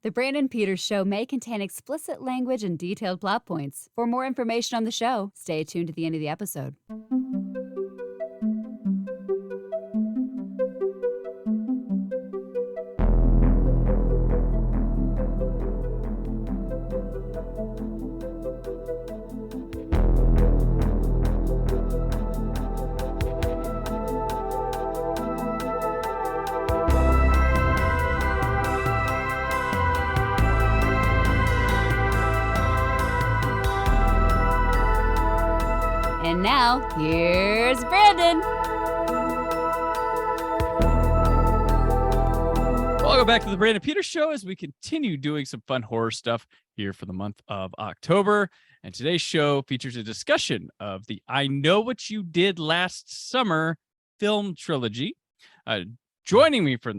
The Brandon Peters Show may contain explicit language and detailed plot points. For more information on the show, stay tuned to the end of the episode. And now, here's Brandon. Welcome back to the Brandon Peters Show as we continue doing some fun horror stuff here for the month of October. And today's show features a discussion of the I Know What You Did Last Summer film trilogy. Joining me for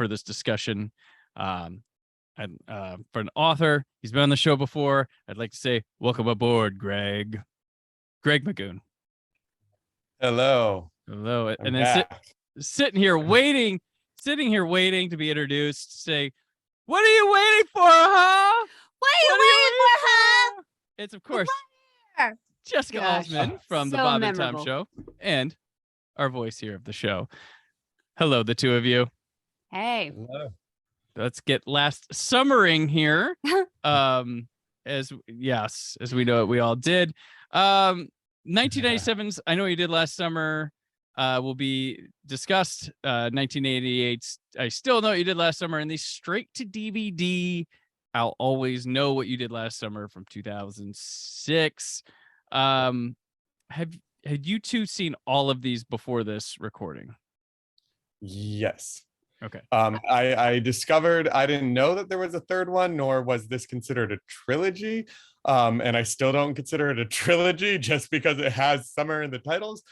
this discussion, for an author, he's been on the show before. I'd like to say welcome aboard, Greg McGoon. Hello. And then sitting here waiting to be introduced. Say, what are you waiting for, huh? What are you waiting for, huh? It's, of course, Jessica Alsman from the Bob and Tom Show and our voice here of the show. Hello, the two of you. Hey. Hello. Let's get last summering here. As we know it, we all did. 1997's I Know What You Did Last Summer will be discussed. 1988's I Still Know What You Did Last Summer, and the straight to DVD I'll Always Know What You Did Last Summer from 2006. Had you two seen all of these before this recording? Yes. Okay. I discovered I didn't know that there was a third one, nor was this considered a trilogy. And I still don't consider it a trilogy just because it has summer in the titles.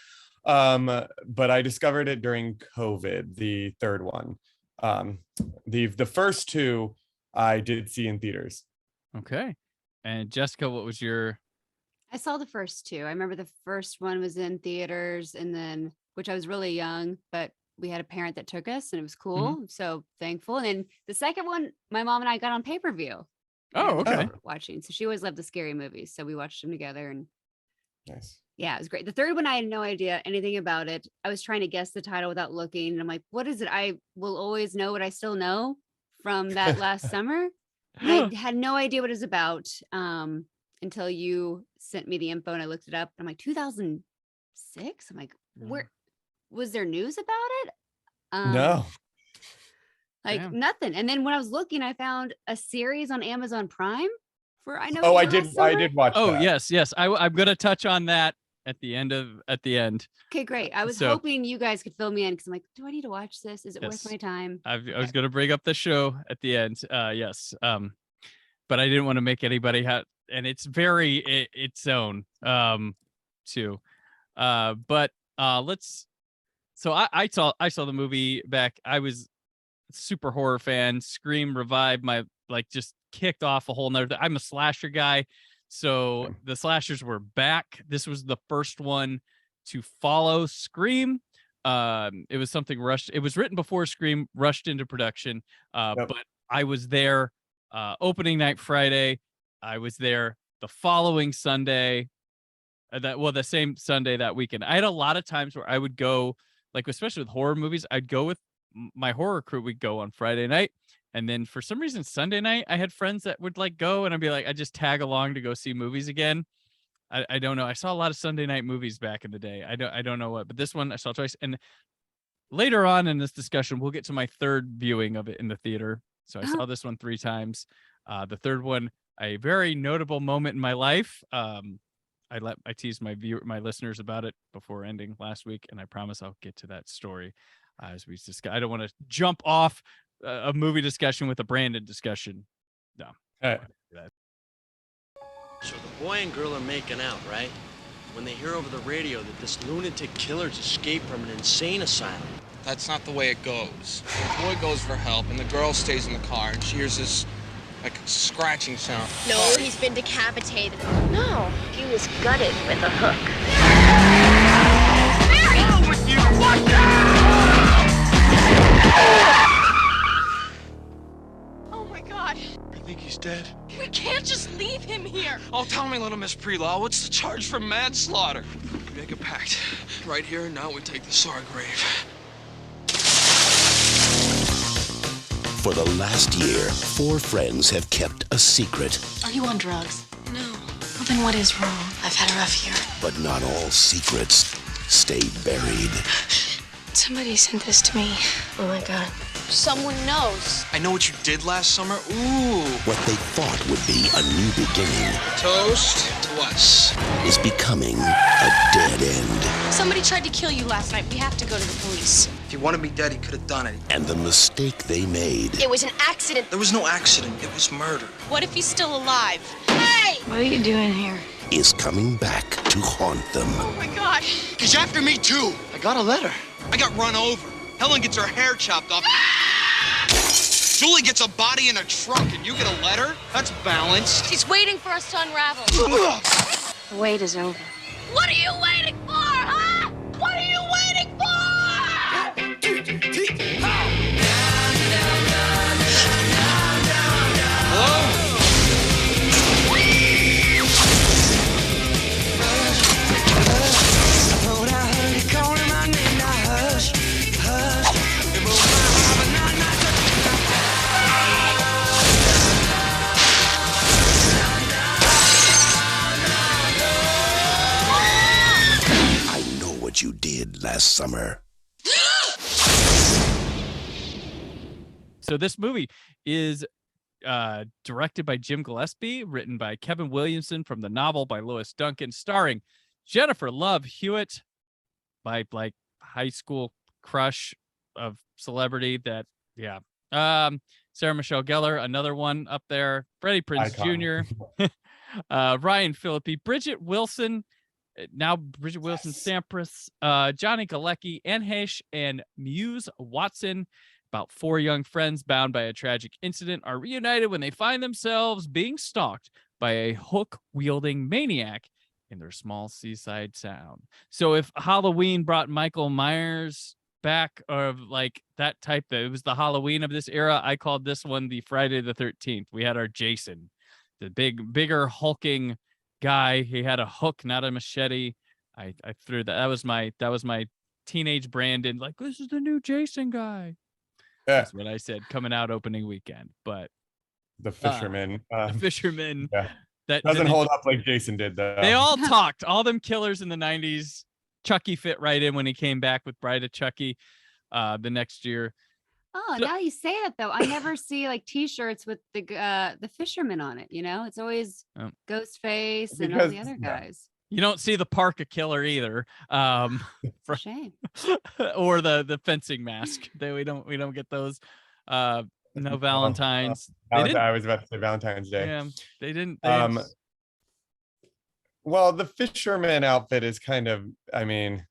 But I discovered it during COVID, the third one. The first two I did see in theaters. Okay. And Jessica, what was your... I saw the first two. I remember the first one was in theaters, and then, which I was really young, but we had a parent that took us and it was cool. Mm-hmm. So thankful. And then the second one, my mom and I got on pay-per-view. Oh, okay. Watching. So she always loved the scary movies. So we watched them together, and nice. Yeah, it was great. The third one, I had no idea anything about it. I was trying to guess the title without looking. And I'm like, what is it? I will always know what I still know from that last summer. I had no idea what it was about until you sent me the info and I looked it up. I'm like, 2006? I'm like, where was there news about it? No. Nothing. And then when I was looking, I found a series on Amazon Prime for I Know. Oh, I did watch that. Oh, yes. I'm going to touch on that at the end. Okay, great. I was hoping you guys could fill me in because I'm like, do I need to watch this? Is it worth my time? I was going to bring up the show at the end. Yes. But I didn't want to make anybody and it's very its own too. But so I saw the movie back. I was a super horror fan. Scream revived my, just kicked off a whole nother. I'm a slasher guy. So the slashers were back. This was the first one to follow Scream. It was something rushed. It was written before Scream rushed into production. But I was there opening night Friday. I was there the following Sunday. The same Sunday that weekend. I had a lot of times where I would go, especially with horror movies, I'd go with my horror crew. We'd go on Friday night. And then for some reason, Sunday night, I had friends that would go, and I'd be like, I just tag along to go see movies again. I don't know. I saw a lot of Sunday night movies back in the day. I don't know what, but this one I saw twice. And later on in this discussion, we'll get to my third viewing of it in the theater. So I saw this one 3 times. The third one, a very notable moment in my life. I teased my listeners about it before ending last week, and I promise I'll get to that story as we discuss. I don't want to jump off a movie discussion with a Brandon discussion. No. So the boy and girl are making out, right? When they hear over the radio that this lunatic killer's escaped from an insane asylum. That's not the way it goes. The boy goes for help, and the girl stays in the car, and she hears this, scratching sound. No, he's been decapitated. No, he was gutted with a hook. What's wrong with you? Watch out! Oh my God. God. I think he's dead. We can't just leave him here. Oh, tell me, little Miss Pre-Law, what's the charge for manslaughter? We make a pact. Right here and now we take this to our grave. For the last year, 4 friends have kept a secret. Are you on drugs? No. Well, then what is wrong? I've had a rough year. But not all secrets stay buried. Somebody sent this to me. Oh my God. Someone knows. I know what you did last summer. Ooh. What they thought would be a new beginning Toast to us. is becoming a dead end. Somebody tried to kill you last night. We have to go to the police. If he wanted me dead, he could have done it. And the mistake they made It was an accident. There was no accident. It was murder. What if he's still alive? Hey! What are you doing here? is coming back to haunt them. Oh my God. He's after me, too. I got a letter. I got run over. Helen gets her hair chopped off. Julie gets a body in a truck, and you get a letter? That's balanced. She's waiting for us to unravel. The wait is over. What are you waiting for, huh? What are you waiting for? I know what you did last summer. So this movie is directed by Jim Gillespie, written by Kevin Williamson from the novel by Lois Duncan, starring Jennifer Love Hewitt, my like high school crush of celebrity that, yeah. Sarah Michelle Gellar, another one up there, Freddie Prinze Jr., Ryan Phillippe, Bridget Wilson, Sampras, Johnny Galecki, Anne Heche, and Muse Watson. About 4 young friends bound by a tragic incident are reunited when they find themselves being stalked by a hook-wielding maniac in their small seaside town. So if Halloween brought Michael Myers back, or like that type, that it was the Halloween of this era, I called this one the Friday the 13th. We had our Jason, the bigger hulking guy. He had a hook, not a machete. I threw that. That was my teenage Brandon. Like, this is the new Jason guy. Yeah. That's what I said coming out opening weekend. But The Fisherman. the Fisherman. Yeah. That Doesn't hold up like Jason did, though. They all talked. All them killers in the 90s. Chucky fit right in when he came back with Bride of Chucky the next year. Oh, So- now you say that though, I never see like T-shirts with the fisherman on it. You know, it's always Oh. Ghostface and all the Because- other yeah. guys. You don't see the Parka killer either. It's a shame. Or the fencing mask. We don't get those. No Valentine's. They didn't- I was about to say Valentine's Day. Yeah, they didn't. Well, the fisherman outfit is kind of, I mean,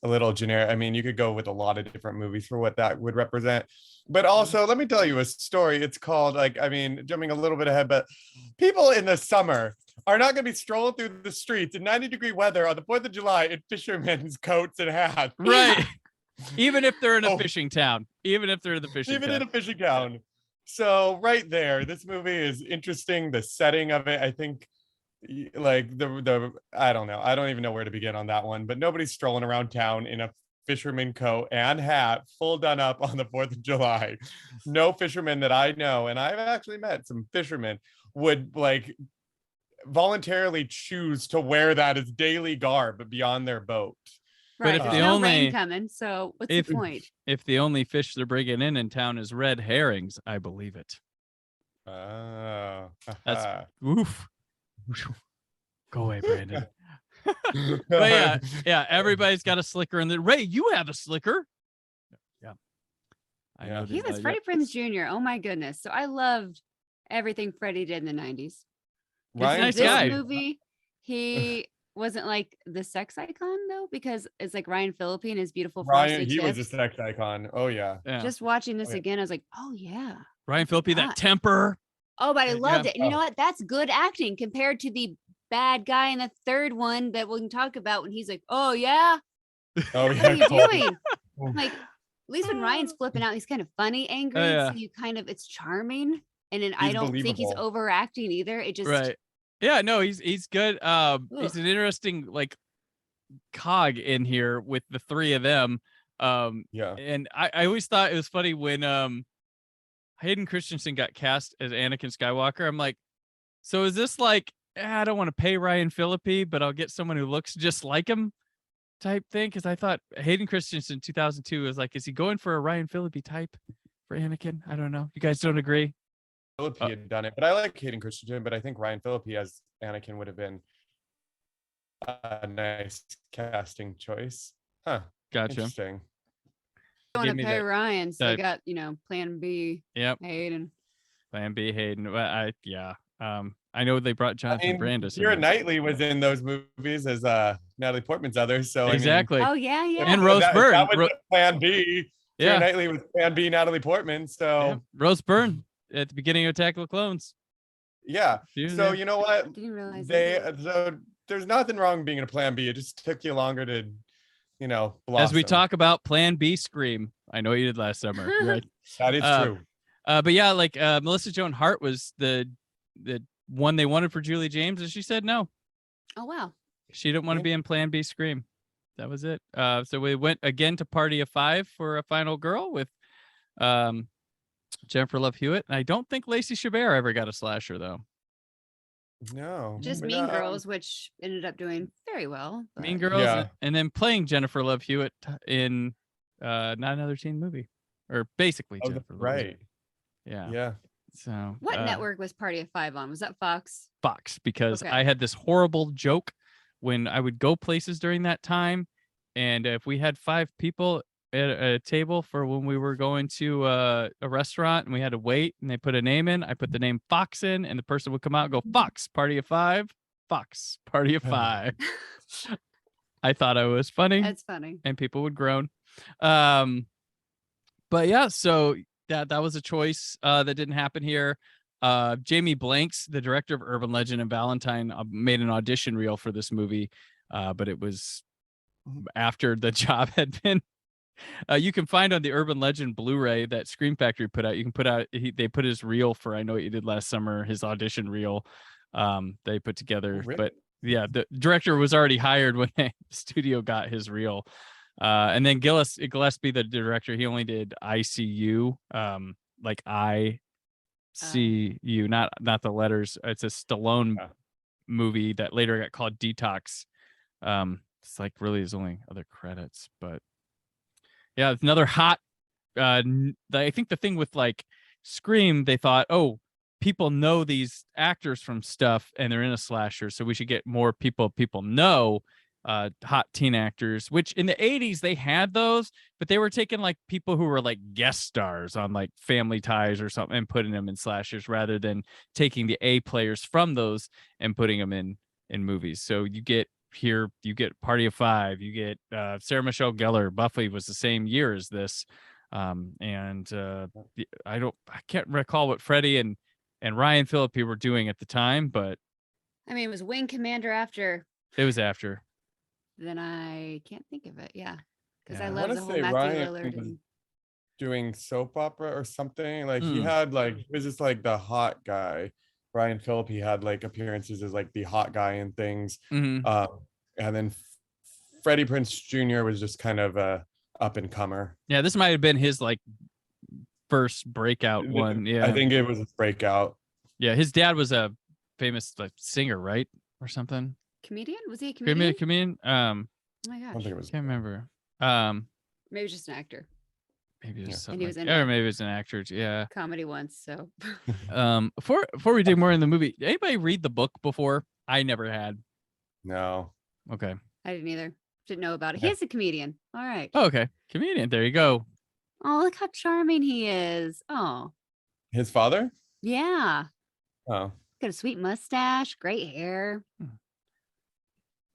a little generic. I mean, you could go with a lot of different movies for what that would represent. But also, let me tell you a story. It's called, like, I mean, jumping a little bit ahead, but people in the summer are not going to be strolling through the streets in 90-degree weather on the 4th of July in fishermen's coats and hats. Right. Even if they're in a Oh. fishing town. Even if they're in the fishing Even town. in a fishing town. So right there, this movie is interesting. The setting of it, I think, like the I don't know. I don't even know where to begin on that one. But nobody's strolling around town in a fisherman coat and hat, full done up on the 4th of July. No fisherman that I know, and I've actually met some fishermen, would like voluntarily choose to wear that as daily garb beyond their boat. But Right. if There's the no only- rain coming, so what's if- the point? If the only fish they're bringing in town is red herrings, I believe it. Oh, That's- Oof. Go away, Brandon. But yeah, everybody's got a slicker in the Ray, you have a slicker. Yeah. I know He there's was a- Freddie Prinze Jr. Oh my goodness. So I loved everything Freddie did in the 90s. He's a nice This guy. movie, he wasn't like the sex icon though, because it's like Ryan Phillippe and his beautiful Ryan, frosted he was a tips. sex icon. Oh yeah. Yeah. Just watching this Oh, yeah. again, I was like, oh yeah. Ryan Phillippe, that God. temper. Oh, but I Yeah. loved it. And you know Oh. what? That's good acting compared to the bad guy in the third one that we can talk about when he's like, oh yeah, Oh what yeah. are you Cole. doing? Like, at least when Ryan's flipping out, he's kind of funny, angry. yeah. So you kind of, it's charming. And then I He's don't think he's believable. overacting either. It just Right. Yeah, no, he's good. He's an interesting like cog in here with the three of them. Yeah. And I always thought it was funny when Hayden Christensen got cast as Anakin Skywalker. I'm like, so is this like, I don't want to pay Ryan Phillippe, but I'll get someone who looks just like him type thing? Because I thought Hayden Christensen 2002 was like, is he going for a Ryan Phillippe type for Anakin? I don't know. You guys don't agree? Phillippe had done it, but I like Hayden Christensen, but I think Ryan Phillippe as Anakin would have been a nice casting choice. Huh. Gotcha. Interesting. don't want Give to me pay that- Ryan. So they that- got, Plan B. Yep. Hayden. Plan B Hayden. I know they brought Jonathan Brandis. Keira in. Knightley was in those movies as Natalie Portman's other. So Exactly. Oh yeah, yeah. And Rose Byrne. That was Plan B. Yeah. Keira Knightley was Plan B. Natalie Portman. So Yeah. Rose Byrne at the beginning of Attack of the Clones. yeah. She was So there. you know what? Didn't realize So there's nothing wrong being in a Plan B. It just took you longer to, As we blossom. talk about Plan B Scream. I know you did last summer. You're right. That is true. But yeah, like Melissa Joan Hart was the one they wanted for Julie James, and she said no. Oh wow. She didn't want to be in Plan B Scream. That was it. So we went again to Party of Five for a final girl with Jennifer Love Hewitt. And I don't think Lacey Chabert ever got a slasher though. No. Just but, Mean Girls, which ended up doing very well. Mean but- Girls, Yeah. and then playing Jennifer Love Hewitt in Not Another Teen Movie, or basically Oh, Jennifer Love right. Hewitt. Yeah. Yeah. So What network was Party of Five on? Was that Fox? Fox, because Okay. I had this horrible joke when I would go places during that time, and if we had 5 people at a table for when we were going to a restaurant and we had to wait and they put a name in, I put the name Fox in, and the person would come out and go, Fox, Party of Five, Fox, Party of 5. I thought I was funny. That's funny. And people would groan. But yeah, so that was a choice that didn't happen here. Jamie Blanks, the director of Urban Legend and Valentine, made an audition reel for this movie, but it was after the job had been. You can find on the Urban Legend Blu-ray that Scream Factory put out. You can put out. They put his reel for I Know What You Did Last Summer, his audition reel. They put together, really? but yeah, the director was already hired when the studio got his reel. And then Gillespie, the director, he only did ICU, like ICU, not the letters. It's a Stallone movie that later got called Detox. It's like really his only other credits, but yeah, it's another hot. I think the thing with like Scream, they thought, oh, people know these actors from stuff and they're in a slasher, so we should get more people know. Hot teen actors, which in the 80s they had those, but they were taking like people who were like guest stars on like Family Ties or something and putting them in slashers rather than taking the A players from those and putting them in movies. So you get Party of Five, you get Sarah Michelle Gellar. Buffy was the same year as this, I can't recall what Freddie and Ryan Phillippe were doing at the time, but I mean, it was Wing Commander after. it was after. Then I can't think of it. Yeah, because Yeah. I I love wanna the whole say Matthew Ryan Lillard. was And... doing soap opera or something. Like he Hmm. had like he was just like the hot guy. Ryan Phillippe, he had like appearances as like the hot guy and things. Mhm. And then Freddie Prinze Jr. was just kind of a up and comer. Yeah, this might have been his like first breakout one. Yeah, I think it was a breakout. yeah, his dad was a famous like singer, right, or something. Comedian? Was he a comedian? Comedian. Oh my I don't gosh. think it was. Can't remember. Maybe just an actor. Maybe it was Yeah. And something. he was in or a- maybe it was an actor. Yeah. Comedy once. So Before we dig more in the movie, did anybody read the book before? I never had. No. Okay. I didn't either. Didn't know about it. Okay. He is a comedian. All right. Oh, okay. Comedian. There you go. Oh, look how charming he is. Oh, His father? yeah. Oh, Got a sweet mustache, great hair.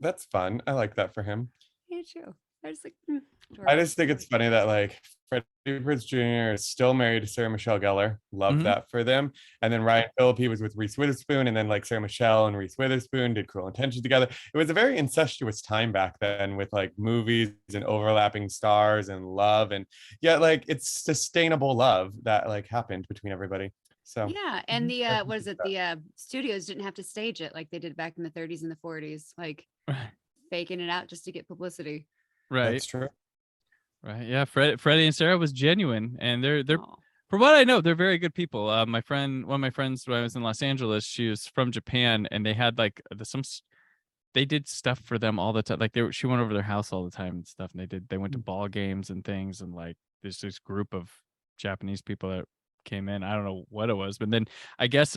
that's fun. I like that for him. Yeah, true. I just like. I adorable. just think it's funny that like Freddie Prinze Jr. is still married to Sarah Michelle Gellar. Love Mhm. that for them. And then Ryan Phillippe was with Reese Witherspoon, and then like Sarah Michelle and Reese Witherspoon did Cruel Intentions together. It was a very incestuous time back then with like movies and overlapping stars and love, and yet like it's sustainable love that like happened between everybody. So Yeah, and the what is it? The studios didn't have to stage it like they did back in the 30s and the 40s, like faking it out just to get publicity. Right. that's true. Right. Yeah. Freddie and Sarah was genuine, and they're Aw. from what I know, they're very good people. One of my friends when I was in Los Angeles, she was from Japan, and they had like they did stuff for them all the time. Like she went over their house all the time and stuff, and they went to ball games and things, and like there's this group of Japanese people that came in. I don't know what it was, but then I guess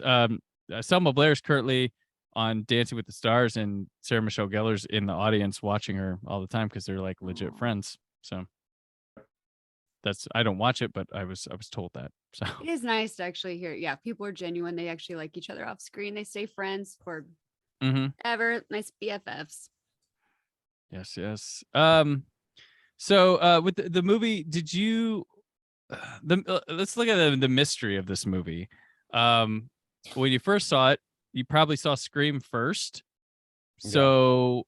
Selma Blair's currently on Dancing with the Stars, and Sarah Michelle Gellar's in the audience watching her all the time because they're like legit friends. So I don't watch it, but I was told that. So It is nice to actually hear. Yeah, people are genuine. They actually like each other off screen. They stay friends for ever. Nice BFFs. Yes. So with the movie, did you let's look at the mystery of this movie. When you first saw it, you probably saw Scream first. So,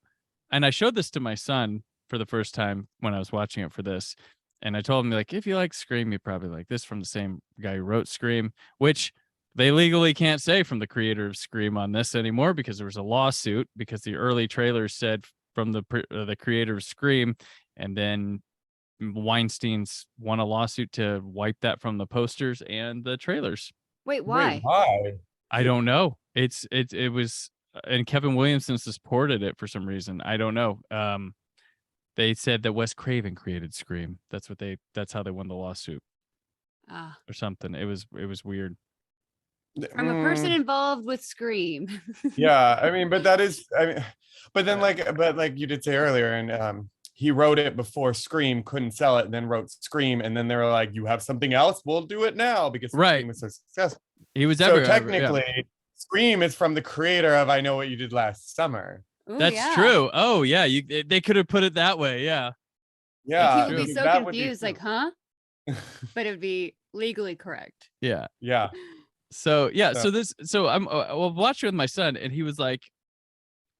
and I showed this to my son for the first time when I was watching it for this. And I told him, like, if you like Scream, you probably like this, from the same guy who wrote Scream, which they legally can't say from the creator of Scream on this anymore because there was a lawsuit, because the early trailers said from the creator of Scream, and then Weinstein's won a lawsuit to wipe that from the posters and the trailers. Wait, why? Why? I don't know. It was, and Kevin Williamson supported it for some reason. I don't know. They said that Wes Craven created Scream. That's how they won the lawsuit or something. It was weird. From a person involved with Scream. Yeah, I mean, but then like you did say earlier, and he wrote it before Scream couldn't sell it, and then wrote Scream, and then they were like, you have something else, we'll do it now, because Scream was so successful. He was so everywhere. technically Scream is from the creator of I Know What You Did Last Summer. Ooh, That's true. Oh yeah, they could have put it that way. Yeah. Yeah, people would be so confused, like, huh? But it would be legally correct. Yeah. So I'll watch it with my son, and he was like,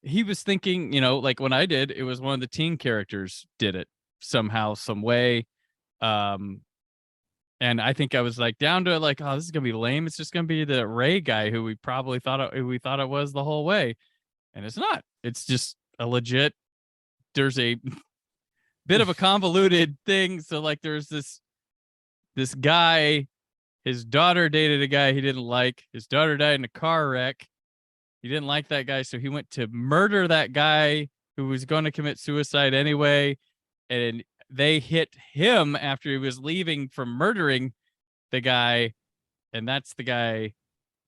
he was thinking, like when I did, it was one of the teen characters did it somehow, some way. And I think I was like down to it, like, oh, this is gonna be lame. It's just gonna be the Ray guy who we thought it was the whole way. And it's not. It's just a legit, there's a bit of a convoluted thing. So like there's this guy, his daughter dated a guy he didn't like. His daughter died in a car wreck. He didn't like that guy, so he went to murder that guy who was going to commit suicide anyway. And they hit him after he was leaving from murdering the guy. And that's the guy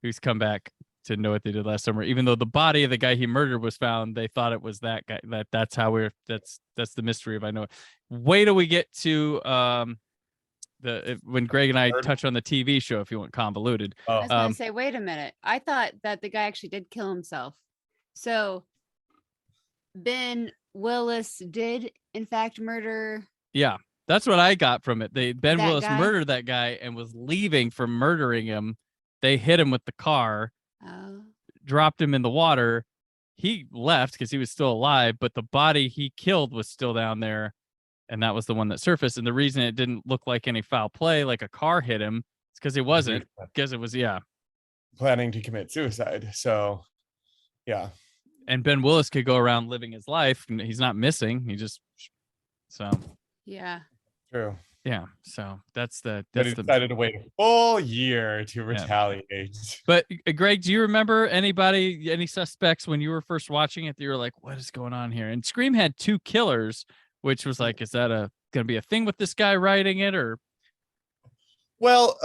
who's come back to Know What They Did Last Summer. Even though the body of the guy he murdered was found, they thought it was that guy. That's the mystery of I Know It. Wait till we get to when Greg and I touch on the TV show, if you want convoluted. I was going to say, wait a minute. I thought that the guy actually did kill himself. So Ben Willis did, in fact, murder. Yeah, that's what I got from it. Ben That Willis guy? murdered that guy and was leaving from murdering him. They hit him with the car, dropped him in the water. He left because he was still alive, but the body he killed was still down there. And that was the one that surfaced. And the reason it didn't look like any foul play, like a car hit him, it's because it wasn't. Because it was, planning to commit suicide. So, yeah. And Ben Willis could go around living his life. And he's not missing. Yeah. True. Yeah. So that's but he decided to wait a full year to retaliate. But Greg, do you remember any suspects when you were first watching it that you were like, what is going on here? And Scream had 2 killers, which was like, is that going to be a thing with this guy writing it, or? Well,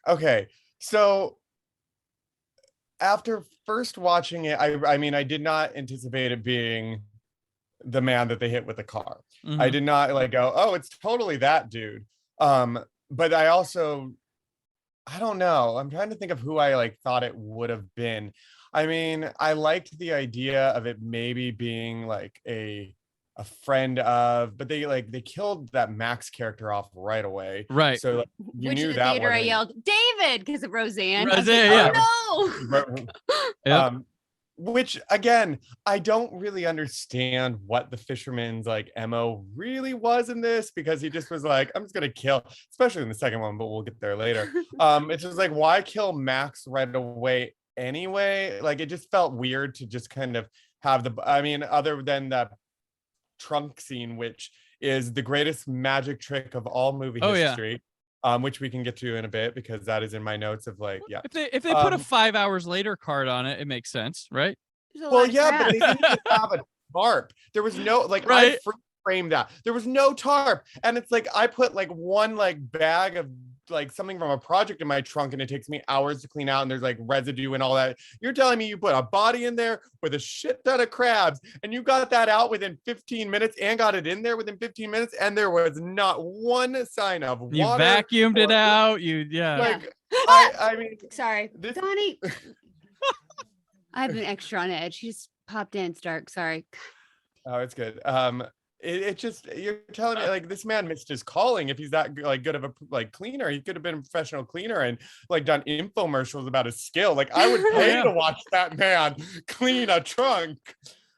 okay. So after first watching it, I mean, I did not anticipate it being the man that they hit with the car. Mm-hmm. I did not like go, oh, it's totally that dude. But I don't know. I'm trying to think of who I like thought it would have been. I mean, I liked the idea of it maybe being like a friend of, but they killed that Max character off right away. Right. So like, you Which knew in the that theater I yelled, David, because of Roseanne. Roseanne, Oh, no. Yep. which again, I don't really understand what the fisherman's like MO really was in this, because he just was like, I'm just gonna kill, especially in the second one, but we'll get there later. It's just like, why kill Max right away anyway? Like, it just felt weird to just kind of have other than the trunk scene, which is the greatest magic trick of all movie history. Which we can get to in a bit, because that is in my notes of like, yeah. If they put a 5 hours later card on it, it makes sense, right? Well, yeah, but they didn't even have a tarp. There was no like, right. I framed that. There was no tarp, and it's like I put like one like bag of like something from a project in my trunk, and it takes me hours to clean out, and there's like residue and all that. You're telling me you put a body in there with a shit ton of crabs, and you got that out within 15 minutes and got it in there within 15 minutes, and there was not one sign of water. You vacuumed it out. Like, I mean, sorry, Donnie. I've been extra on edge. He just popped in, Stark. Sorry. Oh, it's good. It just, you're telling me like this man missed his calling. If he's that like good of a like cleaner, he could have been a professional cleaner and like done infomercials about his skill. Like, I would pay to watch that man clean a trunk.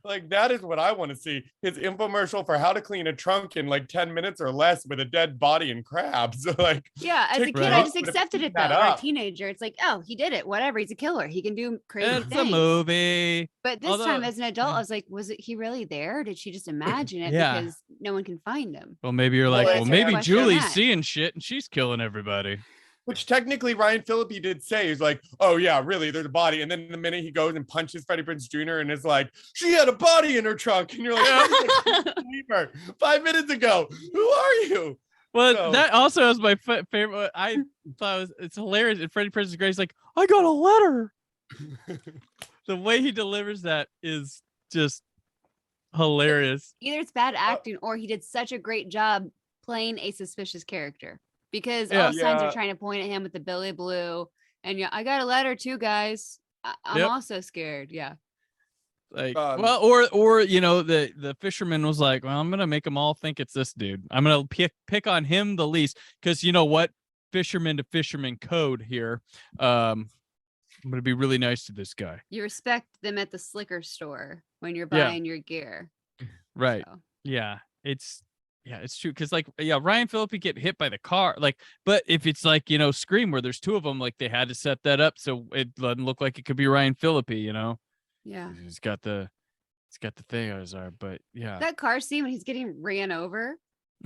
Like, that is what I want to see. His infomercial for how to clean a trunk in like 10 minutes or less with a dead body and crabs. Like, yeah, as a kid, I just accepted it though. Or a teenager, it's like, oh, he did it. Whatever, he's a killer. He can do crazy things. It's a movie. But this time, as an adult, I was like, was he really there? Or did she just imagine it because no one can find him? Well, maybe you're like, well, maybe Julie's seeing shit and she's killing everybody. Which technically Ryan Phillippe did say. He's like, oh yeah, really, there's a body. And then the minute he goes and punches Freddie Prinze Jr. and is like, she had a body in her trunk. And you're like, 5 minutes ago. Who are you? Well, that also is my favorite. I thought it's hilarious. And Freddie Prinze Jr. is like, I got a letter. The way he delivers that is just hilarious. Either it's bad acting or he did such a great job playing a suspicious character. Because all signs are trying to point at him with the Billy Blue, and I got a letter too, guys. I'm also scared. Yeah. Like, well, or the fisherman was like, well, I'm gonna make them all think it's this dude. I'm gonna pick on him the least, because you know what, fisherman to fisherman code here. I'm gonna be really nice to this guy. You respect them at the slicker store when you're buying your gear, right? So. Yeah, it's true. Because Ryan Phillippe get hit by the car. Like, but if it's like, Scream where there's two of them, like they had to set that up so it doesn't look like it could be Ryan Phillippe, Yeah. He's got the thing on his arm, but yeah. That car scene when he's getting ran over,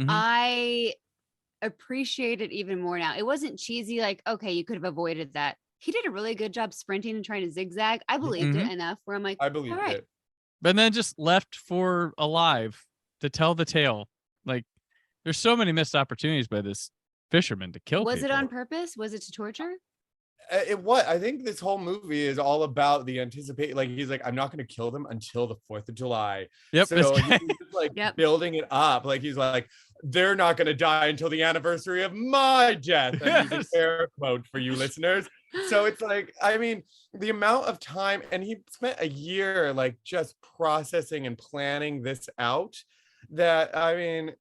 I appreciate it even more now. It wasn't cheesy, like, okay, you could have avoided that. He did a really good job sprinting and trying to zigzag. I believed it enough where I'm like, I believe it. But then just left for alive to tell the tale. Like, there's so many missed opportunities by this fisherman to kill Was people. it on purpose? Was it to torture? I think this whole movie is all about the anticipate. Like, he's like, I'm not going to kill them until the 4th of July. Yep. So he's like building it up. Like, he's like, they're not going to die until the anniversary of my death. And he's an air quote for you listeners. So it's like, I mean, the amount of time, and he spent a year like just processing and planning this out. That, I mean,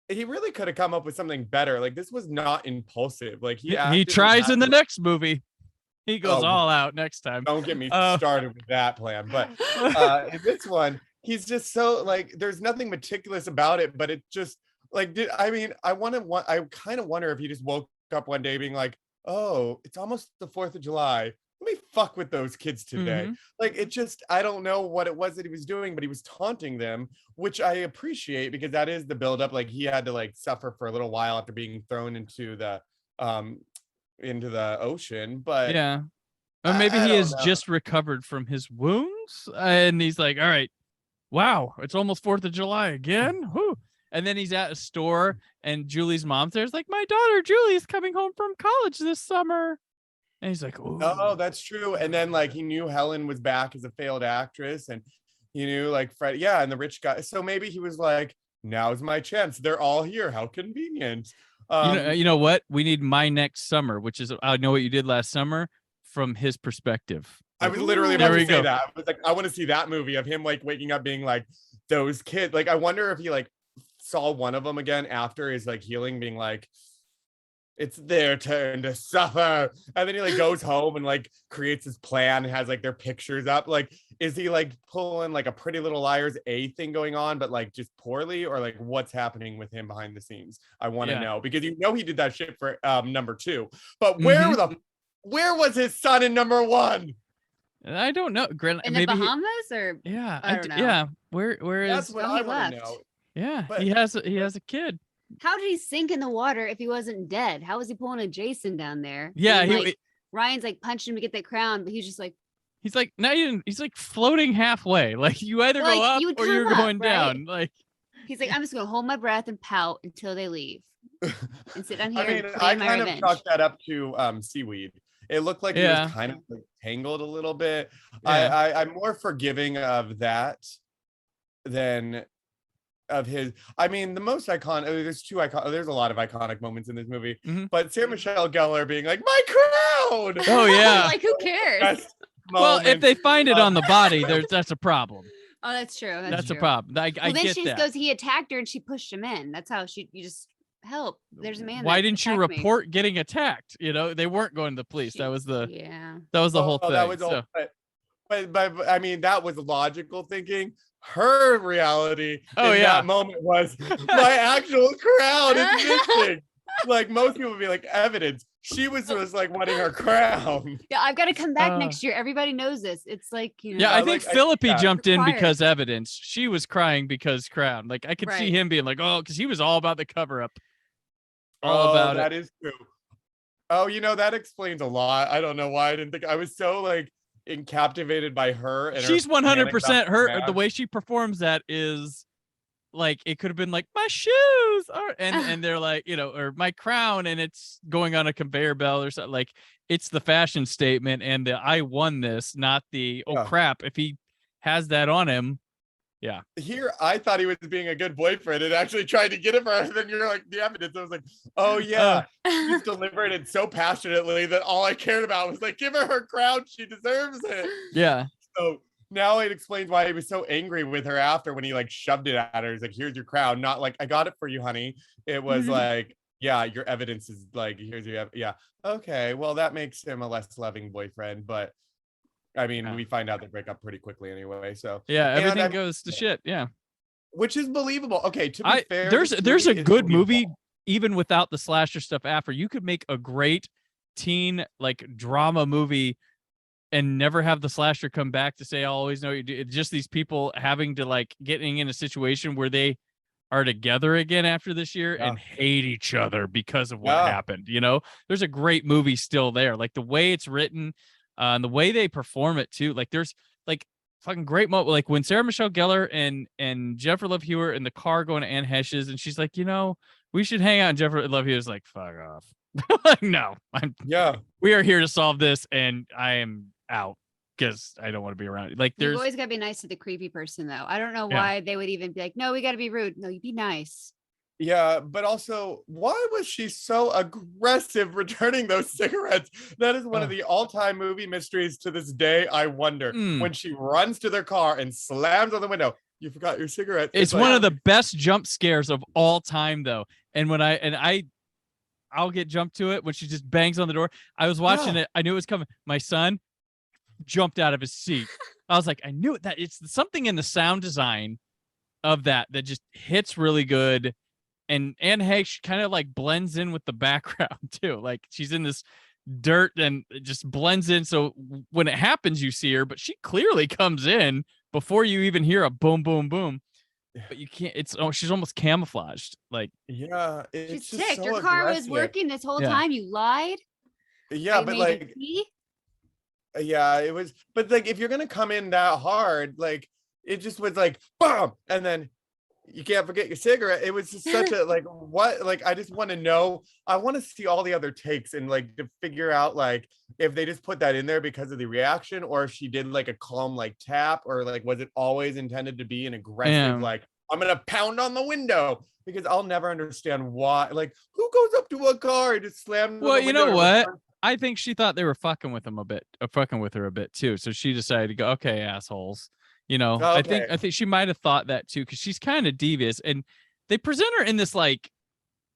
he really could have come up with something better. Like, this was not impulsive. Like, he tries in the next movie. He goes all out next time. Don't get me started with that plan. But in this one, he's just so like, there's nothing meticulous about it, but it just like, I kind of wonder if he just woke up one day being like, oh, it's almost the 4th of July. Let me fuck with those kids today. Like, it just, I don't know what it was that he was doing, but he was taunting them, which I appreciate, because that is the buildup. Like, he had to like suffer for a little while after being thrown into the ocean. But yeah, or maybe he has just recovered from his wounds, and he's like, all right, wow, it's almost 4th of July again. Whew. And then he's at a store, and Julie's mom's there. It's like, my daughter Julie is coming home from college this summer. And he's like, oh, that's true. And then like he knew Helen was back as a failed actress, and he knew like Fred, and the rich guy. So maybe he was like, now's my chance. They're all here. How convenient. You know what? We need My Next Summer, which is I Know What You Did Last Summer from his perspective. I was literally about to say that. I was like, I want to see that movie of him like waking up being like, those kids. Like, I wonder if he like saw one of them again after his like healing, being like, it's their turn to suffer. And then he like goes home and like creates his plan and has like their pictures up. Like, is he like pulling like a Pretty Little Liars A thing going on, but like just poorly, or like what's happening with him behind the scenes? I want to know, because he did that shit for number 2, but where was his son in number 1? I don't know. In maybe the Bahamas or I don't know. Yeah, where That's is? what Oh, I he want to left. know. Yeah, But- he has a kid. How did he sink in the water if he wasn't dead? How was he pulling a Jason down there? Yeah, And, he- like, Ryan's like punching him to get that crown, but he's just like, He's like not even. He's like floating halfway. Like you either Like, go up you would or you're come up, going right? down. Like he's like, I'm just gonna hold my breath and pout until they leave and sit down here. I mean, and I claim my kind of revenge. chalked that up to seaweed. It looked like he was kind of like tangled a little bit. Yeah. I'm more forgiving of that than of his. I mean, the most iconic. There's a lot of iconic moments in this movie, but Sarah Michelle Gellar being like, "My crown!" Oh yeah. Like, who cares? Well, if they find it on the body, that's a problem. Oh, that's true. That's true. a problem. I Well, then get she just that. goes, he attacked her and she pushed him in. That's how you just help. There's a man. Why that didn't you attacked me. report getting attacked? They weren't going to the police. That was the whole thing. That was all, but I mean, that was logical thinking. Her reality in that moment was my actual crown is missing. Like most people would be like, evidence. She was just like wanting her crown. Yeah, I've got to come back next year. Everybody knows this. It's like, Yeah, I think Philippi jumped in required. because evidence. She was crying because crown. Like I could see Right. him being like, oh, because he was all about the cover up. All about that it. is true. Oh, that explains a lot. I don't know why I didn't think. I was so like captivated by her. And She's her 100% her. The crown. way she performs that is like it could have been like my shoes and they're like, or my crown, and it's going on a conveyor belt or something. Like it's the fashion statement and the I won this, not the crap. If he has that on him. Yeah. Here, I thought he was being a good boyfriend and actually tried to get it for her. And then you're like, the evidence. I was like, oh, yeah. He's delivered it so passionately that all I cared about was like, give her crown. She deserves it. Yeah. So now it explains why he was so angry with her after when he like shoved it at her. He's like, here's your crown. Not like, I got it for you, honey. It was like, yeah, your evidence is like, here's your, yeah. Okay. Well, that makes him a less loving boyfriend, but I mean, we find out they break up pretty quickly anyway. So yeah, everything goes to shit. Yeah, which is believable. Okay, to be fair, there's a good movie even without the slasher stuff. After you could make a great teen like drama movie and never have the slasher come back to say, "I'll always know you do." It's just these people having to like getting in a situation where they are together again after this year and hate each other because of what happened. There's a great movie still there. Like the way it's written. And the way they perform it too, like there's like fucking great moment, like when Sarah Michelle Gellar and Jennifer Love Hewitt in the car going to Anne Heche's, and she's like, we should hang out. And Jennifer Love Hewitt's like, fuck off. Like, no, we are here to solve this, and I am out because I don't want to be around. Like, You've always got to be nice to the creepy person, though. I don't know why they would even be like, no, we got to be rude. No, you be nice. Yeah, but also, why was she so aggressive returning those cigarettes? That is one of the all-time movie mysteries to this day. I wonder when she runs to their car and slams on the window. You forgot your cigarettes. It's one of the best jump scares of all time, though. And when I'll get jumped to it when she just bangs on the door. I was watching it. I knew it was coming. My son jumped out of his seat. I was like, I knew it. That it's something in the sound design of that just hits really good. And Anne Heche kind of like blends in with the background too. Like she's in this dirt and it just blends in. So when it happens, you see her, but she clearly comes in before you even hear a boom, boom, boom. But you can't. She's almost camouflaged. Like it's she's sick. Your car was working this whole time. You lied. Yeah, but like, yeah, it was. But like, if you're gonna come in that hard, like it just was like boom, and then. You can't forget your cigarette. It was just such a like what like I just want to know. I want to see all the other takes and like to figure out like if they just put that in there because of the reaction, or if she did like a calm like tap, or like was it always intended to be an aggressive like I'm gonna pound on the window, because I'll never understand why. Like who goes up to a car and just slams? Well, you know what? I think she thought they were fucking with him a bit, fucking with her a bit too. So she decided to go, okay, assholes. I think she might have thought that too, because she's kind of devious, and they present her in this like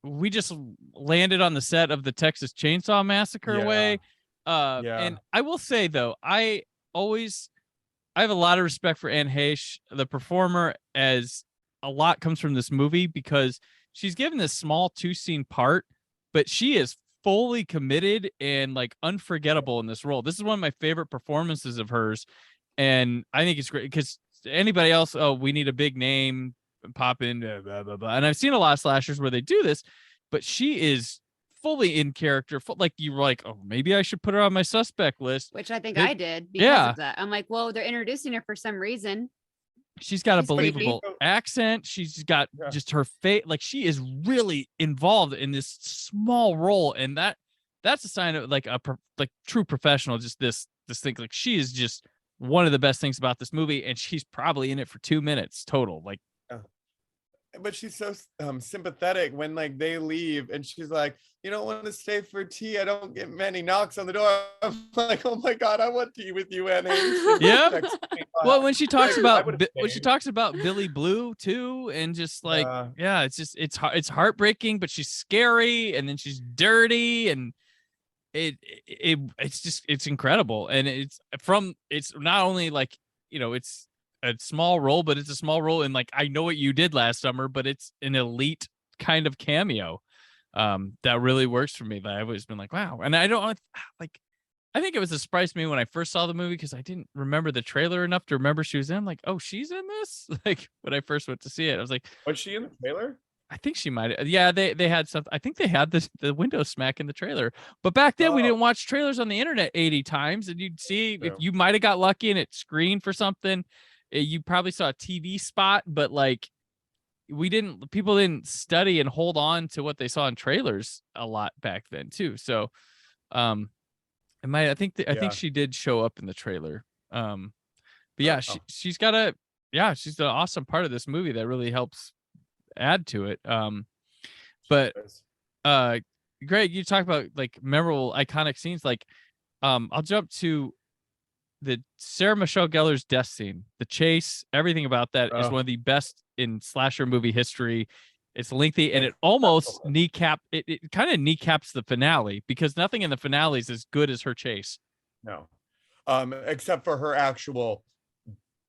we just landed on the set of the Texas Chainsaw Massacre way. And I will say though, I always I have a lot of respect for Anne Heche, the performer, as a lot comes from this movie because she's given this small 2-scene part, but she is fully committed and like unforgettable in this role. This is one of my favorite performances of hers. And I think it's great because anybody else, oh, we need a big name, pop in, blah, blah, blah, blah. And I've seen a lot of slashers where they do this, but she is fully in character. Like you were like, oh, maybe I should put her on my suspect list. Which I think Maybe, I did because of that. I'm like, well, they're introducing her for some reason. She's got a She's creepy. believable accent. She's got just her face. Like she is really involved in this small role. And that's a sign of like like true professional. Just this thing, like she is just one of the best things about this movie. And she's probably in it for 2 minutes total. Like, but she's so sympathetic when like they leave and she's like, you don't want to stay for tea, I don't get many knocks on the door. I'm like, oh my god, I want tea with you, Annie. yeah. Well, when she talks about Billy Blue too, and just like it's heartbreaking, but she's scary and then she's dirty, and it's incredible. And it's not only like, you know, it's a small role, but it's a small role in like I Know What You Did Last Summer, but it's an elite kind of cameo that really works for me. That I've always been like, wow. And I don't like, I think it was a surprise to me when I first saw the movie because I didn't remember the trailer enough to remember she was in. I'm like, oh, she's in this. Like when I first went to see it, I was like, was she in the trailer? I think she might. Yeah, they had something. I think they had the window smack in the trailer. But back then we didn't watch trailers on the internet 80 times, and you'd see if you might have got lucky and it screened for something. You probably saw a TV spot, but like people didn't study and hold on to what they saw in trailers a lot back then too. So, I think she did show up in the trailer. But yeah, she's an awesome part of this movie that really helps add to it. But Greg, you talk about like memorable, iconic scenes. Like, I'll jump to the Sarah Michelle Gellar's death scene, the chase, everything about that is one of the best in slasher movie history. It's lengthy and it almost it kind of kneecaps the finale because nothing in the finale is as good as her chase. No, except for her actual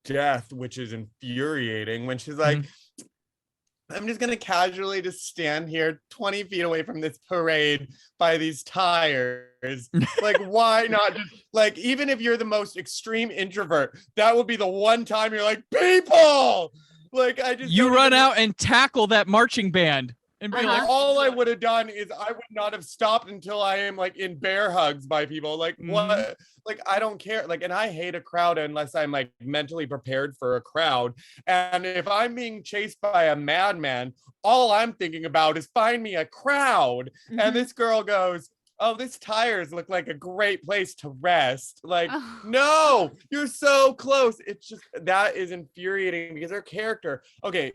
death, which is infuriating when she's like, I'm just going to casually just stand here 20 feet away from this parade by these tires. Like, why not just, like, even if you're the most extreme introvert, that would be the one time you're like, people! Like, you run out and tackle that marching band. And be like, all I would have done is I would not have stopped until I am like in bear hugs by people. Like what? Like, I don't care. Like, and I hate a crowd unless I'm like mentally prepared for a crowd. And if I'm being chased by a madman, all I'm thinking about is find me a crowd. And this girl goes, oh, this tires look like a great place to rest. Like, no, you're so close. It's just, that is infuriating because her character, okay,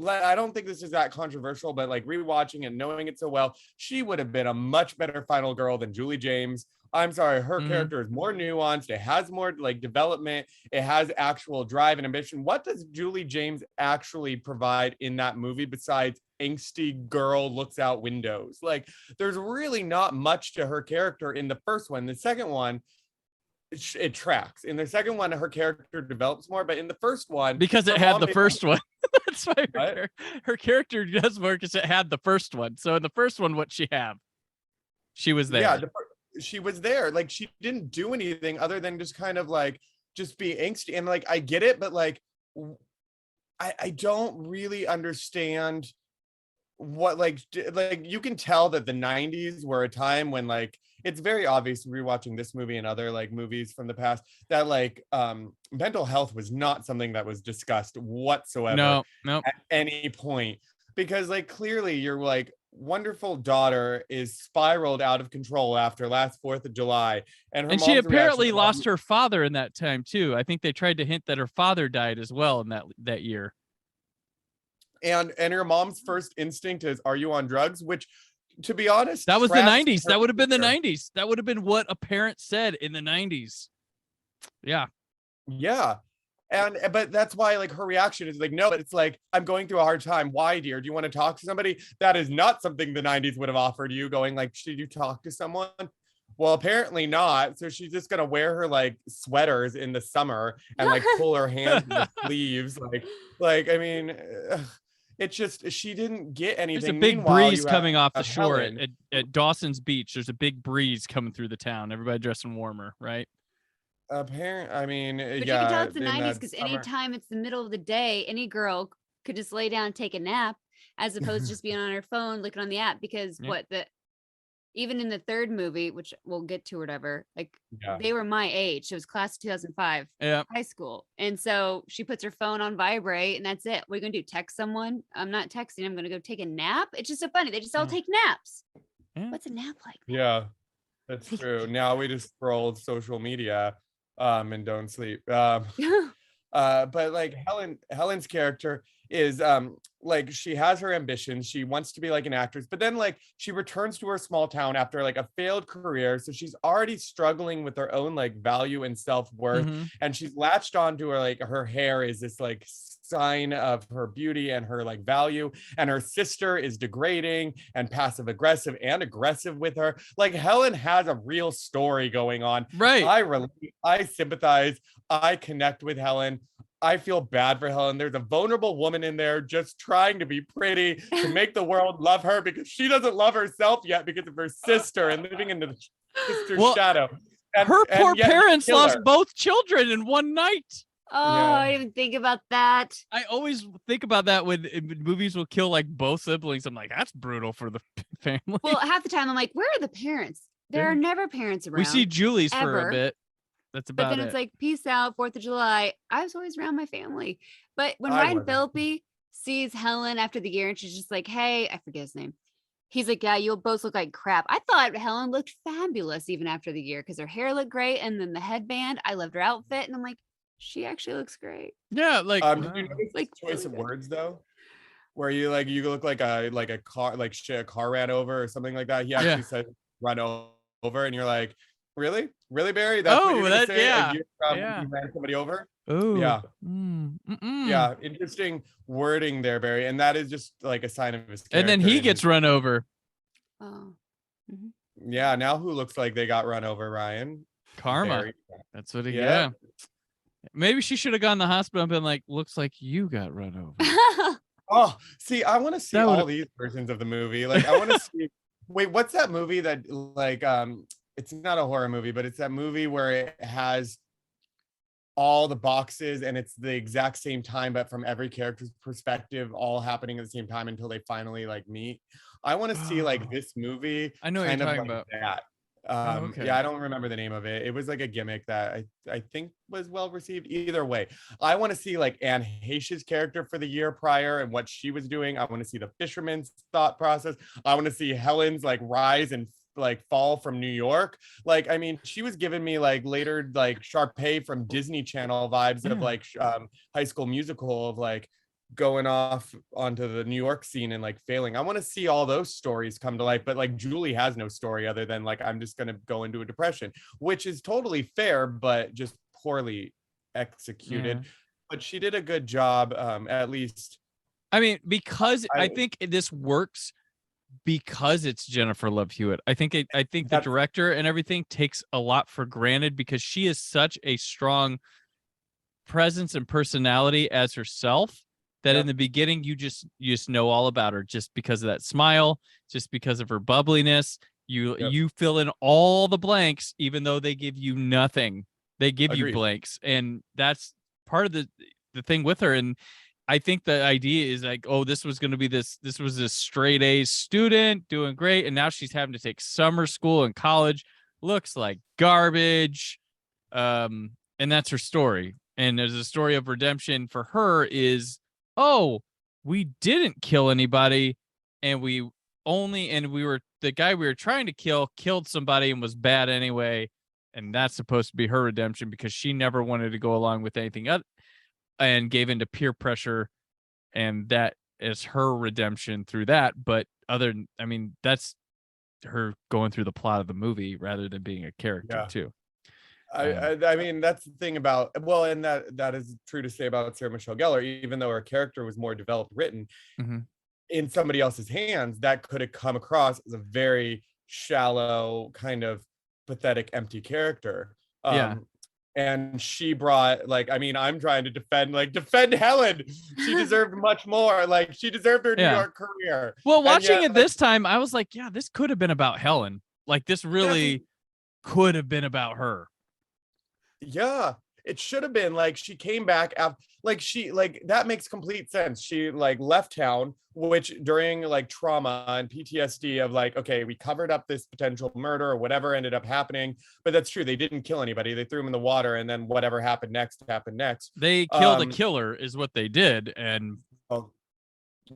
I don't think this is that controversial, but like rewatching and knowing it so well, she would have been a much better final girl than Julie James. I'm sorry, her character is more nuanced. It has more like development. It has actual drive and ambition. What does Julie James actually provide in that movie besides angsty girl looks out windows? Like, there's really not much to her character in the first one. The second one, it tracks. In the second one, her character develops more, but in the first one, because it had the first one. That's why her character does work, because it had the first one. So in the first one, what she have? She was there. Yeah, she was there. Like, she didn't do anything other than just kind of like just be angsty. And like, I get it, but like, I don't really understand what like you can tell that the 90s were a time when like it's very obvious rewatching this movie and other like movies from the past that like mental health was not something that was discussed whatsoever at any point, because like clearly your like wonderful daughter is spiraled out of control after last 4th of July, and she apparently lost her father in that time too. I think they tried to hint that her father died as well in that year. And her mom's first instinct is, are you on drugs? Which, to be honest, that was the 90s. That would have been the 90s. That would have been what a parent said in the 90s. Yeah. But that's why like her reaction is like, no, but it's like, I'm going through a hard time. Why, dear? Do you want to talk to somebody? That is not something the 90s would have offered you, going like, should you talk to someone? Well, apparently not. So she's just gonna wear her like sweaters in the summer and like pull her hands in the sleeves. I mean, it's just she didn't get anything. There's a big Meanwhile, breeze you coming off the have shore Helen. at Dawson's Beach. There's a big breeze coming through the town. Everybody dressing warmer, right? I mean, But you can tell yeah, it's the in 90s that because summer. anytime it's the middle of the day, any girl could just lay down and take a nap as opposed to just being on her phone looking on the app because Yeah. even in the third movie, which we'll get to or whatever, like Yeah. they were my age. It was class of 2005, Yeah. high school. And so she puts her phone on vibrate and that's it. What are you gonna do? Text someone? I'm not texting. I'm gonna go take a nap. It's just so funny. They just all take naps. Yeah. What's a nap like? Yeah, that's true. Now we just scroll social media and don't sleep. But like Helen's character is like she has her ambitions. She wants to be like an actress, but then like she returns to her small town after like a failed career. So she's already struggling with her own like value and self-worth. And she's latched onto her like her hair is this like sign of her beauty and her like value. And her sister is degrading and passive aggressive and aggressive with her. Like Helen has a real story going on. Right. I relate, I sympathize, I connect with Helen. I feel bad for Helen. There's a vulnerable woman in there just trying to be pretty to make the world love her because she doesn't love herself yet because of her sister and living in the sister's shadow. Her poor parents lost her. both children in one night. Oh, I didn't even think about that. I always think about that when movies will kill like both siblings. I'm like, that's brutal for the family. Well, half the time I'm like, where are the parents? There are never parents around. We see Julie's for ever. a bit. That's about it. But then it's like, peace out, 4th of July. I was always around my family. But when I Ryan wasn't. Phillippe sees Helen after the year and she's just like, hey, I forget his name. He's like, yeah, you'll both look like crap. I thought Helen looked fabulous even after the year because her hair looked great. And then the headband, I loved her outfit. And I'm like, she actually looks great. Yeah, like did you notice like the choice really of good. words though? Where you look like a car, like shit, a car ran over or something like that. He actually said run over, and you're like, really, Barry? That's what you're gonna say a year from you ran somebody over. Oh yeah. Yeah, interesting wording there, Barry, and that is just like a sign of his character. And then he gets run over. Oh. Yeah, now who looks like they got run over? Ryan. Karma. Barry. That's what he got. Maybe she should have gone to the hospital and been like, looks like you got run over. Oh, see, I want to see all these versions of the movie. Like, I want to see. Wait, what's that movie that like it's not a horror movie, but it's that movie where it has all the boxes and it's the exact same time, but from every character's perspective, all happening at the same time until they finally like meet. I want to see like this movie. I know what kind you're of talking like about. that. Okay. Yeah, I don't remember the name of it. It was like a gimmick that I think was well received. Either way, I want to see like Anne Heche's character for the year prior and what she was doing. I want to see the fisherman's thought process. I want to see Helen's like rise and like fall from New York. Like, I mean, she was giving me like later like Sharpay from Disney Channel vibes of like High School Musical of like going off onto the New York scene and like failing. I want to see all those stories come to life, but like Julie has no story other than like I'm just going to go into a depression, which is totally fair, but just poorly executed. But she did a good job, at least. I mean, because I think this works because it's Jennifer Love Hewitt. I think the director and everything takes a lot for granted because she is such a strong presence and personality as herself that in the beginning you just know all about her just because of that smile, just because of her bubbliness. You fill in all the blanks even though they give you nothing. They give you blanks, and that's part of the thing with her. And I think the idea is like, oh, this was going to be this was a straight A student doing great, and now she's having to take summer school and college, looks like garbage, and that's her story. And there's a story of redemption for her is, oh, we didn't kill anybody, and the guy we were trying to kill killed somebody and was bad anyway, and that's supposed to be her redemption because she never wanted to go along with anything else and gave into peer pressure, and that is her redemption through that. But that's her going through the plot of the movie rather than being a character too. I mean, that's the thing about, well, and that is true to say about Sarah Michelle Gellar, even though her character was more developed written in somebody else's hands, that could have come across as a very shallow kind of pathetic, empty character. Yeah. And she brought, like, I mean, I'm trying to defend Helen. She deserved much more. Like, she deserved her New Yeah. York career. Well, watching yet, it this time, I was like, yeah, this could have been about Helen. Like, this really could have been about her. Yeah, it should have been. Like, she came back after, like that makes complete sense. She like left town, which during like trauma and PTSD of like, okay, we covered up this potential murder or whatever ended up happening. But that's true, they didn't kill anybody. They threw him in the water, and then whatever happened next happened next. They killed a killer is what they did. And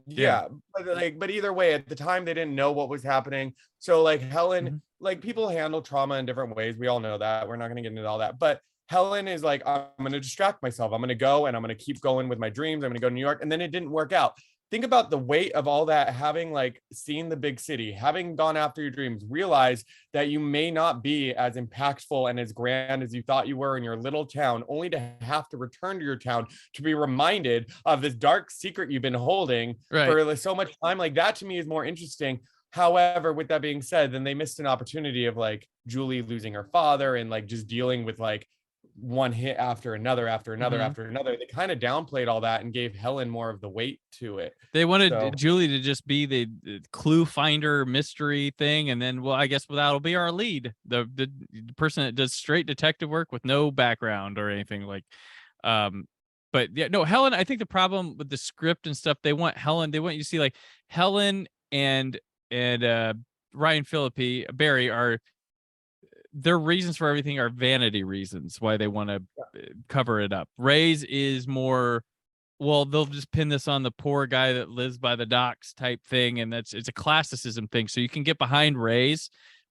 yeah, but either way, at the time they didn't know what was happening. So like Helen, like, people handle trauma in different ways. We all know that. We're not going to get into all that, but Helen is like, I'm going to distract myself. I'm going to go and I'm going to keep going with my dreams. I'm going to go to New York. And then it didn't work out. Think about the weight of all that, having like seen the big city, having gone after your dreams, realize that you may not be as impactful and as grand as you thought you were in your little town, only to have to return to your town to be reminded of this dark secret you've been holding for like so much time. Like, that to me is more interesting. However, with that being said, then they missed an opportunity of like Julie losing her father and like just dealing with like one hit after another after another after another. They kind of downplayed all that and gave Helen more of the weight to it. They wanted Julie to just be the clue finder mystery thing, and then, well, I guess that'll be our lead, the person that does straight detective work with no background or anything like. But yeah, no, Helen. I think the problem with the script and stuff, they want Helen. They want you to see like Helen and Ryan Phillippe Barry are. Their reasons for everything are vanity reasons why they want to cover it up. Ray's is more, well, they'll just pin this on the poor guy that lives by the docks type thing, and it's a classicism thing. So you can get behind Ray's,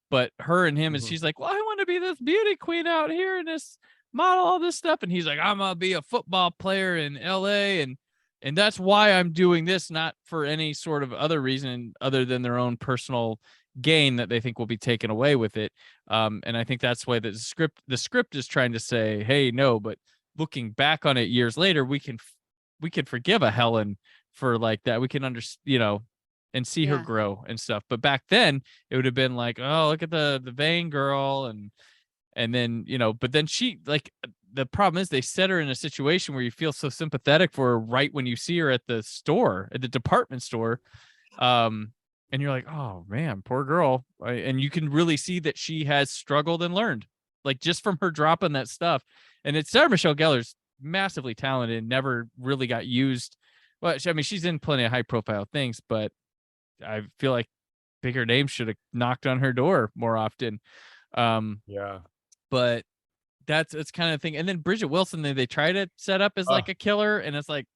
but her and him, and she's like, well, I want to be this beauty queen out here and this model, all this stuff, and he's like, I'm gonna be a football player in LA, and that's why I'm doing this, not for any sort of other reason other than their own personal gain that they think will be taken away with it. And I think that's why the script is trying to say, hey, no, but looking back on it years later, we can forgive a Helen for like that. We can understand, and see her grow and stuff. But back then it would have been like, oh, look at the vain girl. And then, but then she, like, the problem is they set her in a situation where you feel so sympathetic for her right when you see her at the store, at the department store. And you're like, oh man, poor girl. And you can really see that she has struggled and learned, like, just from her dropping that stuff. And it's Sarah Michelle Gellar's massively talented and never really got used. Well, I mean, she's in plenty of high profile things, but I feel like bigger names should have knocked on her door more often. But it's kind of thing. And then Bridget Wilson, they try to set up as like a killer, and it's like,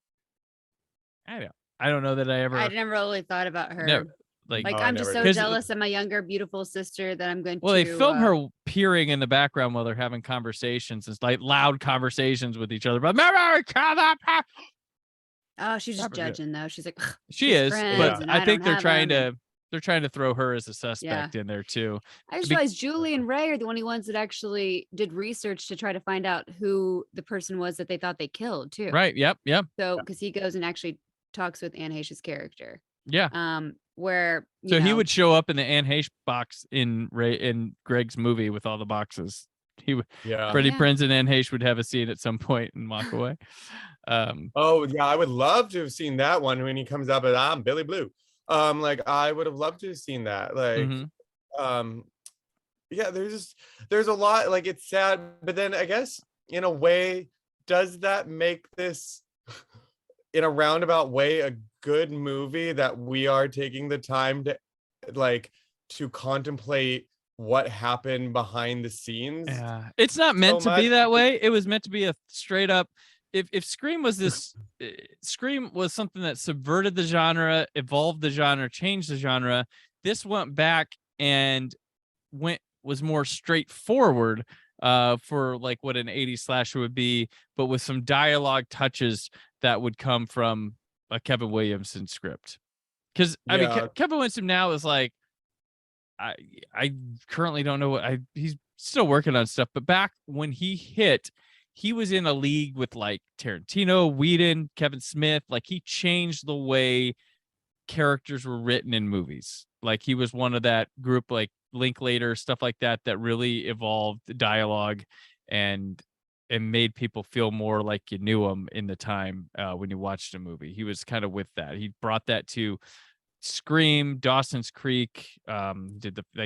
I don't know that I never really thought about her. No. Like I'm just so jealous of my younger beautiful sister that I'm going to. Well, they film her peering in the background while they're having conversations. It's like loud conversations with each other. But oh, she's just judging though. She's like, she is, but I think they're trying to throw her as a suspect in there too. I just realized Julie and Ray are the only ones that actually did research to try to find out who the person was that they thought they killed too. Right. Yep. So because he goes and actually talks with Anne Heche's character. Yeah. Where he would show up in the Anne Heche box in Greg's movie with all the boxes. He would, Freddie Prinze and Anne Heche would have a scene at some point and walk away. I would love to have seen that one when he comes up and I'm Billy Blue. Like, I would have loved to have seen that. Like, there's a lot. Like, it's sad, but then I guess in a way, does that make this in a roundabout way a good movie that we are taking the time to contemplate what happened behind the scenes? Yeah, it's not meant to be that way. It was meant to be a straight up. If Scream was Scream was something that subverted the genre, evolved the genre, changed the genre, this went back and was more straightforward for like what an 80s slasher would be, but with some dialogue touches that would come from a Kevin Williamson script. Because I mean, Kevin Williamson now is like, I currently don't know he's still working on stuff, but back when he hit, he was in a league with like Tarantino, Whedon, Kevin Smith. Like, he changed the way characters were written in movies. Like, he was one of that group, like Linklater, stuff like that, that really evolved the dialogue and made people feel more like you knew him in the time when you watched a movie. He was kind of with that. He brought that to Scream, Dawson's Creek,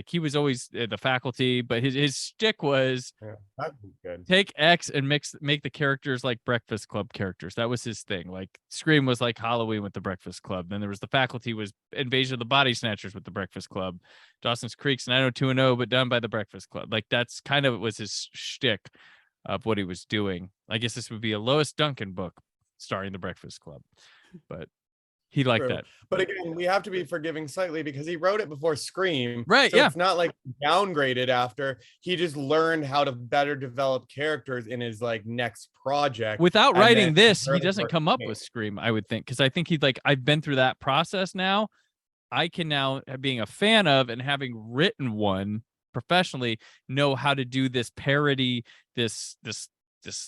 he was always the Faculty, but his shtick was that was good. take X and make the characters like Breakfast Club characters. That was his thing. Like Scream was like Halloween with the Breakfast Club. Then there was the Faculty was Invasion of the Body Snatchers with the Breakfast Club. Dawson's Creek's 90210, but done by the Breakfast Club. Like that's kind of was his shtick of what he was doing. I guess this would be a Lois Duncan book starring the Breakfast Club, but he liked True. that. But again, we have to be forgiving slightly because he wrote it before Scream. Right, So yeah. it's not like downgraded after. He just learned how to better develop characters in his like next project. Without And writing then this, he really doesn't worked come up it. with Scream, I would think, because I think he'd like, I've been through that process now. I can now, being a fan of and having written one professionally, know how to do this parody, this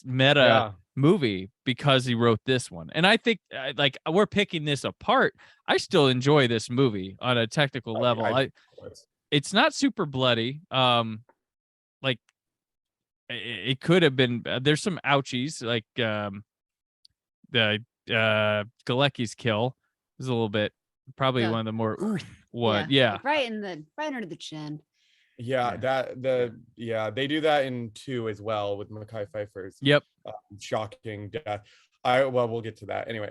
meta movie because he wrote this one. And I think like we're picking this apart. I still enjoy this movie on a technical level. It's not super bloody. Like it could have been. There's some ouchies, like the Galecki's kill is a little bit probably one of the more one. Yeah. Right under the chin. Yeah, they do that in 2 as well with Mekhi Phifer's shocking death. We'll get to that anyway,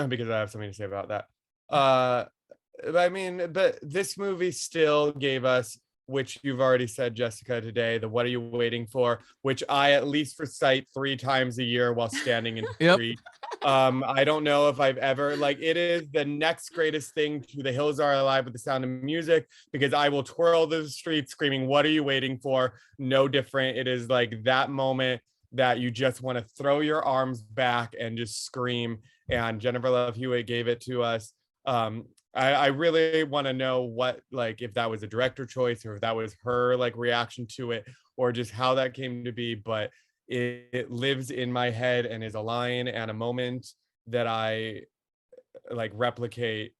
because I have something to say about that. I mean, but this movie still gave us, which you've already said, Jessica, today, the "What Are You Waiting For?" which I at least recite 3 times a year while standing in the street. I don't know if I've ever, like, it is the next greatest thing to The Hills Are Alive with the Sound of Music, because I will twirl the streets screaming, "What are you waiting for?" No different. It is like that moment that you just want to throw your arms back and just scream. And Jennifer Love Hewitt gave it to us. I really want to know what, like, if that was a director choice or if that was her like reaction to it or just how that came to be, but it lives in my head and is a line and a moment that I like replicate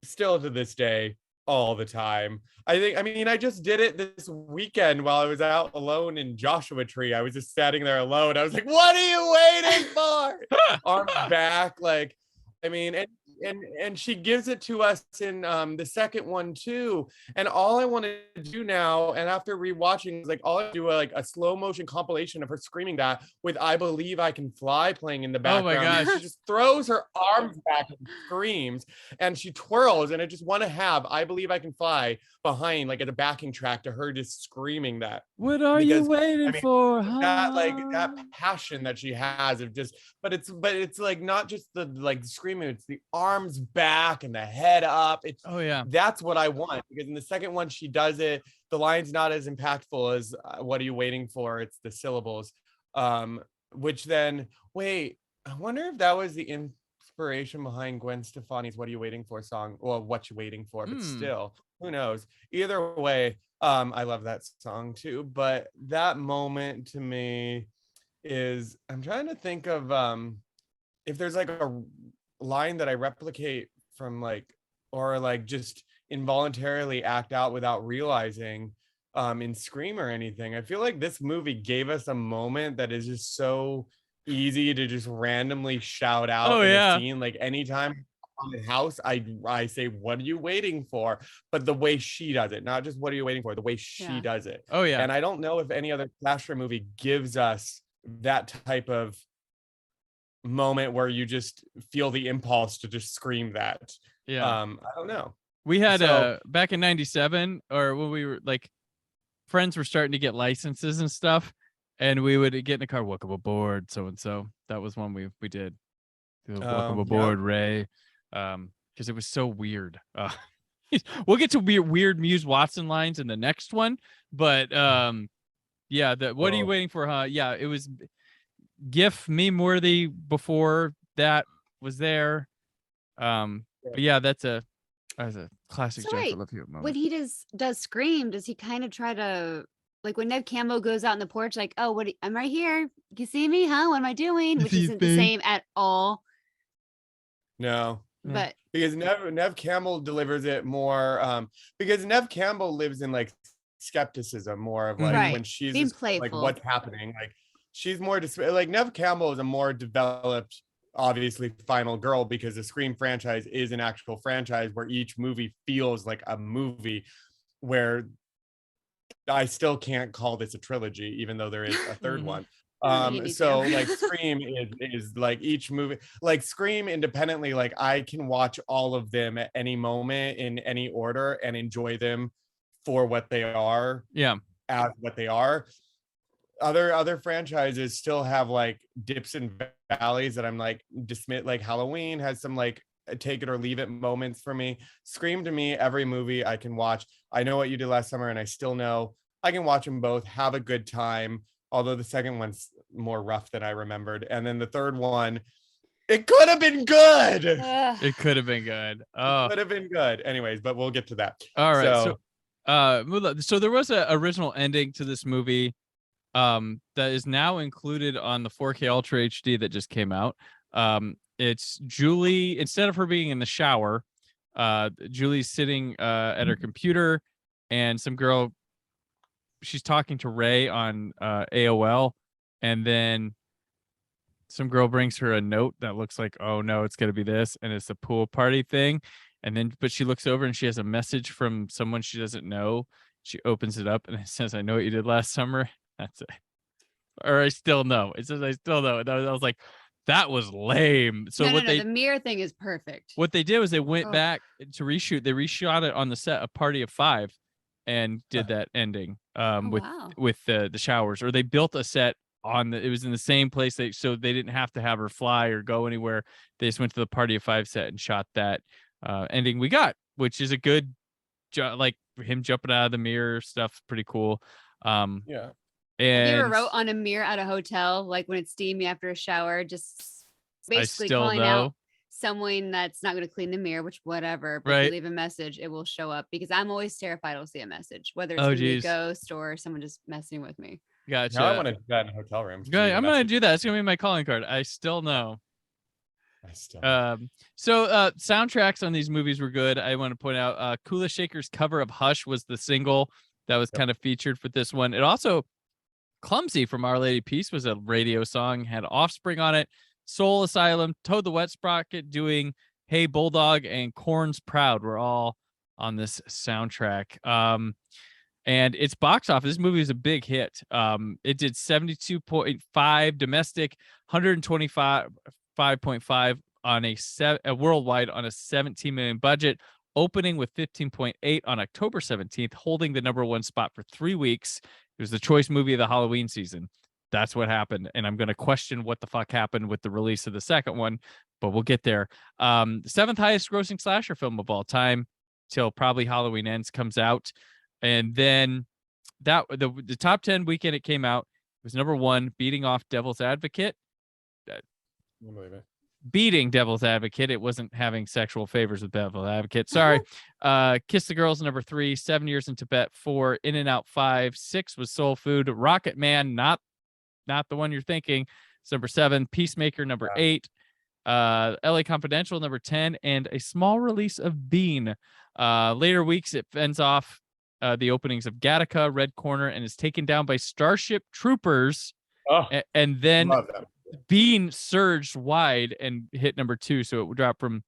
still to this day all the time. I mean, I just did it this weekend while I was out alone in Joshua Tree. I was just standing there alone. I was like, "What are you waiting for?" Arms back, like, I mean, and she gives it to us in the second one too. And all I want to do now, and after rewatching, is like all I do like a slow motion compilation of her screaming that with "I Believe I Can Fly" playing in the background. Oh my gosh. She just throws her arms back and screams, and she twirls, and I just want to have "I Believe I Can Fly" behind, like, at the backing track to her just screaming that. What are you waiting for? That, like, that passion that she has of just, but it's like not just the like screaming, it's the arms back and the head up. It's that's what I want, because in the second one she does it. The line's not as impactful as "What are you waiting for?" It's the syllables, which then I wonder if that was the inspiration behind Gwen Stefani's "What Are You Waiting For" song. Well, "What You Waiting For," but still, who knows? Either way, I love that song too. But that moment to me is, I'm trying to think of if there's like a line that I replicate from, like, or like just involuntarily act out without realizing in Scream or anything. I feel like this movie gave us a moment that is just so easy to just randomly shout out in a scene. Like, anytime on the house, I say, "What are you waiting for?" But the way she does it, not just "What are you waiting for?" the way she does it. And I don't know if any other slasher movie gives us that type of moment where you just feel the impulse to just scream that. I don't know. We had back in 97, or when we were like, friends were starting to get licenses and stuff, and we would get in the car, "Welcome aboard, so and so." That was one we did. "Welcome aboard, Ray," because it was so weird. We'll get to weird Muse Watson lines in the next one, but "What are you waiting for?" It was GIF meme worthy before that was there. But yeah, that's a classic Jennifer Love Hewitt moment. When he does Scream, does he kind of try to, like, when Ned Campbell goes out on the porch, like, "Oh, I'm right here. You see me, huh? What am I doing?" Which isn't the same at all. No, But because Nev Campbell delivers it more. Because Nev Campbell lives in like skepticism more of like Right. when she's Being just, like playful. what's happening. Like she's more like Nev Campbell is a more developed, obviously, final girl because the Scream franchise is an actual franchise where each movie feels like a movie. Where I still can't call this a trilogy, even though there is a third one. So like Scream is like each movie, like Scream independently, like I can watch all of them at any moment in any order and enjoy them for what they are. Yeah. As what they are. Other franchises still have like dips and valleys that I'm like dismiss. Like Halloween has some like take it or leave it moments for me. Scream, to me, every movie I can watch. I Know What You Did Last Summer, and I still know I can watch them both, have a good time. Although the second one's more rough than I remembered, and then the third one, it could have been good. It could have been good. Oh, could have been good. Anyways, but we'll get to that. All right. So there was an original ending to this movie that is now included on the 4K Ultra HD that just came out. It's Julie, instead of her being in the shower, Julie's sitting at her computer, and some girl, she's talking to Ray on AOL, and then some girl brings her a note that looks like, oh no, it's gonna be this, and it's a pool party thing. And then, but she looks over and she has a message from someone she doesn't know. She opens it up and it says, "I know what you did last summer." That's it. Or I still know. It says, "I still know." And I was like, that was lame. So no, the mirror thing is perfect. What they did was they went back to reshoot. They reshot it on the set of Party of Five and did that ending with the showers. Or they built a set on it was in the same place, so they didn't have to have her fly or go anywhere. They just went to the Party of Five set and shot that ending we got, which is a good like him jumping out of the mirror stuff, pretty cool. Yeah. And have you ever wrote on a mirror at a hotel, like when it's steamy after a shower, just basically calling out someone that's not going to clean the mirror, which whatever, but if you leave a message, it will show up, because I'm always terrified I'll see a message, whether it's gonna be a ghost or someone just messing with me. Gotcha. Now I want to do that in a hotel room. I'm gonna do that. It's gonna be my calling card. I still know. Soundtracks on these movies were good. I want to point out Kula Shaker's cover of Hush was the single that was kind of featured for this one. It also, Clumsy from Our Lady Peace was a radio song, had Offspring on it. Soul Asylum, Toad the Wet Sprocket doing Hey Bulldog, and Korn's Proud were all on this soundtrack. And its box office, this movie was a big hit. It did 72.5 domestic, 125.5 on a worldwide on a 17 million budget, opening with 15.8 on October 17th, holding the #1 spot for 3 weeks. It was the choice movie of the Halloween season. That's what happened. And I'm going to question what the fuck happened with the release of the second one, but we'll get there. The 7th highest grossing slasher film of all time till probably Halloween Ends comes out. And then the top 10 weekend it came out was #1, beating off Devil's Advocate. Beating Devil's Advocate. It wasn't having sexual favors with Devil's Advocate. Sorry. Kiss the Girls, #3. 7 Years in Tibet, 4. In and Out, 5. 6 was Soul Food. Rocket Man, not the one you're thinking. It's #7. Peacemaker, #8. LA Confidential, #10. And a small release of Bean. Later weeks, it fends off the openings of Gattaca, Red Corner, and is taken down by Starship Troopers. And then Bean surged wide and hit #2, so it dropped from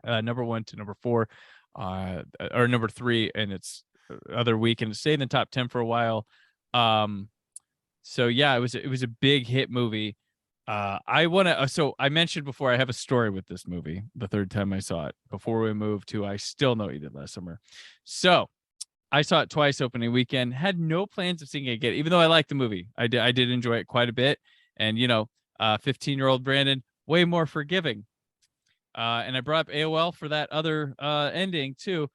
#1 to #4, or #3, and its other week, and it stayed in the top 10 for a while. So yeah, it was a big hit movie. So I mentioned before, I have a story with this movie. The third time I saw it, before we moved to I Still Know What You Did Last Summer. So I saw it twice opening weekend. Had no plans of seeing it again, even though I liked the movie. I did enjoy it quite a bit, and 15-year-old Brandon, way more forgiving. And I brought up AOL for that other ending too.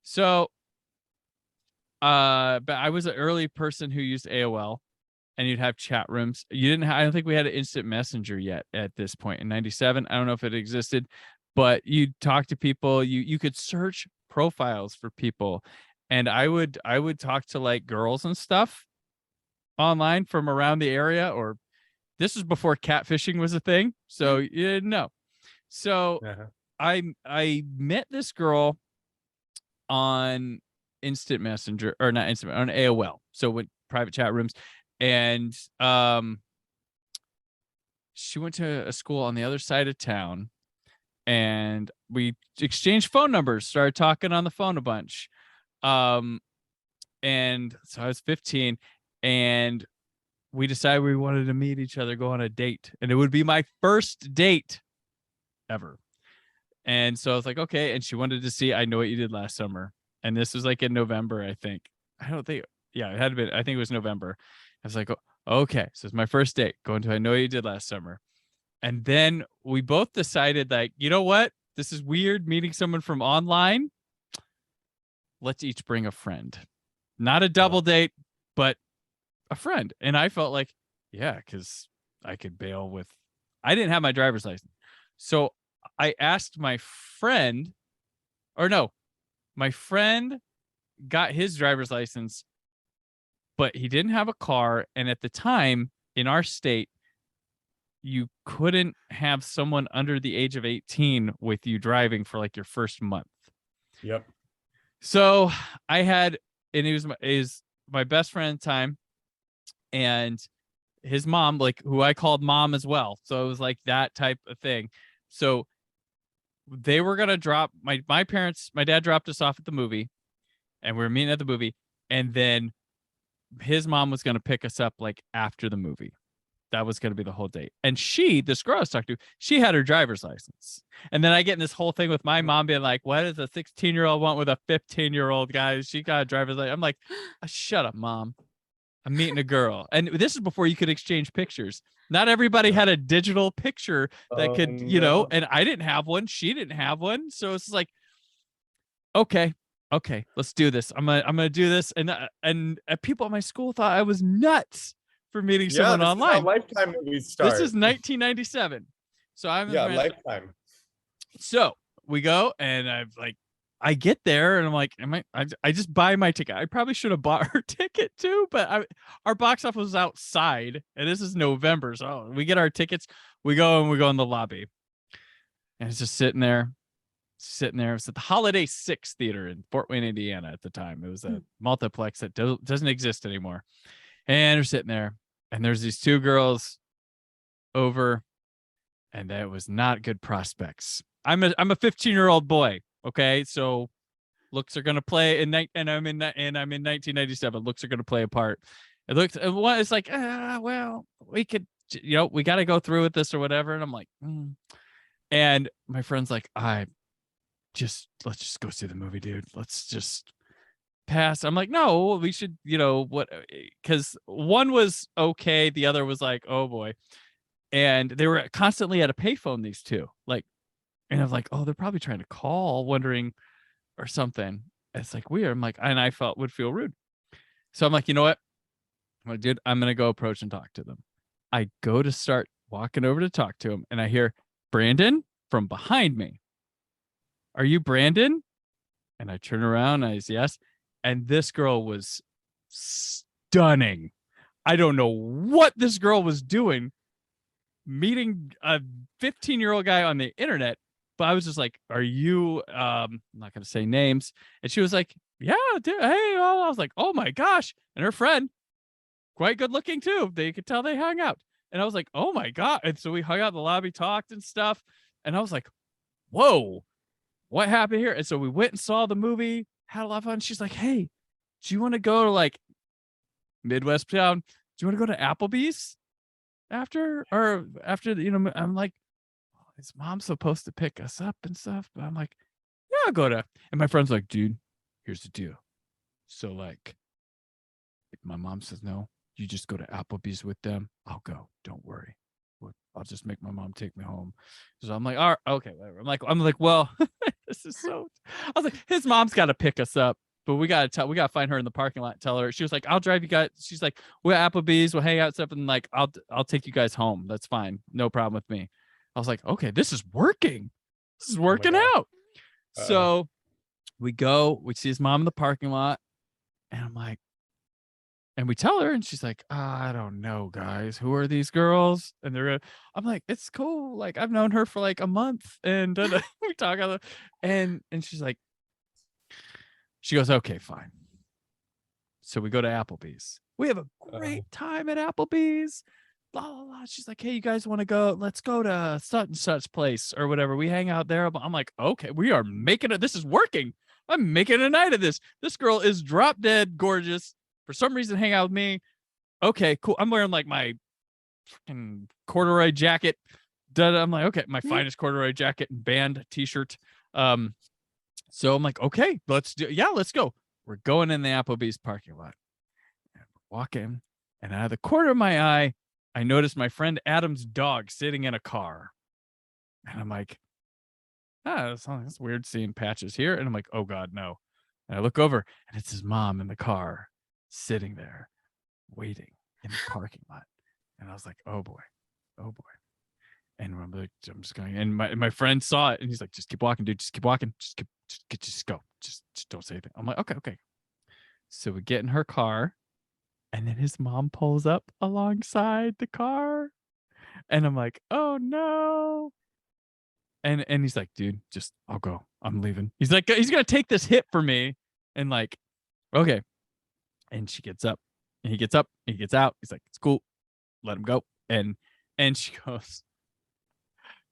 So, but I was an early person who used AOL, and you'd have chat rooms. I don't think we had an instant messenger yet at this point in '97. I don't know if it existed, but you'd talk to people. You could search profiles for people, and I would talk to like girls and stuff online from around the area, or this was before catfishing was a thing, so you didn't know. So I met this girl on Instant Messenger, or not Instant, on AOL. So with private chat rooms, and she went to a school on the other side of town, and we exchanged phone numbers, started talking on the phone a bunch. And so I was 15, and we decided we wanted to meet each other, go on a date, and it would be my first date ever. And so I was like, okay. And she wanted to see I Know What You Did Last Summer. And this was like in November, I think. I don't think, yeah, it had been, I think it was November. I was like, okay, so it's my first date, going to I Know What You Did Last Summer. And then we both decided, like, you know what? This is weird meeting someone from online. Let's each bring a friend. Not a double date, but a friend. And I felt like, yeah, because I could bail with, I didn't have my driver's license. So I asked my friend, or no, my friend got his driver's license, but he didn't have a car. And at the time in our state, you couldn't have someone under the age of 18 with you driving for like your first month. Yep. So I had, and he was my best friend at the time, and his mom, like, who I called mom as well. So it was like that type of thing. So they were going to drop my parents, my dad dropped us off at the movie, and we were meeting at the movie. And then his mom was going to pick us up like after the movie. That was going to be the whole date. And this girl I was talking to, she had her driver's license. And then I get in this whole thing with my mom being like, what does a 16-year-old want with a 15-year-old guy? She got a driver's license. I'm like, shut up, mom. I'm meeting a girl. And this is before you could exchange pictures. Not everybody had a digital picture that could, and I didn't have one. She didn't have one. So it's like, okay, let's do this. I'm gonna do this. And people at my school thought I was nuts for meeting someone online. Is how Lifetime movies start. This is 1997. So I'm Lifetime. So we go, and I get there, and I'm like, I just buy my ticket. I probably should have bought her ticket too, but our box office was outside, and this is November. So we get our tickets, we go in the lobby, and it's just sitting there. It was at the Holiday 6 Theater in Fort Wayne, Indiana at the time. It was a multiplex that doesn't exist anymore. And we're sitting there, and there's these two girls over, and that was not good prospects. I'm a 15-year-old boy. Okay, so looks are gonna play and I'm in 1997. Looks are gonna play a part. It's like, well, we could, we got to go through with this or whatever. And I'm like, and my friend's like, let's just go see the movie, dude. Let's just pass. I'm like, no, we should, because one was okay, the other was like, oh boy, and they were constantly at a payphone, these two, like. And I was like, oh, they're probably trying to call, wondering or something. It's like weird. I'm like, and I would feel rude. So I'm like, you know what? I'm like, dude, I'm going to go approach and talk to them. I go to start walking over to talk to him, and I hear Brandon from behind me. Are you Brandon? And I turn around, and I say, yes. And this girl was stunning. I don't know what this girl was doing, meeting a 15-year-old guy on the internet. But I was just like, are you, I'm not going to say names. And she was like, yeah, dude, hey. I was like, oh my gosh. And her friend, quite good looking too. They could tell they hung out. And I was like, oh my God. And so we hung out in the lobby, talked and stuff. And I was like, whoa, what happened here? And so we went and saw the movie, had a lot of fun. She's like, hey, do you want to go to like Midwest town? Do you want to go to Applebee's after? I'm like, is mom supposed to pick us up and stuff? But I'm like, yeah, I'll go to. And my friend's like, dude, here's the deal. So like, if my mom says no, you just go to Applebee's with them. I'll go. Don't worry. I'll just make my mom take me home. So I'm like, all right, okay, whatever. I'm like, well, this is so. I was like, his mom's got to pick us up, but we got to find her in the parking lot and tell her. She was like, I'll drive you guys. She's like, we're at Applebee's, we'll hang out stuff, and like, I'll take you guys home. That's fine. No problem with me. I was like, okay, this is working. This is working out. So we go, we see his mom in the parking lot, and I'm like, And we tell her, and she's like, I don't know, guys. Who are these girls? And I'm like, it's cool. Like, I've known her for like a month. And we talk on and she's like, she goes, okay, fine. So we go to Applebee's. We have a great time at Applebee's. Blah, blah, blah. She's like, hey, you guys want to go? Let's go to such and such place or whatever. We hang out there. I'm like, okay, we are making it. This is working. I'm making a night of this. This girl is drop dead gorgeous. For some reason, hang out with me. Okay, cool. I'm wearing like my fucking corduroy jacket. I'm like, okay, my finest corduroy jacket and band t-shirt. So I'm like, okay, let's go. We're going in the Applebee's parking lot. And we're walking, and out of the corner of my eye, I noticed my friend Adam's dog sitting in a car. And I'm like, it's weird seeing Patches here. And I'm like, oh God, no. And I look over, and it's his mom in the car, sitting there, waiting in the parking lot. And I was like, oh boy. And I'm like, I'm just going. And my friend saw it, and he's like, just keep walking, dude. Just keep walking. Just go. Just don't say anything. I'm like, okay. So we get in her car, and then his mom pulls up alongside the car, and I'm like, oh no. And he's like, dude, I'll go. I'm leaving. He's like, he's gonna take this hit for me, and like, okay. And she gets up, and he gets up, and he gets out. He's like, it's cool. Let him go. And she goes,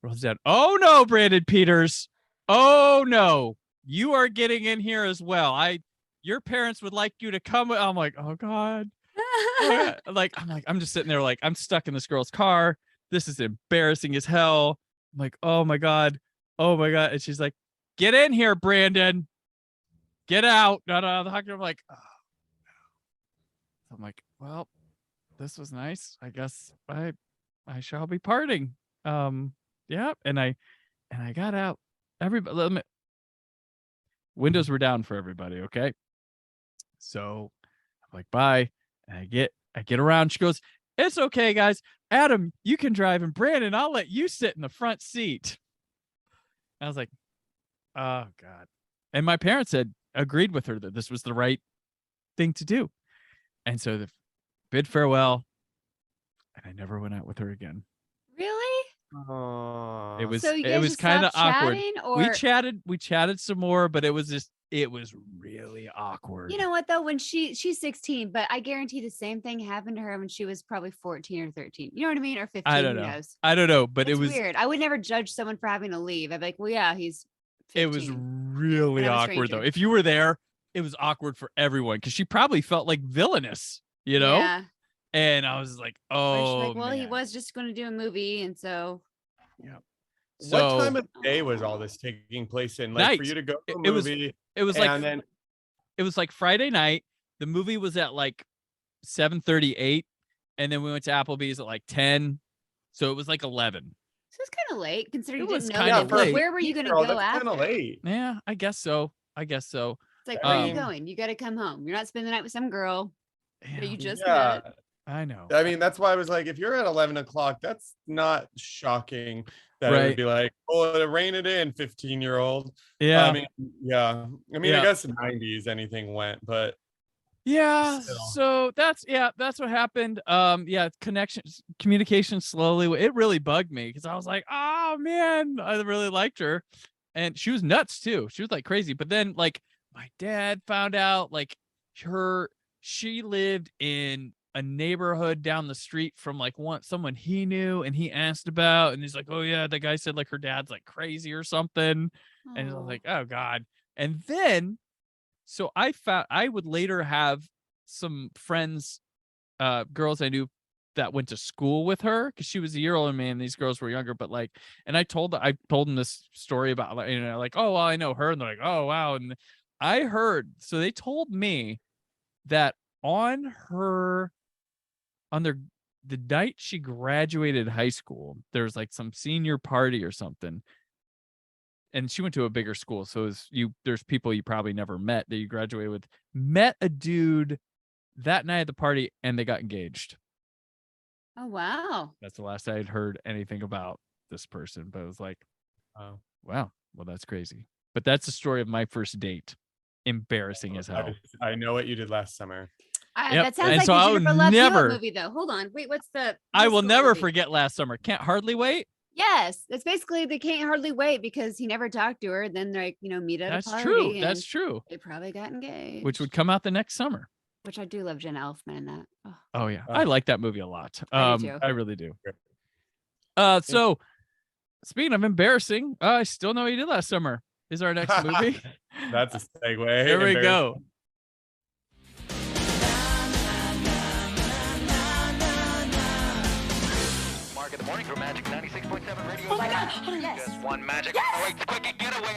rolls down. Oh no, Brandon Peters. Oh no. You are getting in here as well. Your parents would like you to come. I'm like, oh God. I'm just sitting there like, I'm stuck in this girl's car. This is embarrassing as hell. I'm like, oh my God. And she's like, get in here, Brandon. Get out. No. I'm like, oh. I'm like, well, this was nice. I guess I shall be parting. Yeah. And I got out. Everybody, windows were down for everybody. Okay. So I'm like, bye. And I get around. She goes, it's okay, guys. Adam, you can drive, and Brandon, I'll let you sit in the front seat. I was like, oh God. And my parents had agreed with her that this was the right thing to do. And so the bid farewell, and I never went out with her again. Really? Oh, It was So you guys just kind of stopped awkward. chatting, or We chatted some more, but it was really awkward. you know what though? When she's 16, but I guarantee the same thing happened to her when she was probably 14 or 13. You know what I mean? Or 15. I don't know, but It's it was weird. I would never judge someone for having to leave. I'd be like, well, yeah, he's 15. It was really And I'm a awkward though. stranger. If you were there, it was awkward for everyone because she probably felt like villainous, you know? Yeah. And I was like, Or she's oh, like, well, he man. was just going to do a movie, and so. Yeah. What time of day was all this taking place in? Like, Night. for you to go to a It was- movie, It was and it was like Friday night. The movie was at like 7:38, and then we went to Applebee's at like 10. So it was like 11. So it's kind of late considering It you was didn't know kinda that. late. Where were you going to girl, go that's after? kind of late. Yeah, I guess so. It's like, I where are you mean- going? You got to come home. You're not spending the night with some girl that you just Yeah, met. I know. I mean, that's why I was like, if you're at 11 o'clock, that's not shocking that it Right. would be like, oh, rein it in, 15-year-old. Yeah. I mean, yeah. I mean, Yeah. I guess in the 90s anything went, but Yeah, Still. so that's what happened. Communication slowly. It really bugged me because I was like, oh man, I really liked her, and she was nuts too. She was like crazy. But then like my dad found out like she lived in a neighborhood down the street from like someone he knew, and he asked about, and he's like, oh yeah, the guy said like her dad's like crazy or something, and I was Oh. like, oh God. And then so I would later have some friends, girls I knew that went to school with her because she was a year older than me and these girls were younger. But like, and I told them this story about like, like, oh, well, I know her. And they're like, oh, wow. And I heard, so they told me that the night she graduated high school, there was like some senior party or something. And she went to a bigger school. So there's people you probably never met that you graduated with, met a dude that night at the party, and they got engaged. Oh, wow. That's the last I had heard anything about this person. But it was like, oh, wow. Well, that's crazy. But that's the story of my first date. Embarrassing as hell. I know what you did last summer. Yep. That sounds And like so the I Jennifer would Love Hewitt never- movie, though. Hold on. Wait, what's the? I what's will the never movie? forget Last Summer. Can't hardly wait. Yes, it's basically they can't hardly wait because he never talked to her. Then they're like, meet at That's a party. true. and That's true. They probably got engaged. Which would come out the next summer. Which I do love Jen Elfman in that. Oh, Oh yeah, I like that movie a lot. I do too. I really do. So speaking of embarrassing, I Still Know What You Did Last Summer is our next movie. That's a segue. Here we go. Mark of the morning for Magic 96.7 radio. Oh my God. Yes. Just one magic. Yes. Oh, wait, quick, get away.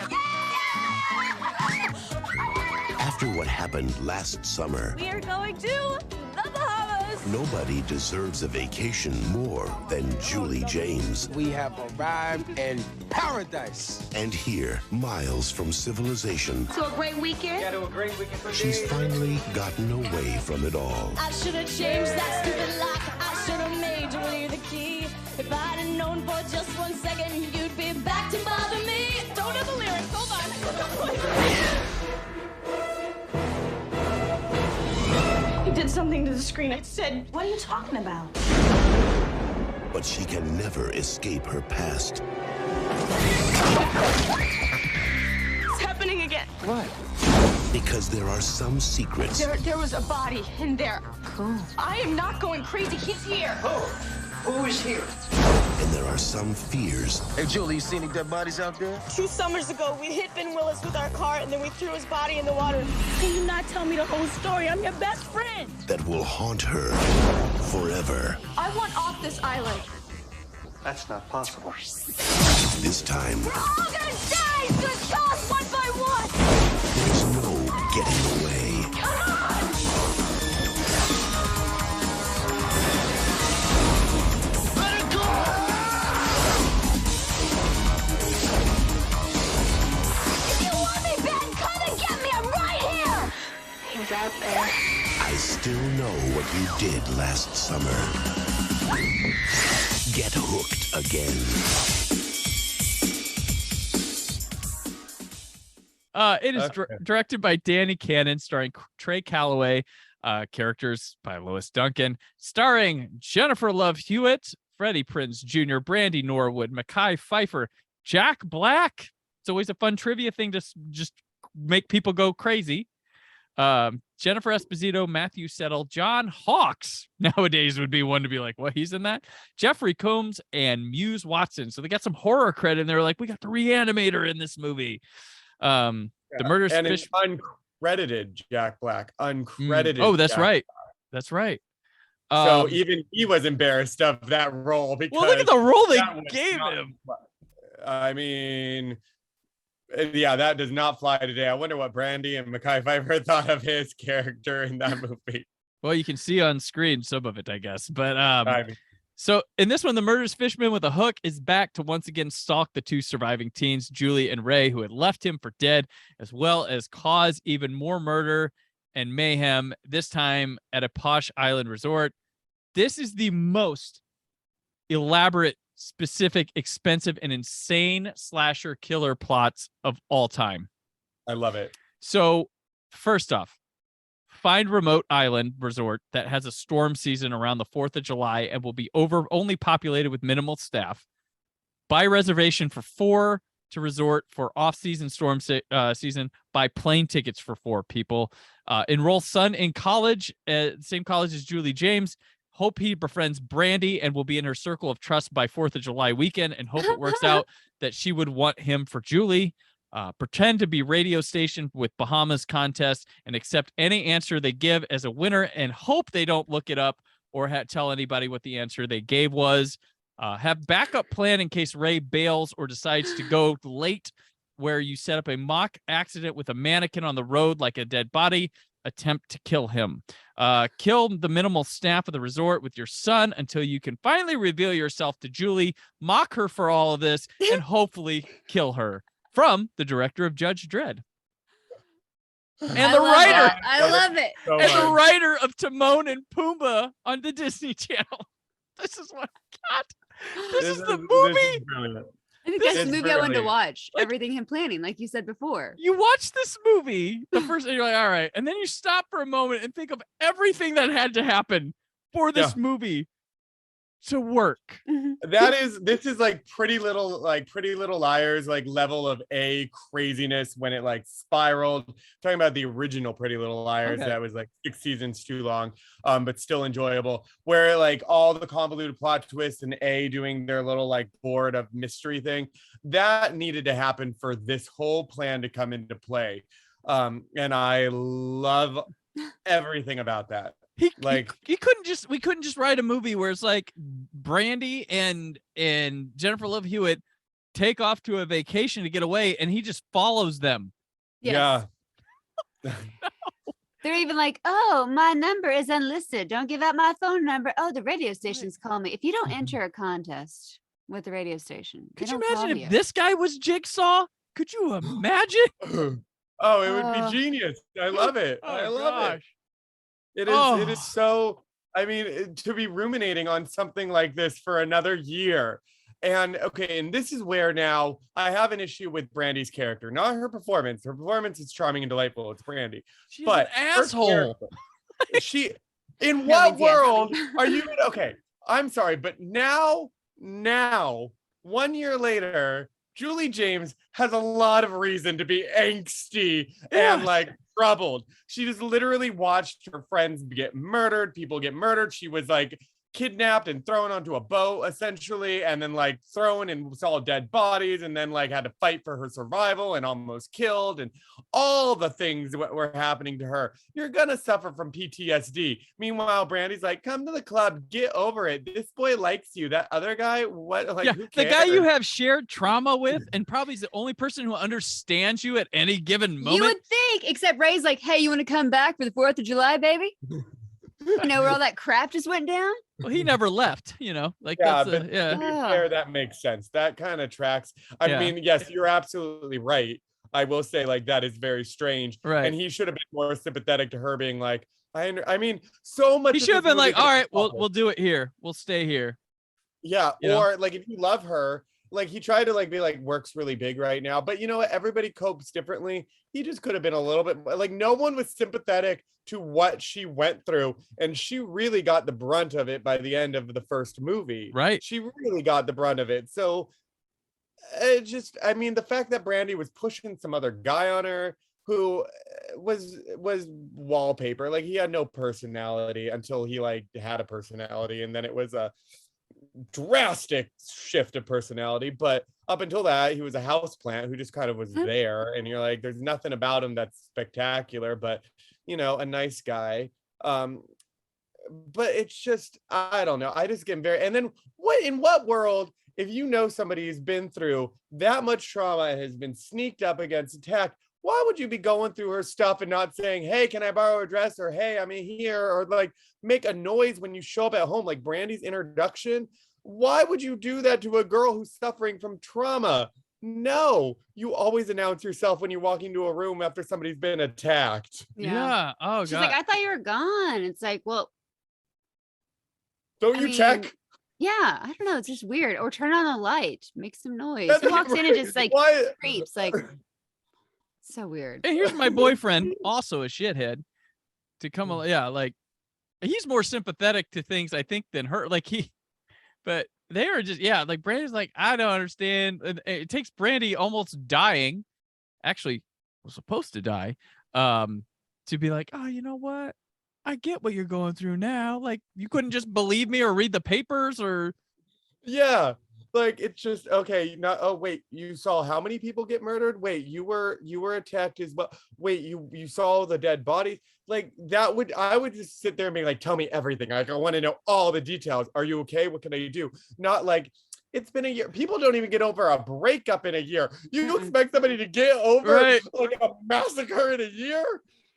After what happened last summer, We are going to the Bahamas. nobody deserves a vacation more than Julie James. We have arrived in paradise. And here, miles from civilization, To a great weekend. Yeah, to a great weekend for she's finally gotten away from it all. I should have changed that stupid lock. I should have made Julie the key. If I'd have known for just 1 second, you'd be back to bother me. Don't have the lyrics. Hold on. He did something to the screen. It said, "What are you talking about?" But she can never escape her past. It's happening again. What? Because there are some secrets There was a body in there. Cool. I am not going crazy. He's here. Who is here? and there are some fears Hey, Julie, you see any dead bodies out there? 2 summers ago, we hit Ben Willis with our car, and then we threw his body in the water. Can you not tell me the whole story? I'm your best friend. that will haunt her forever. I want off this island. That's not possible. This time, We're all gonna die! It's gonna kill us one by one! there's no getting away. Come on! Let it go! If you want me, Ben, come and get me! I'm right here! He's out there. I still know what you did last summer. Get hooked again. It is directed by Danny Cannon, starring Trey Calloway, characters by Lois Duncan, starring Jennifer Love Hewitt, Freddie Prinze Jr., Brandy Norwood, Mekhi Phifer, Jack Black. It's always a fun trivia thing to just make people go crazy. Jennifer Esposito, Matthew Settle, John Hawkes nowadays would be one to be like, what, he's in that? Jeffrey Combs and Muse Watson. So they got some horror credit, and they're like, we got the Reanimator in this movie. The Murders and Fish. it's uncredited Jack Black, uncredited. Oh, that's Jack right. Black. That's right. So even he was embarrassed of that role because well, look at the role they that was gave not- him. I mean, yeah, that does not fly today. I wonder what Brandy and Mekhi Phifer thought of his character in that movie. Well, you can see on screen some of it, I guess. But I mean, so in this one, the murderous fishman with a hook is back to once again stalk the two surviving teens, Julie and Ray, who had left him for dead, as well as cause even more murder and mayhem, this time at a posh island resort. This is the most elaborate, specific, expensive, and insane slasher killer plots of all time. I love it. So first off, find remote island resort that has a storm season around the 4th of July and will be only populated with minimal staff. Buy reservation for 4 to resort for off-season storm season. Buy plane tickets for 4 people. Enroll son in college, same college as Julie James. Hope he befriends Brandy and will be in her circle of trust by 4th of July weekend, and hope it works out that she would want him for Julie. Pretend to be radio station with Bahamas contest and accept any answer they give as a winner, and hope they don't look it up or tell anybody what the answer they gave was. Have backup plan in case Ray bails or decides to go late, where you set up a mock accident with a mannequin on the road like a dead body. Attempt to kill him. Kill the minimal staff of the resort with your son until you can finally reveal yourself to Julie, mock her for all of this, and hopefully kill her. From the director of Judge Dredd. And the writer. I love it. So And the much. writer of Timon and Pumbaa on the Disney Channel. This is what God. This is the movie. brilliant. I think that's It's the movie I wanted to really- watch. Everything him planning, like you said before. You watch this movie, the first, and you're like, all right, and then you stop for a moment and think of everything that had to happen for this movie to work. This is like Pretty Little Liars, like level of craziness when it like spiraled. Talking about the original Pretty Little Liars that was like 6 seasons too long, but still enjoyable. Where like all the convoluted plot twists and doing their little like board of mystery thing that needed to happen for this whole plan to come into play, and I love everything about that. We couldn't just write a movie where it's like Brandy and Jennifer Love Hewitt take off to a vacation to get away, and he just follows them. Yes. Yeah. They're even like, oh, my number is unlisted. Don't give out my phone number. Oh, the radio station's calling me. If you don't enter a contest with the radio station, could you imagine if this guy was Jigsaw? Could you imagine? Oh, it would be genius. I love it. I love it. It is so, I mean, to be ruminating on something like this for another year. And okay, and this is where now I have an issue with Brandy's character, not her performance. Her performance is charming and delightful. It's Brandy. She's but an asshole. In what world are you? Okay, I'm sorry, but now, 1 year later, Julie James has a lot of reason to be angsty and like troubled. She just literally watched her friends get murdered, people get murdered. She was like kidnapped and thrown onto a boat essentially, and then like thrown and saw dead bodies, and then like had to fight for her survival and almost killed, and all the things that were happening to her. You're gonna suffer from PTSD. Meanwhile, Brandy's like, come to the club, get over it. This boy likes you. That other guy, what? Like, who the cares? guy you have shared trauma with, and probably is the only person who understands you at any given moment. You would think, except Ray's like, hey, you want to come back for the 4th of July, baby? You know, where all that crap just went down? Well, he never left, you know, like yeah, that's but to be fair, that makes sense. That kind of tracks. I mean, yes, you're absolutely right. I will say, like, that is very strange. Right. And he should have been more sympathetic to her, being like, I mean, so much. He should have been like, all right, we'll do it here. We'll stay here. Yeah. You know? Or like, if you love her, like he tried to like be like, work's really big right now, but you know what? Everybody copes differently. He just could have been a little bit like, no one was sympathetic to what she went through, and she really got the brunt of it by the end of the first movie. Right. She really got the brunt of it. So it just, I mean, the fact that Brandy was pushing some other guy on her who was wallpaper, like he had no personality until he like had a personality, and then it was a drastic shift of personality. But up until that, he was a houseplant who just kind of was there, and you're like, there's nothing about him that's spectacular, but you know, a nice guy. But it's just, I don't know, I just get very, and then in what world, if you know somebody who's been through that much trauma and has been sneaked up against, attacked, why would you be going through her stuff and not saying, hey, can I borrow a dress? Or hey, I'm in here, or like make a noise when you show up at home, like Brandy's introduction? Why would you do that to a girl who's suffering from trauma? No, you always announce yourself when you walk into a room after somebody's been attacked. Yeah. Oh, She's God. like, I thought you were gone. It's like, well, don't you check? Yeah, I don't know. It's just weird. Or turn on a light, make some noise. That's He walks in and just like why? creeps, like so weird. And here's my boyfriend, also a shithead, to come along. Yeah, like he's more sympathetic to things, I think, than her. Like but they are just, like Brandy's like, I don't understand. It takes Brandy almost dying, actually was supposed to die, to be like, oh, you know what? I get what you're going through now. Like, you couldn't just believe me or read the papers or. Yeah. Like, it's just, okay. Not, oh, wait, you saw how many people get murdered? Wait, you were attacked as well. Wait, you saw the dead bodies? Like, I would just sit there and be like, tell me everything. Like, I want to know all the details. Are you okay? What can I do? Not like, it's been a year. People don't even get over a breakup in a year. You expect somebody to get over like a massacre in a year?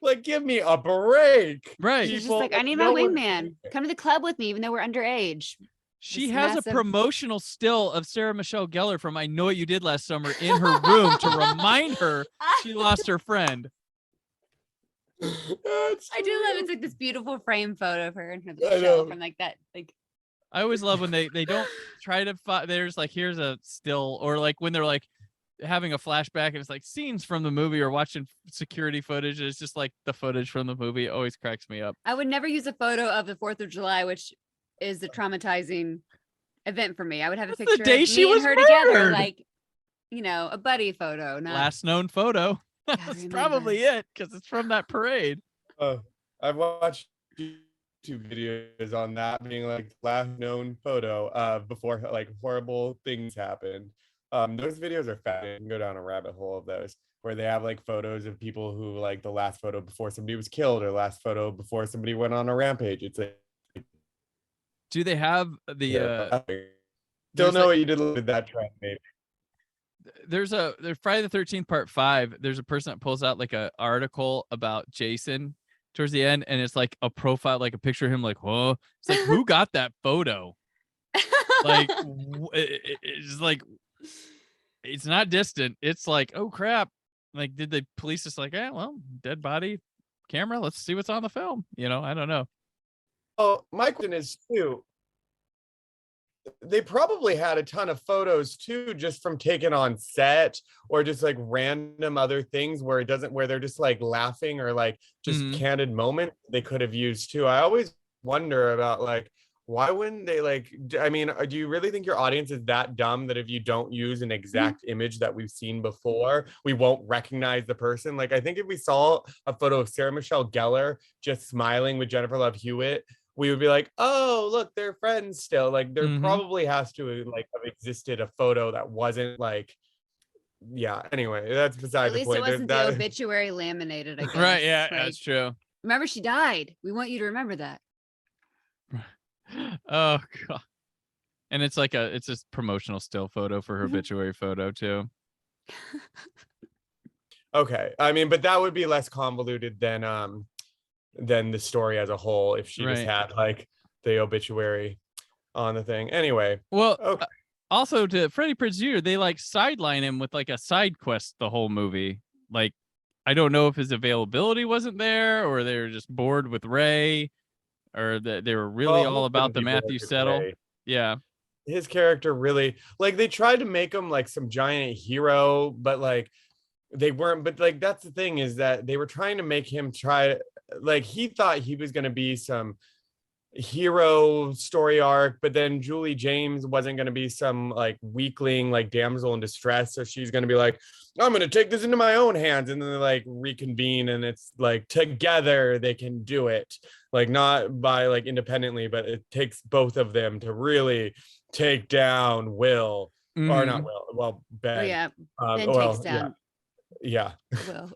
Like, give me a break. Right. She's just like, I need my wingman. Come to the club with me, even though we're underage. She has a promotional still of Sarah Michelle Gellar from I Know What You Did Last Summer in her room to remind her she lost her friend. I do love it's like this beautiful frame photo of her and her show from like that. Like, I always love when they don't try to there's like, here's a still, or like when they're like having a flashback and it's like scenes from the movie or watching security footage. It's just like the footage from the movie. It always cracks me up. I would never use a photo of the 4th of July, which is a traumatizing event for me. I would have a That's the picture day of she me was and her together, murdered. like, you know, a buddy photo. Not Last known photo. Gotta That's remember. probably it because it's from that parade. I've watched YouTube videos on that being like last known photo before like horrible things happened. Those videos are fat. You can go down a rabbit hole of those where they have like photos of people who like the last photo before somebody was killed or last photo before somebody went on a rampage. It's like, Do they have the still know what you did with that trend, maybe. There's Friday the 13th part 5. There's a person that pulls out like a article about Jason towards the end, and it's like a profile, like a picture of him, like, whoa. It's like, who got that photo? Like, it's like, it's not distant. It's like, oh crap. Like, did the police just like, well, dead body camera, let's see what's on the film. You know, I don't know. Oh, my question is too, they probably had a ton of photos too, just from taken on set or just like random other things where they're just like laughing or like just candid moment they could have used too. I always wonder about like, why wouldn't they like, I mean, do you really think your audience is that dumb that if you don't use an exact image that we've seen before, we won't recognize the person? Like, I think if we saw a photo of Sarah Michelle Gellar just smiling with Jennifer Love Hewitt, we would be like, oh, look, they're friends still. Like there probably has to like have existed a photo that wasn't like, yeah. Anyway, that's beside the point. At least it wasn't the obituary laminated, I guess. Right, yeah, like, that's true. Remember, she died. We want you to remember that. Oh god. And it's like it's a promotional still photo for her obituary photo too. Okay. I mean, but that would be less convoluted than the story as a whole if she just had like the obituary on the thing. Anyway. Well, okay. Also to Freddie Prinze Jr., they like sideline him with like a side quest the whole movie. Like, I don't know if his availability wasn't there or they were just bored with Ray or that they were really all about the Matthew Settle. Yeah. His character really, like, they tried to make him like some giant hero, but like they weren't. But like, that's the thing, is that they were trying to make him like, he thought he was going to be some hero story arc, but then Julie James wasn't going to be some like weakling, like damsel in distress. So she's going to be like, I'm going to take this into my own hands. And then they like reconvene and it's like together they can do it. Like not by like independently, but it takes both of them to really take down Will or not Will. Well, Ben. Oh, yeah. Ben takes down. Yeah. Will.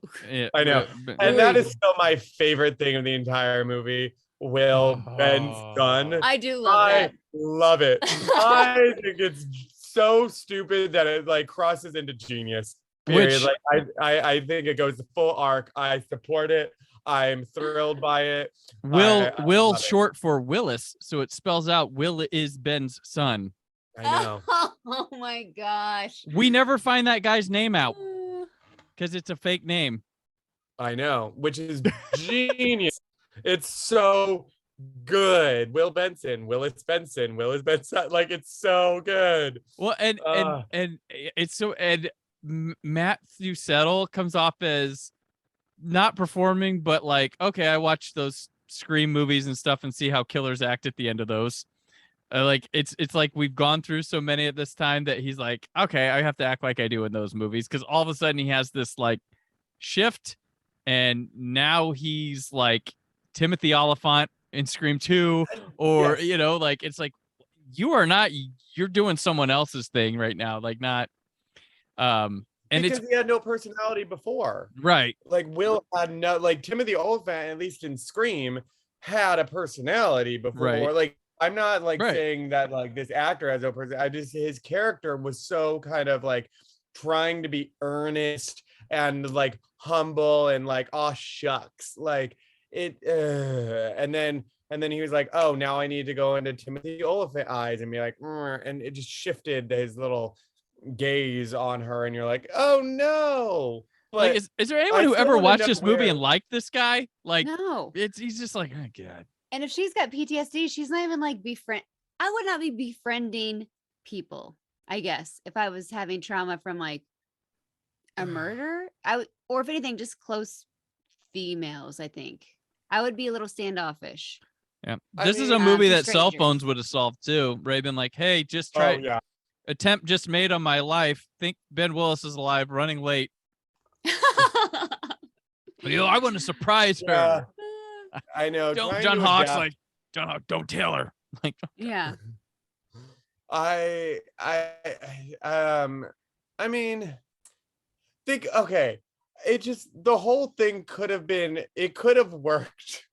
I know. And that is still my favorite thing of the entire movie. Will, Ben's son. I do love that. I love it. I think it's so stupid that it like crosses into genius. Period. Like I think it goes the full arc. I support it. I'm thrilled by it. Will short for Willis, so it spells out Will is Ben's son. I know. Oh my gosh. We never find that guy's name out because it's a fake name. I know, which is genius. It's so good. Will Benson, Willis Benson, Willis Benson. Like, it's so good. Well, and it's so, and Matthew Settle comes off as not performing, but like, okay, I watch those Scream movies and stuff and see how killers act at the end of those. Like, it's like we've gone through so many at this time that he's like, okay, I have to act like I do in those movies, because all of a sudden he has this like shift, and now he's like Timothy Oliphant in Scream 2, or you know, like, it's like you're doing someone else's thing right now, like not and because he had no personality before, right? Like Will had no, like Timothy Oliphant, at least in Scream, had a personality before. Right. Like, I'm not like saying that like this actor has no person. His character was so kind of like trying to be earnest and like humble and like, oh shucks, like it and then he was like, oh, now I need to go into Timothy Oliphant eyes and be like, and it just shifted his little gaze on her, and you're like, oh no. But like, is there anyone who ever watched this movie and liked this guy? Like, no, he's just like, oh god. And if she's got PTSD, she's not even like I would not be befriending people, I guess, if I was having trauma from like a murder. I would, or if anything, just close females, I think. I would be a little standoffish. Yeah. I This is a mean, movie for that cell strangers. phones would have solved too. Ray been like, hey, just Oh try yeah. attempt just made on my life. Think Ben Willis is alive, running late. I want to surprise Yeah. her. I know. Don't trying John to Hawk's adapt- like, John Hawk, don't tell her. Like, Yeah. I mean, think okay. It just the whole thing could have worked.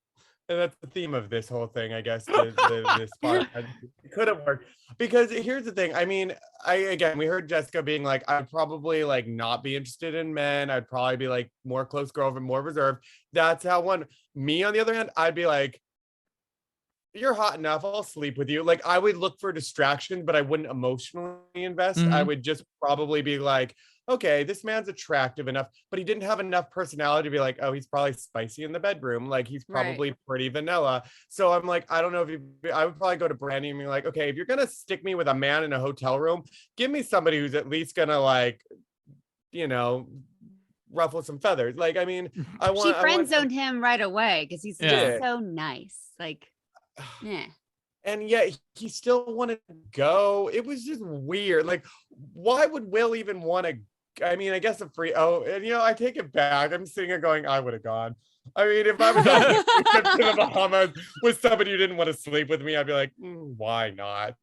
And that's the theme of this whole thing, I guess. This part. It could have worked because here's the thing. I mean, we heard Jessica being like, I'd probably like not be interested in men. I'd probably be like more close girlfriend, more reserved. That's how one. Me, on the other hand, I'd be like, you're hot enough. I'll sleep with you. Like I would look for distraction, but I wouldn't emotionally invest. I would just probably be like, okay, this man's attractive enough, but he didn't have enough personality to be like, oh, he's probably spicy in the bedroom. Like he's probably pretty vanilla. So I'm like, I don't know if I would probably go to Brandy and be like, okay, if you're going to stick me with a man in a hotel room, give me somebody who's at least going to like, ruffle some feathers. Like, I mean, She friend zoned him right away because he's just so nice. Like, yeah. And yet he still wanted to go. It was just weird. Like, why would Will even want to? I mean, I guess I take it back. I'm sitting here going, I would have gone. I mean, if I was on a trip to the Bahamas with somebody who didn't want to sleep with me, I'd be like, why not?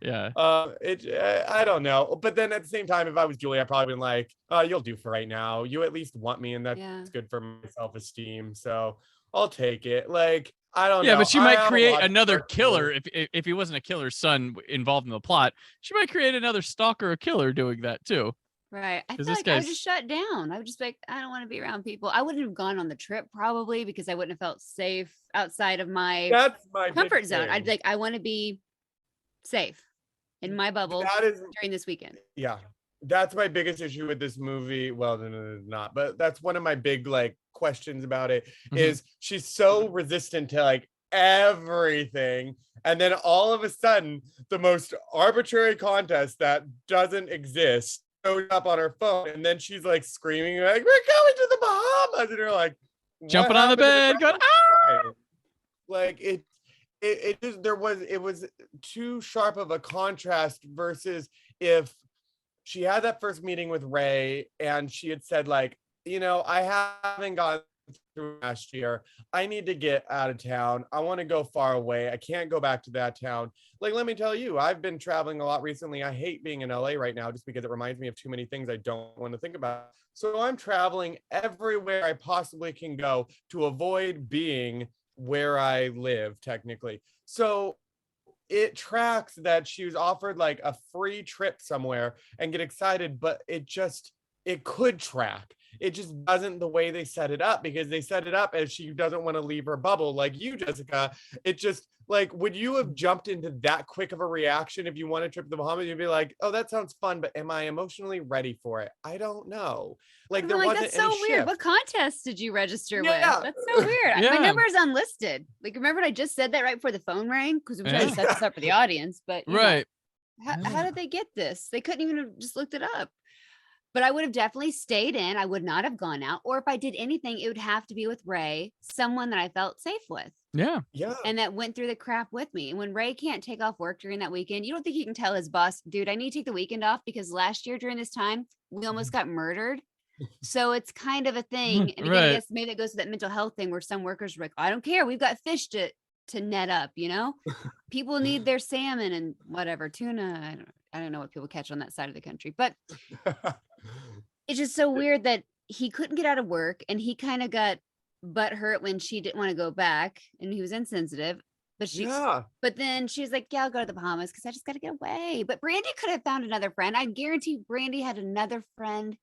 Yeah. I don't know. But then at the same time, if I was Julie, I'd probably been like, you'll do for right now. You at least want me, and that's good for my self-esteem. So I'll take it. Like, I don't know. Yeah, but she might create another killer if he wasn't a killer's son involved in the plot. She might create another stalker or killer doing that too. Right. I feel like I would just shut down. I would just be like, I don't want to be around people. I wouldn't have gone on the trip probably because I wouldn't have felt safe outside of my comfort zone. I'd be like, I want to be safe in my bubble during this weekend. Yeah. That's my biggest issue with this movie. Well, no, not, but that's one of my big like questions about it is she's so resistant to like everything. And then all of a sudden, the most arbitrary contest that doesn't exist shows up on her phone. And then she's like screaming, like, we're going to the Bahamas. And you're like, jumping on the bed, going, ah! Like it was too sharp of a contrast versus if she had that first meeting with Ray and she had said like, I haven't gone through last year. I need to get out of town. I want to go far away. I can't go back to that town. Like, let me tell you, I've been traveling a lot recently. I hate being in LA right now just because it reminds me of too many things I don't want to think about. So I'm traveling everywhere I possibly can go to avoid being where I live, technically. So it tracks that she was offered like a free trip somewhere and get excited, but it could track. It just doesn't the way they set it up, because they set it up as she doesn't want to leave her bubble like you, Jessica. It just like, would you have jumped into that quick of a reaction if you want a trip to the Bahamas? You'd be like, oh, that sounds fun, but am I emotionally ready for it? I don't know. Like, there wasn't that's so any weird. shift. What contest did you register with? Yeah. That's so weird. Yeah. My number is unlisted. Like, remember I just said that right before the phone rang? Because we tried to set this up for the audience, but right. How did they get this? They couldn't even have just looked it up. But I would have definitely stayed in. I would not have gone out. Or if I did anything, it would have to be with Ray, someone that I felt safe with. Yeah. Yeah. And that went through the crap with me. And when Ray can't take off work during that weekend, you don't think he can tell his boss, dude, I need to take the weekend off because last year during this time, we almost got murdered. So it's kind of a thing. And again, I guess maybe that goes to that mental health thing where some workers are like, I don't care. We've got fish to net up, People need their salmon and whatever, tuna. I don't know what people catch on that side of the country, but it's just so weird that he couldn't get out of work and he kind of got butthurt when she didn't want to go back and he was insensitive. But then she was like, yeah, I'll go to the Bahamas because I just got to get away. But Brandy could have found another friend. I guarantee Brandy had another friend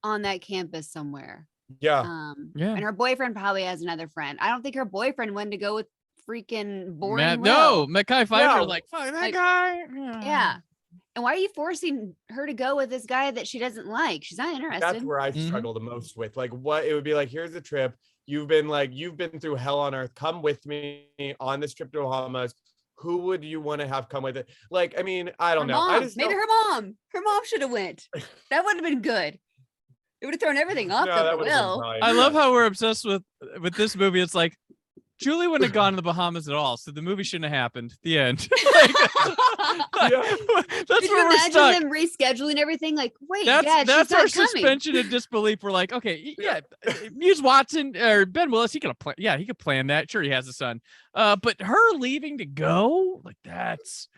on that campus somewhere. Yeah. And her boyfriend probably has another friend. I don't think her boyfriend wanted to go with freaking boring Mekhi Phifer like, fuck that guy. Yeah. And why are you forcing her to go with this guy that she doesn't like? She's not interested. That's where I struggle the most with. Like, what it would be like, here's a trip. You've been through hell on earth. Come with me on this trip to Bahamas. who would you want to have come with it? Like, I mean, I don't Her know. mom. I just Maybe don't- her mom. Her mom should have went. That would have been good. It would have thrown everything off No, the that would've been will. fine. I love how we're obsessed with this movie. It's like Julie wouldn't have gone to the Bahamas at all, so the movie shouldn't have happened. The end. That's Could you where we're imagine stuck. them rescheduling everything? Like, wait, That's Dad, that's she's our not coming. suspension of disbelief. We're like, okay, yeah, Muse Watson or Ben Willis, he could plan. Yeah, he could plan that. Sure, he has a son. But her leaving to go, like that's.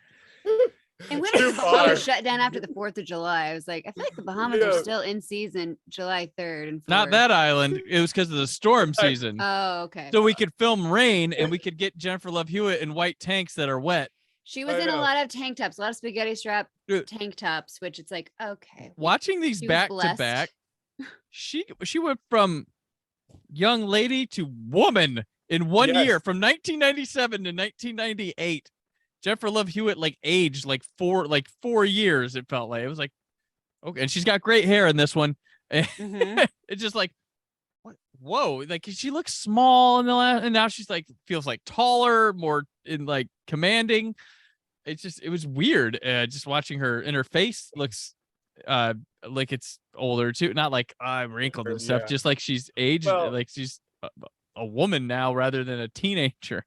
And when Too did the Bahamas far. shut down after the 4th of July? I was like, I feel like the Bahamas are Yeah. still in season July 3rd and 4th. Not that island. It was because of the storm season. Oh, okay. So we could film rain and we could get Jennifer Love Hewitt in white tanks that are wet. She was I in a know. lot of tank tops, a lot of spaghetti strap Dude. tank tops, which it's like, okay. Watching these She was back to blessed. back, she went from young lady to woman in one Yes. year, from 1997 to 1998. Jennifer Love Hewitt like aged like 4 years. It felt like it was like okay, and she's got great hair in this one. Mhm. It's just like what? Whoa! Like she looks small in the last, and now she's like feels like taller, more in like commanding. It was weird. Just watching her, and her face looks like it's older too, not like wrinkled and stuff. Yeah. Just like she's aged, Well- like she's a woman now rather than a teenager.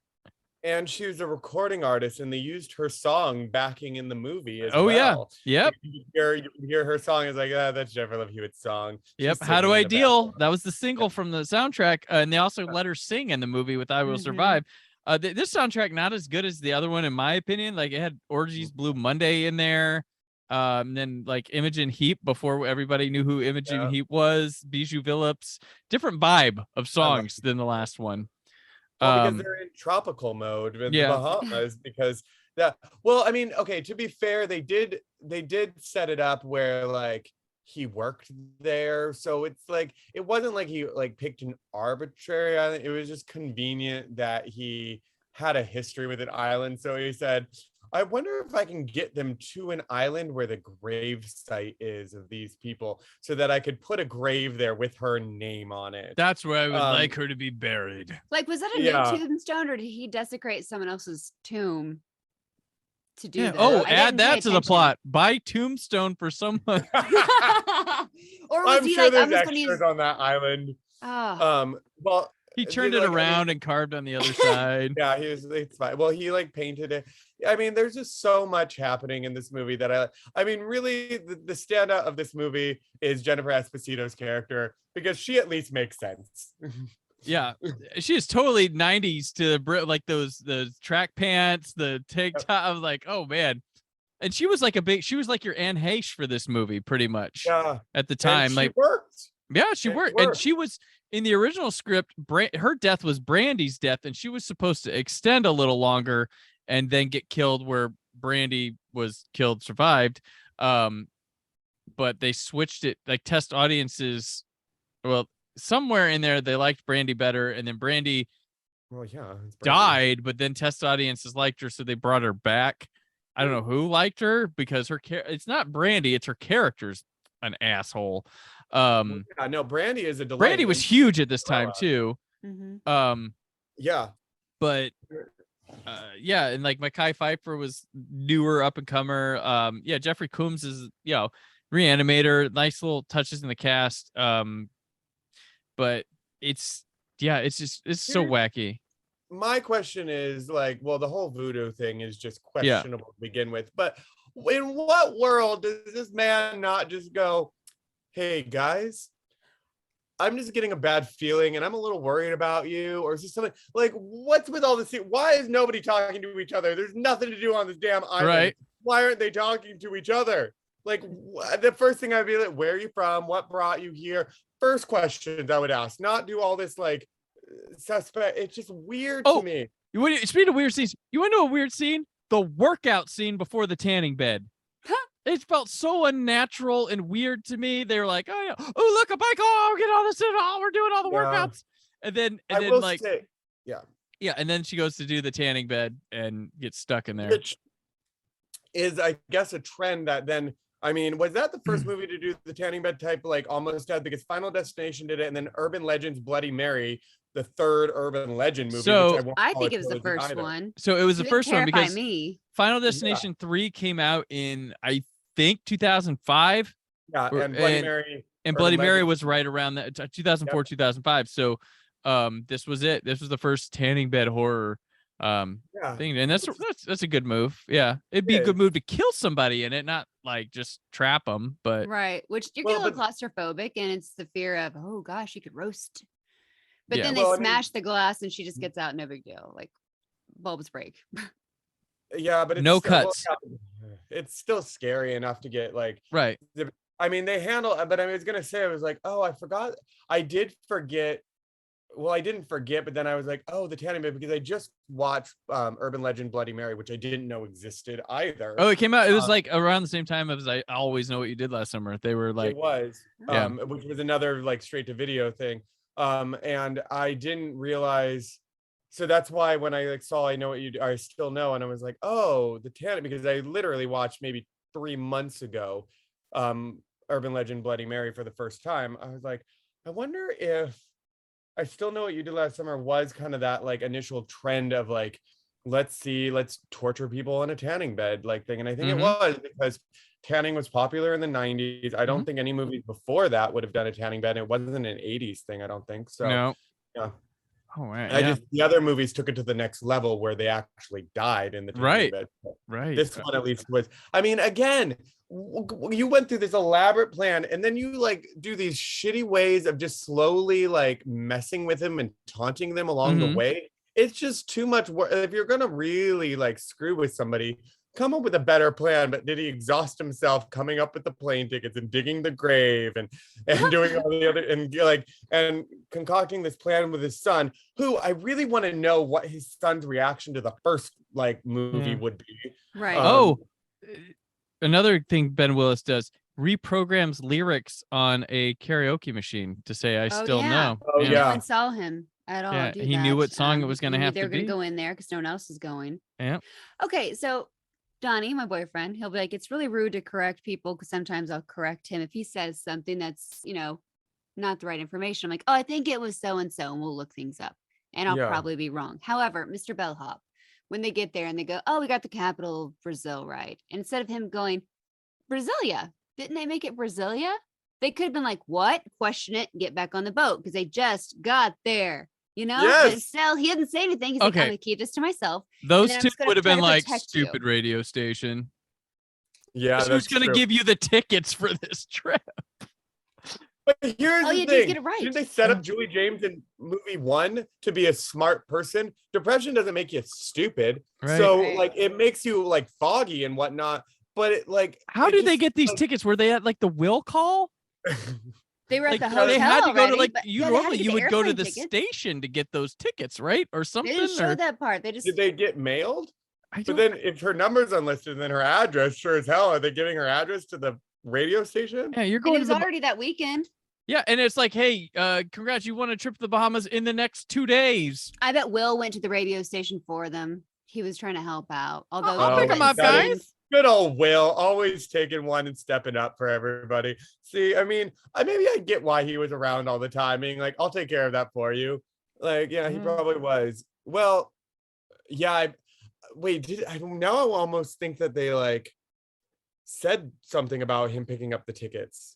And she was a recording artist, and they used her song backing in the movie as Oh yeah, well. yep. You hear her song is like, that's Jennifer Love Hewitt's song. Yep. She's How do singing I in the deal? background. That was the single from the soundtrack, and they also let her sing in the movie with "I Will Mhm. Survive." This soundtrack not as good as the other one in my opinion. Like it had Orgy's Blue Monday in there, then like Imogen Heap before everybody knew who Imogen Yeah. Heap was. Bijou Phillips, different vibe of songs than the last one. Well, because they're in tropical mode with yeah. the Bahamas. Because that, well, I mean, okay, to be fair, they did set it up where like he worked there, so it's like it wasn't like he like picked an arbitrary island. It was just convenient that he had a history with an island, so he said, I wonder if I can get them to an island where the grave site is of these people so that I could put a grave there with her name on it. That's where I would Um, like her to be buried. Like, was that a Yeah. new tombstone, or did he desecrate someone else's tomb to do Yeah. that? Oh, I add didn't pay that to the attention. plot. Buy tombstone for someone. Or was I'm he sure like, there's I'm just gonna extras use on that island. oh, Well, He turned it like, I mean, around and carved on the other side. yeah, it's fine. Well, he like painted it. I mean, there's just so much happening in this movie that I mean, really, the standout of this movie is Jennifer Esposito's character, because she at least makes sense. Yeah, she is totally 90s to like the track pants, the tank top. I was like, oh man. And she was like she was like your Anne Heche for this movie, pretty much. Yeah. At the And time, she like worked. yeah, she It worked, and worked. she was in the original script. Her death was Brandy's death, and she was supposed to extend a little longer and then get killed where Brandy was killed, survived. But they switched it, like test audiences. Well, somewhere in there they liked Brandy better, and then Brandy Well, yeah, it's Brandy. died, but then test audiences liked her, so they brought her back. I don't know who liked her because it's not Brandy, it's her character's an asshole. Yeah, no, Brandy is a delight. Brandy was and- huge at this time too. mhm. Yeah. But yeah, and like Mekhi Phifer was newer up and comer. Yeah, Jeffrey Combs is Reanimator, nice little touches in the cast. But it's so wacky. My question is like, well, the whole voodoo thing is just questionable to begin with, but in what world does this man not just go, hey guys, I'm just getting a bad feeling and I'm a little worried about you, or is this something like, what's with all this? Why is nobody talking to each other? There's nothing to do on this damn island. Right. Why aren't they talking to each other? Like the first thing I'd be like, where are you from? What brought you here? First questions I would ask, not do all this like suspect. It's just weird to me. Speaking of weird scenes, you want to know a weird scene? The workout scene before the tanning bed. It felt so unnatural and weird to me. They were like, oh yeah, oh look, a bike, oh get all this in, oh we're doing all the workouts. And then like say, yeah, and then she goes to do the tanning bed and gets stuck in there. which is I guess a trend that then, I mean, was that the first movie to do the tanning bed type, like almost had, because Final Destination did it, and then Urban Legends Bloody Mary the third urban legend movie. So, which won't I call think a it was the trilogy first either. one. So it was the It first one terrify because me. Final Destination 3 came out in, I think, 2005. Yeah, and Bloody Mary. And Urban Bloody Mary Legend. was right around that 2004, 2005. So this was it. This was the first tanning bed horror thing. And that's a good move. Yeah. It'd be a good move to kill somebody in it, not like just trap them, but Right. Which you're getting a little claustrophobic, and it's the fear of, oh gosh, you could roast. But Yeah. then Well, they I mean- smash the glass and she just gets out, no big deal. Like bulbs break. Yeah, but it's No still, cuts. It's still scary enough to get like right. I mean, they handle, but I was gonna say, I was like, oh, I forgot. I did forget. Well, I didn't forget, but then I was like, oh, the tanning bed, because I just watched Urban Legend Bloody Mary, which I didn't know existed either. Oh, it came out. It was like around the same time as I Always Know What You Did Last Summer. They were like, it was, yeah. which was another like straight to video thing. And I didn't realize. So that's why when I like saw I Know What You Do, I Still Know, and I was like, oh, the tanning, because I literally watched maybe 3 months ago, Urban Legend Bloody Mary for the first time. I was like, I wonder if I Still Know What You Did Last Summer was kind of that like initial trend of like, let's torture people in a tanning bed like thing. And I think it was because tanning was popular in the 90s. I don't think any movies before that would have done a tanning bed. It wasn't an 80s thing, I don't think. So no. Yeah. Oh, right. Just the other movies took it to the next level where they actually died in the tanning bed. Right. This one at least was. I mean, again, you went through this elaborate plan, and then you like do these shitty ways of just slowly like messing with him and taunting them along the way. It's just too much work. If you're gonna really like screw with somebody, come up with a better plan. But did he exhaust himself coming up with the plane tickets and digging the grave and doing all the other and concocting this plan with his son, who I really want to know what his son's reaction to the first like movie would be. Right. Another thing Ben Willis does, reprograms lyrics on a karaoke machine to say I still know. Oh, No one saw him at all. Yeah, do he that. knew what song it was going to He knew have they to were going be. to go in there because no one else is going. Yeah. Okay, so Donnie, my boyfriend, he'll be like, it's really rude to correct people because sometimes I'll correct him if he says something that's, not the right information. I'm like, oh, I think it was so and so, and we'll look things up, and I'll probably be wrong. However, Mr. Bellhop, when they get there and they go, oh, we got the capital of Brazil right, and instead of him going Brasilia, didn't they make it Brasilia? They could have been like, what? Question it and get back on the boat because they just got there. But still, he didn't say anything. He's like, I'm gonna keep this to myself. Those two would have been like, stupid radio station. Yeah, who's gonna give you the tickets for this trip? But here's the you thing. did get it right. Didn't they set up Julie James in movie 1 to be a smart person? Depression doesn't make you stupid. Right. So like it makes you like foggy and whatnot. But it like how did they get these tickets? Were they at like the will call? They were at the They hotel had to go already, to like but normally you would go to the tickets. station to get those tickets, right? Or something. They didn't show that part. They just did they get mailed? But then if her number's unlisted, then her address, sure as hell, are they giving her address to the radio station? Yeah, you're and going it was to the already that weekend. Yeah, and it's like, hey, congrats, you won a trip to the Bahamas in the next 2 days. I bet Will went to the radio station for them. He was trying to help out. Although I'll pick him up, guys. Good old Will, always taking one and stepping up for everybody. See, I mean, maybe I get why he was around all the time, being like, I'll take care of that for you. Like, yeah, he probably was. Well, yeah, now I almost think that they like said something about him picking up the tickets.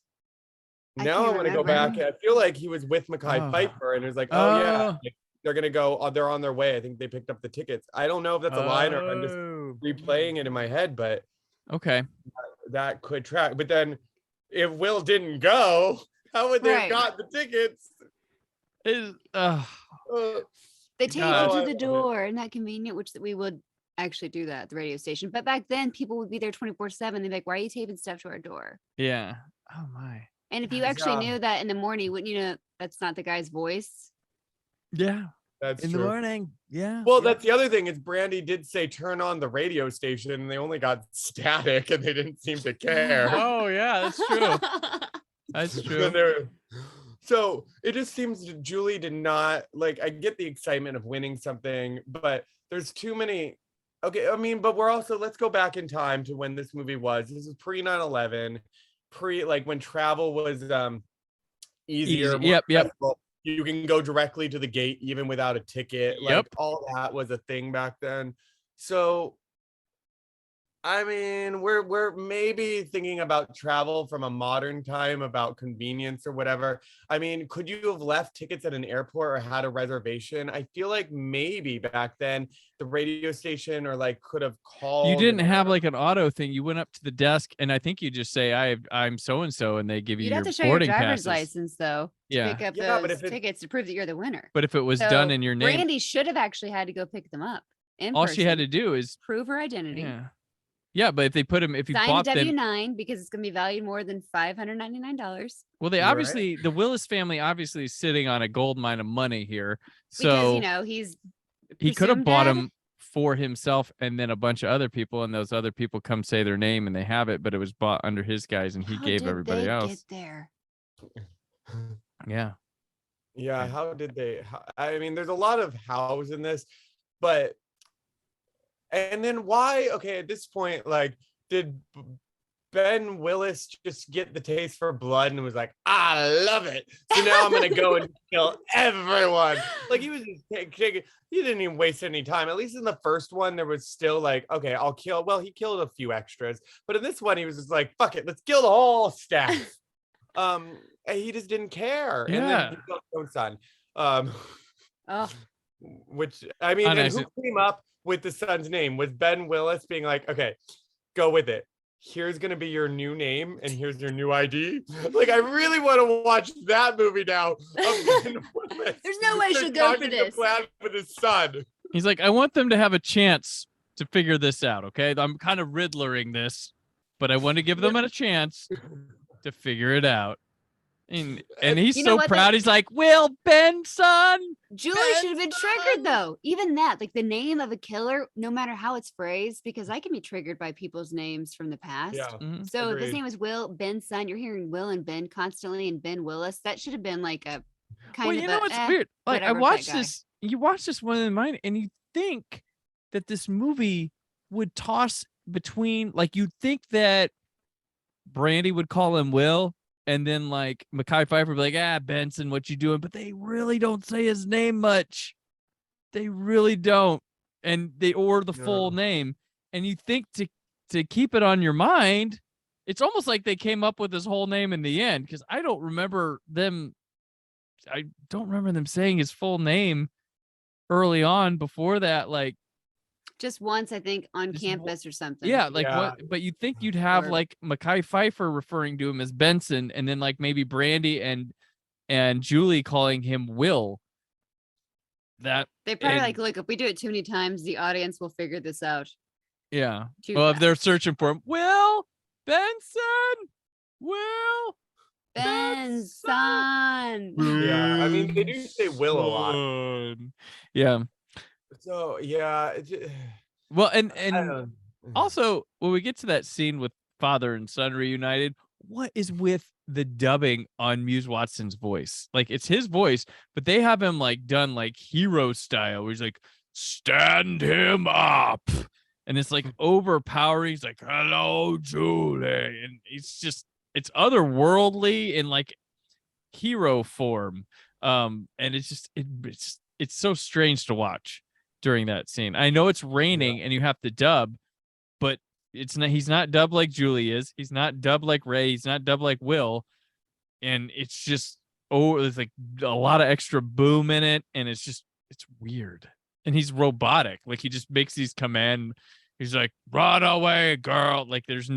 Now I want to go back. I feel like he was with Mekhi Phifer and it was like, oh yeah, like, they're gonna go. They're on their way. I think they picked up the tickets. I don't know if that's a line or if I'm just replaying it in my head, but okay, that could track. But then, if Will didn't go, how would they have got the tickets? They take you to the door, and that convenient, which we would actually do that at the radio station. But back then, people would be there 24/7. They'd be like, "Why are you taping stuff to our door?" Yeah. Oh my. And if you actually knew that in the morning, wouldn't you know that's not the guy's voice? Yeah. That's in true. the morning. Yeah. Well, that's the other thing is Brandy did say turn on the radio station and they only got static and they didn't seem to care. Oh yeah, that's true. That's true. So it just seems that Julie did not like. I get the excitement of winning something, but there's too many. Okay, I mean, but we're also let's go back in time to when this movie was. This is pre 9/11, like when travel was easier. Easy. Yep. you can go directly to the gate even without a ticket. Like Yep. all that was a thing back then. So I mean, we're maybe thinking about travel from a modern time, about convenience or whatever. I mean, could you have left tickets at an airport or had a reservation? I feel like maybe back then the radio station or like could have called. You didn't have like an auto thing. You went up to the desk and I think you just say, I'm so and so, and they give you You'd have your to show your boarding driver's passes. license though to Yeah. pick up Yeah, but those if it- tickets to prove that you're the winner. But if it was So done in your name, Brandy should have actually had to go pick them up in all person, she had to do is prove her identity. yeah. But if they put him, if you Sign bought a them, W-9 because it's going to be valued more than $599. well, they You're obviously the Willis family obviously is sitting on a gold mine of money here. So Because, you know, he's he could have presumed bought dead. him for himself and then a bunch of other people, and those other people come say their name and they have it, but it was bought under his guys and he How gave did everybody they else. get there? Yeah. Yeah, how did they? I mean, there's a lot of hows in this, but and then why? Okay, at this point, like, did Ben Willis just get the taste for blood and was like, I love it, so now I'm gonna go and kill everyone? Like he was just taking. He didn't even waste any time. At least in the first one, there was still like, okay, I'll kill. Well, he killed a few extras, but in this one, he was just like, fuck it, let's kill the whole staff. And he just didn't care. And then he killed his own son. Oh, Which I mean, and who came up with the son's name? Was Ben Willis being like, okay, go with it. Here's gonna be your new name, and here's your new ID. Like, I really want to watch that movie now. Of Ben Willis. there's no way she'll go for talking to this. Plan with his son. He's like, I want them to have a chance to figure this out. Okay, I'm kind of Riddlering this, but I want to give them a chance to figure it out. And he's You know so what, proud. though? He's like, Will Benson. Julie should have been triggered though. Even that, like the name of a killer, no matter how it's phrased, because I can be triggered by people's names from the past. Yeah. So if his agreed. name was Will Benson, you're hearing Will and Ben constantly, and Ben Willis. That should have been like a kind Well, of you know a, what's weird? Like I whatever with that watched guy. this. You watch this one in mine, and you think that this movie would toss between, like, you'd think that Brandy would call him Will, and then like Mekhi Phifer would be like, Benson, what you doing? But they really don't say his name much. They really don't. And they order the full name. And you think to keep it on your mind, it's almost like they came up with his whole name in the end, because I don't remember them saying his full name early on before that. Like, just once, I think, on campus or something. yeah, like what? But you'd think you'd have like Mekhi Phifer referring to him as Benson, and then like maybe Brandy and Julie calling him Will. That They probably like, look, if we do it too many times, the audience will figure this out. yeah. Too Well, if they're fast. searching for him, Will Benson, Will Benson. Yeah, I mean, they do say Will a lot. Yeah. So yeah. Well, and don't- also when we get to that scene with father and son reunited, what is with the dubbing on Muse Watson's voice? Like, it's his voice, but they have him like done like hero style, where he's like, stand him up, and it's like overpowering. He's like, hello, Julie, and it's otherworldly in like hero form. And it's just it's so strange to watch during that scene. I know it's raining and you have to dub, but he's not dubbed like Julie is. He's not dubbed like Ray. He's not dubbed like Will. And it's just, there's like a lot of extra boom in it. And it's weird. And he's robotic. Like, he just makes these commands. He's like, run away, girl. Like, there's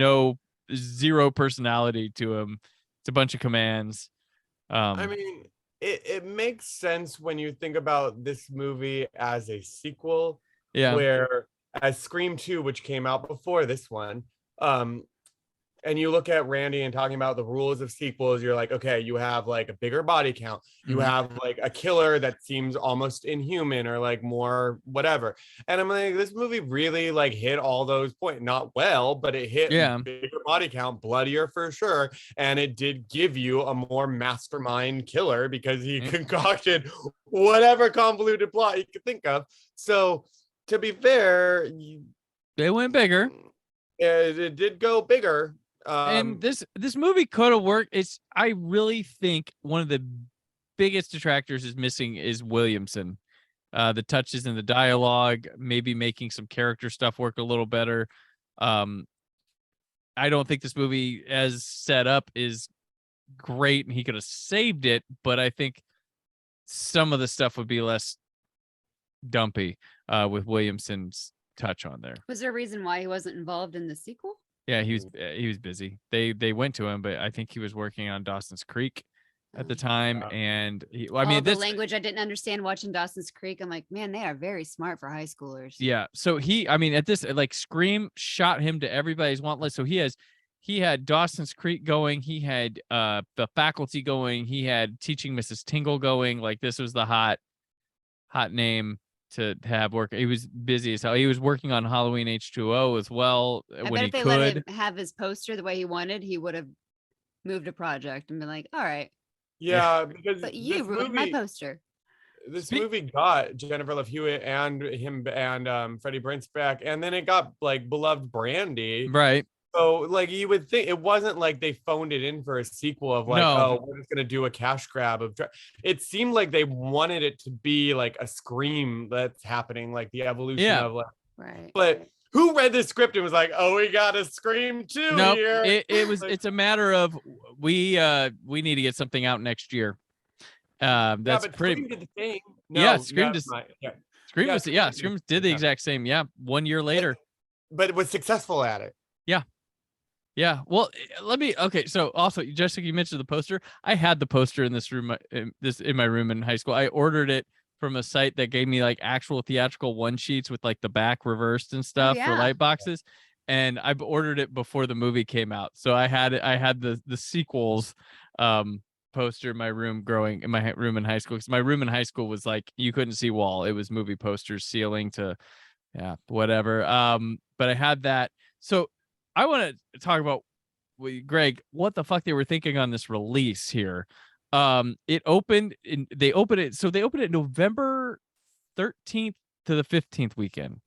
zero personality to him. It's a bunch of commands. I mean, it makes sense when you think about this movie as a sequel. Yeah. Where as Scream 2, which came out before this one, and you look at Randy and talking about the rules of sequels, you're like, okay, you have like a bigger body count. You have like a killer that seems almost inhuman or like more whatever. And I'm like, this movie really like hit all those points. Not well, but it hit bigger body count, bloodier for sure. And it did give you a more mastermind killer because he concocted whatever convoluted plot you could think of. So to be fair, they went bigger. It did go bigger. And this movie could have worked. I really think one of the biggest detractors is Williamson. The touches in the dialogue, maybe making some character stuff work a little better. I don't think this movie as set up is great and he could have saved it, but I think some of the stuff would be less dumpy with Williamson's touch on there. Was there a reason why he wasn't involved in the sequel? Yeah, he was busy. They went to him, but I think he was working on Dawson's Creek at the time, and The language I didn't understand watching Dawson's Creek. I'm like, man, they are very smart for high schoolers. Yeah. So at this, like, Scream shot him to everybody's want list. So he had Dawson's Creek going. He had The Faculty going. He had Teaching Mrs. Tingle going. Like, this was the hot name to have work. He was busy as hell. He was working on Halloween H2O as well. I bet if they let him have his poster the way he wanted, he would have moved a project and been like, all right. Yeah, because but you ruined my poster. This movie got Jennifer Love Hewitt and him and Freddie Prinze back, and then it got like beloved Brandy. Right. So like you would think it wasn't like they phoned it in for a sequel of like, oh, we're just gonna do a cash grab of. It seemed like they wanted it to be like a Scream that's happening, like the evolution of like. Right. But who read the script and was like, oh, we got a Scream 2 here? It's a matter of we need to get something out next year. That's pretty. Scream did the thing. Scream did the exact same. Yeah, 1 year later. But it was successful at it. Yeah. Well, okay. So also, Jessica, you mentioned the poster. I had the poster in this room, in my room in high school. I ordered it from a site that gave me like actual theatrical one sheets with like the back reversed and stuff for light boxes. And I ordered it before the movie came out. So I had the sequels poster in my room in high school. Because my room in high school was like, you couldn't see wall. It was movie posters, ceiling to, whatever. But I had that. So I want to talk about, Greg, what the fuck they were thinking on this release here. They opened it November 13th to the 15th weekend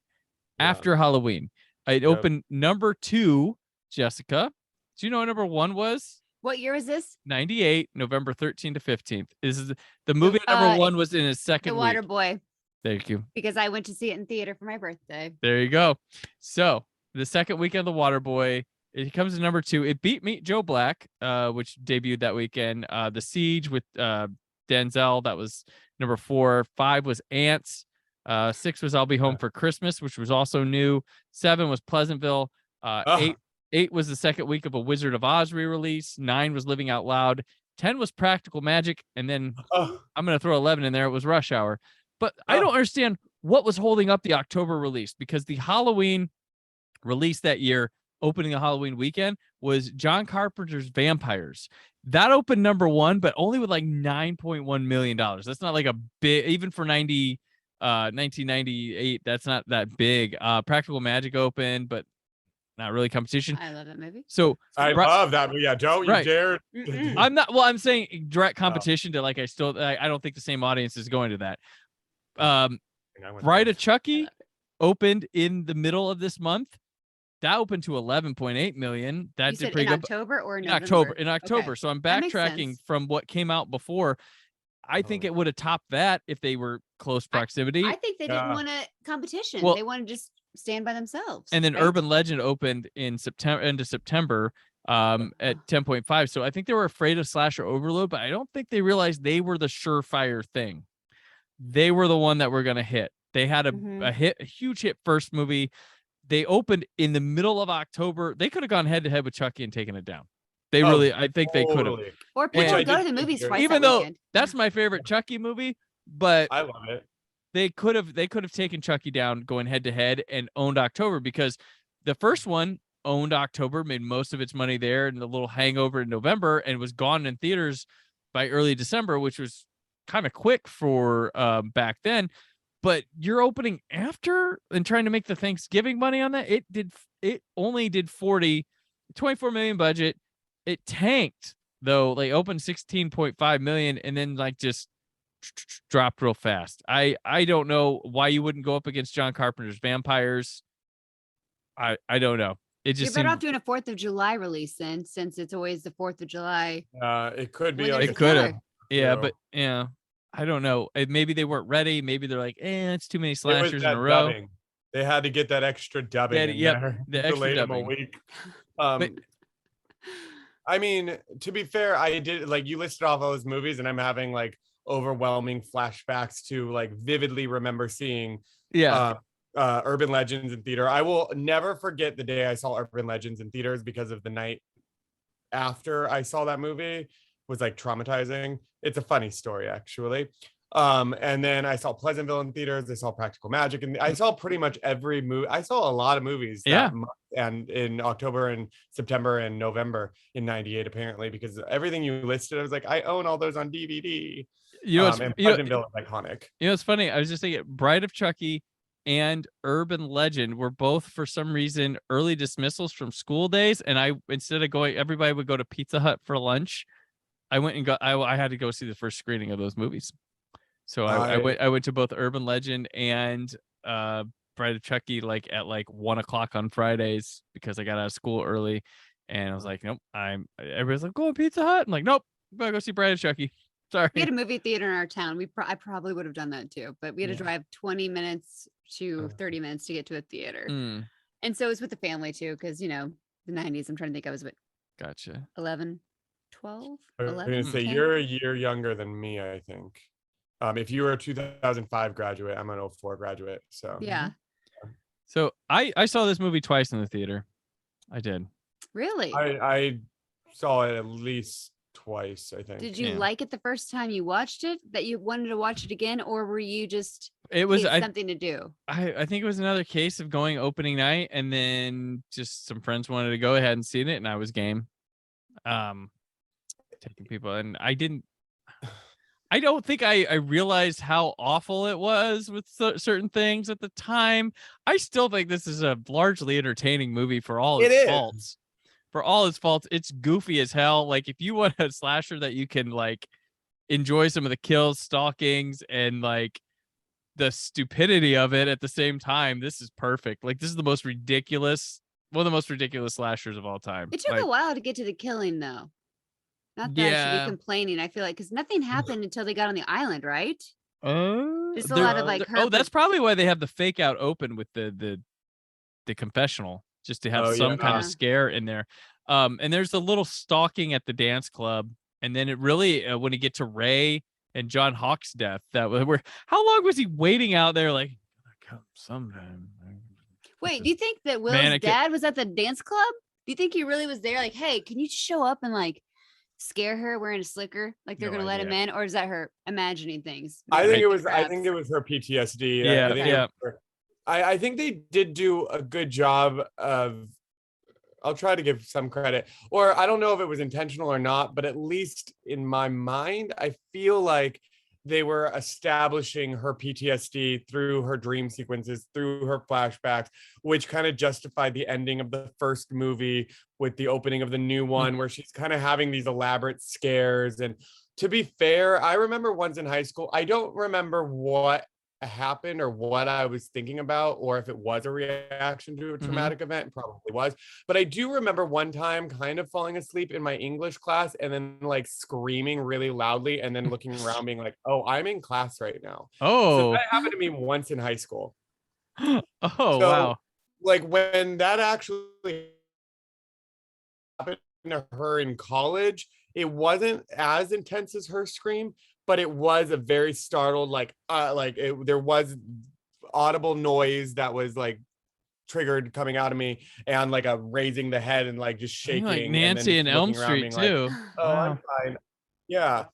after Halloween. It opened number 2, Jessica. Do you know what number 1 was? What year is this? 98, November 13th to 15th. This is the movie number 1 was in his second week. The Waterboy. Thank you. Because I went to see it in theater for my birthday. There you go. So the second weekend of The Waterboy, it comes to number 2. It beat Meet Joe Black, which debuted that weekend. The Siege with Denzel, that was number 4. 5 was Ants. 6 was I'll Be Home for Christmas, which was also new. 7 was Pleasantville. 8 was the second week of a Wizard of Oz re-release. 9 was Living Out Loud. 10 was Practical Magic. And then I'm going to throw 11 in there. It was Rush Hour. But I don't understand what was holding up the October release, because the Halloween release that year, opening the Halloween weekend, was John Carpenter's Vampires. That opened number 1, but only with like $9.1 million. That's not like a big, even for 1998, that's not that big. Practical Magic opened, but not really competition. I love that movie. So I love that movie. Yeah, don't you dare. I'm saying direct competition to, like, I don't think the same audience is going to that. Bride of Chucky opened in the middle of this month. That opened to 11.8 million. That did pretty good. October or in November? In October. Okay. So I'm backtracking from what came out before. I think it would have topped that if they were close proximity. I think they didn't want a competition. They wanted to just stand by themselves. And then Urban Legend opened in September at 10.5. So I think they were afraid of slasher overload, but I don't think they realized they were the surefire thing. They were the one that were going to hit. They had a huge hit first movie. They opened in the middle of October. They could have gone head to head with Chucky and taken it down. They I think they could have. Or people go to the movies twice. Even though that's my favorite Chucky movie, but I love it. They could have taken Chucky down going head to head and owned October, because the first one owned October, made most of its money there, and the little hangover in November, and was gone in theaters by early December, which was kind of quick for back then. But you're opening after and trying to make the Thanksgiving money on that. It only did 24 million budget. It tanked though. They opened 16.5 million and then like just dropped real fast. I don't know why you wouldn't go up against John Carpenter's Vampires. I don't know. It just You're better off doing a 4th of July release then, since it's always the 4th of July. It could be. It could have. Yeah, too. but yeah, I don't know. Maybe they weren't ready. Maybe they're like, it's too many It was slashers in that a row. dubbing. They had to get that extra dubbing in there. the extra Delayed them a dubbing. week. But I mean, to be fair, I did like you listed off all those movies, and I'm having like overwhelming flashbacks to like vividly remember seeing Urban Legends in theater. I will never forget the day I saw Urban Legends in theaters because of the night after I saw that movie was like traumatizing. It's a funny story, actually. And then I saw Pleasantville in theaters. I saw Practical Magic, and I saw pretty much every movie. I saw a lot of movies that month, and in October and September and November in '98, apparently, because everything you listed, I was like, I own all those on DVD. And Pleasantville is iconic. You know, it's funny. I was just thinking, Bride of Chucky and Urban Legend were both, for some reason, early dismissals from school days. And I, instead of going, everybody would go to Pizza Hut for lunch. I went and I had to go see the first screening of those movies. So I went to both Urban Legend and Bride of Chucky like at like 1 o'clock on Fridays because I got out of school early, and I was like, nope. Everybody's like, go to Pizza Hut. I'm like, nope, I'm gonna go see Bride of Chucky. Sorry. We had a movie theater in our town. I probably would have done that too, but we had to drive 20 minutes to 30 minutes to get to a theater. And so it was with the family too, because the 90s. I'm trying to think. I was what? Gotcha. 11, 12, I was 11. gonna say 10? you're a year younger than me, I think. If you were a 2005 graduate, I'm an 04 graduate. So yeah. So I saw this movie twice in the theater. I did. Really? I saw it at least twice, I think. Did you like it the first time you watched it, that you wanted to watch it again, or were you just something to do? I think it was another case of going opening night, and then just some friends wanted to go ahead and see it, and I was game. Taking people, and I don't think I realized how awful it was with certain things at the time. I still think this is a largely entertaining movie for all its faults. For all its faults, it's goofy as hell. Like, if you want a slasher that you can like enjoy some of the kills, stalkings, and like the stupidity of it at the same time, this is perfect. Like, this is the most ridiculous, one of the most ridiculous slashers of all time. It took a while to get to the killing, though. Not that I should be complaining. I feel like because nothing happened until they got on the island, right? Just a lot of like. That's probably why they have the fake out open with the confessional, just to have some kind of scare in there. And there's a little stalking at the dance club, and then it really when you get to Ray and John Hawk's death, how long was he waiting out there? Like, come sometime. Wait, do you think that Will's dad was at the dance club? Do you think he really was there? Like, hey, can you show up and like scare her wearing a slicker, like they're gonna let him in, or is that her imagining things? I think it was her PTSD. Yeah. I think they did do a good job of, I'll try to give some credit, or I don't know if it was intentional or not, but at least in my mind, I feel like they were establishing her PTSD through her dream sequences, through her flashbacks, which kind of justified the ending of the first movie with the opening of the new one, where she's kind of having these elaborate scares. And to be fair, I remember once in high school, I don't remember what happened or what I was thinking about, or if it was a reaction to a traumatic event. It probably was, but I do remember one time kind of falling asleep in my English class and then like screaming really loudly and then looking around being like, oh, I'm in class right now. So that happened to me once in high school. Wow. Like when that actually happened to her in college, it wasn't as intense as her scream, but it was a very startled, there was audible noise that was like triggered coming out of me, and like a raising the head and like just shaking. Like Nancy in Elm Street too. Like, oh, wow. I'm fine. Yeah.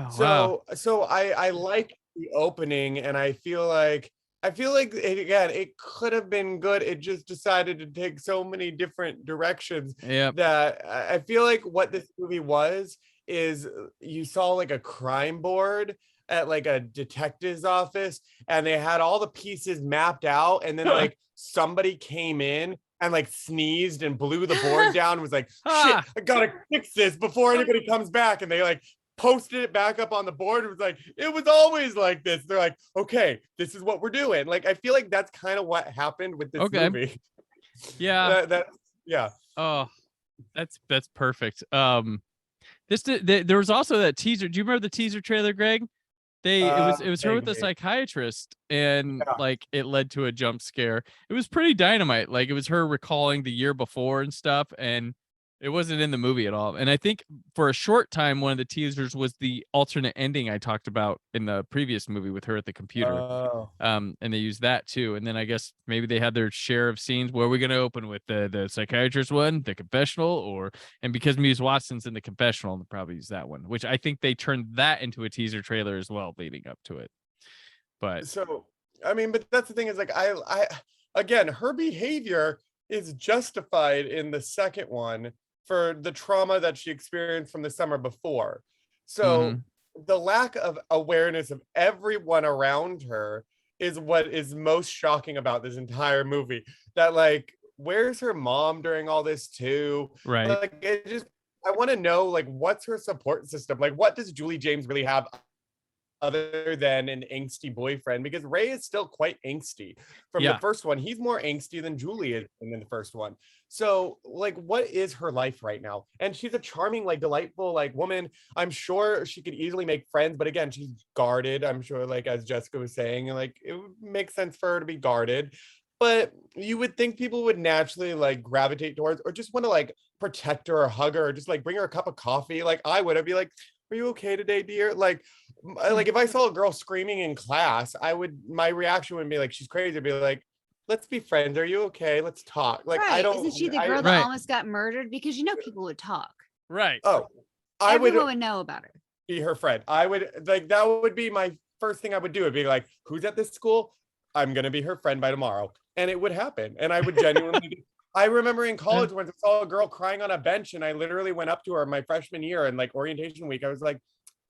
So I like the opening, and I feel like it could have been good. It just decided to take so many different directions that I feel like what this movie was is you saw like a crime board at like a detective's office, and they had all the pieces mapped out, and then like somebody came in and like sneezed and blew the board down and was like, shit, I gotta fix this before anybody comes back. And they like posted it back up on the board. It was like, it was always like this. They're like, okay, this is what we're doing. Like, I feel like that's kind of what happened with this movie. Yeah. Yeah. Oh, that's perfect. There was also that teaser. Do you remember the teaser trailer, Greg? It was her with the Vaguely. psychiatrist, and Yeah. like it led to a jump scare. It was pretty dynamite. Like it was her recalling the year before and stuff, and it wasn't in the movie at all. And I think for a short time, one of the teasers was the alternate ending I talked about in the previous movie with her at the computer. Oh. And they used that too. And then I guess maybe they had their share of scenes. Where are we going to open with the psychiatrist one, the confessional, or and because Muse Watson's in the confessional, they'll probably use that one, which I think they turned that into a teaser trailer as well, leading up to it. But So, I mean, but that's the thing is like, again, her behavior is justified in the second one for the trauma that she experienced from the summer before. So the lack of awareness of everyone around her is what is most shocking about this entire movie. That like, where's her mom during all this too? right. Like, it just, I want to know like, what's her support system? Like, what does Julie James really have other than an angsty boyfriend? Because Ray is still quite angsty from the first one. He's more angsty than Julie is in the first one. So like, what is her life right now? And she's a charming, like delightful, like woman. I'm sure she could easily make friends, but again, she's guarded. I'm sure, like as Jessica was saying, like it would make sense for her to be guarded. But you would think people would naturally like gravitate towards or just want to like protect her or hug her or just like bring her a cup of coffee. Like I would, I'd be like, are you okay today, dear? Like if I saw a girl screaming in class, my reaction would be like, she's crazy. I'd be like, let's be friends. Are you okay? Let's talk. Like, right. I don't. Isn't she the girl that almost got murdered? Because people would talk. Right. Oh, Everyone would know about her. Be her friend. I would like, that would be my first thing I would do. It'd be like, who's at this school? I'm going to be her friend by tomorrow. And it would happen. And I would genuinely, I remember in college when I saw a girl crying on a bench and I literally went up to her my freshman year and like orientation week. I was like,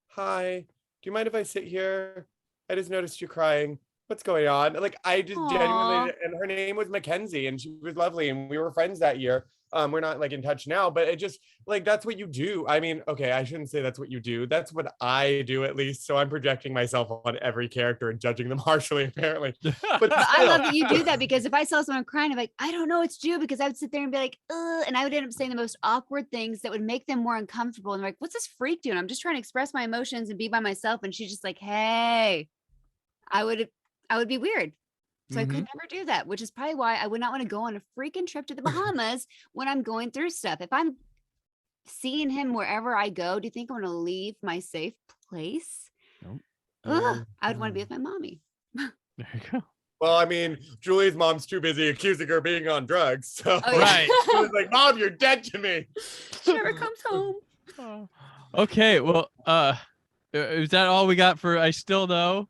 hi, do you mind if I sit here? I just noticed you crying. What's going on? Like, I just genuinely, and her name was Mackenzie and she was lovely and we were friends that year. We're not like in touch now, but it just like, that's what you do. I mean, okay, I shouldn't say that's what you do. That's what I do at least. So I'm projecting myself on every character and judging them harshly, apparently. But I love that you do that because if I saw someone crying, I'm like, I don't know it's you, because I would sit there and be like, and I would end up saying the most awkward things that would make them more uncomfortable. And like, what's this freak doing? I'm just trying to express my emotions and be by myself. And she's just like, hey, I would be weird. So I could never do that, which is probably why I would not want to go on a freaking trip to the Bahamas when I'm going through stuff. If I'm seeing him wherever I go, do you think I'm going to leave my safe place? Nope. I would want to be with my mommy. There you go. Well, I mean, Julie's mom's too busy accusing her of being on drugs. So Right. she was like, Mom, you're dead to me. She never comes home. Okay. Well, is that all we got for I Still Know?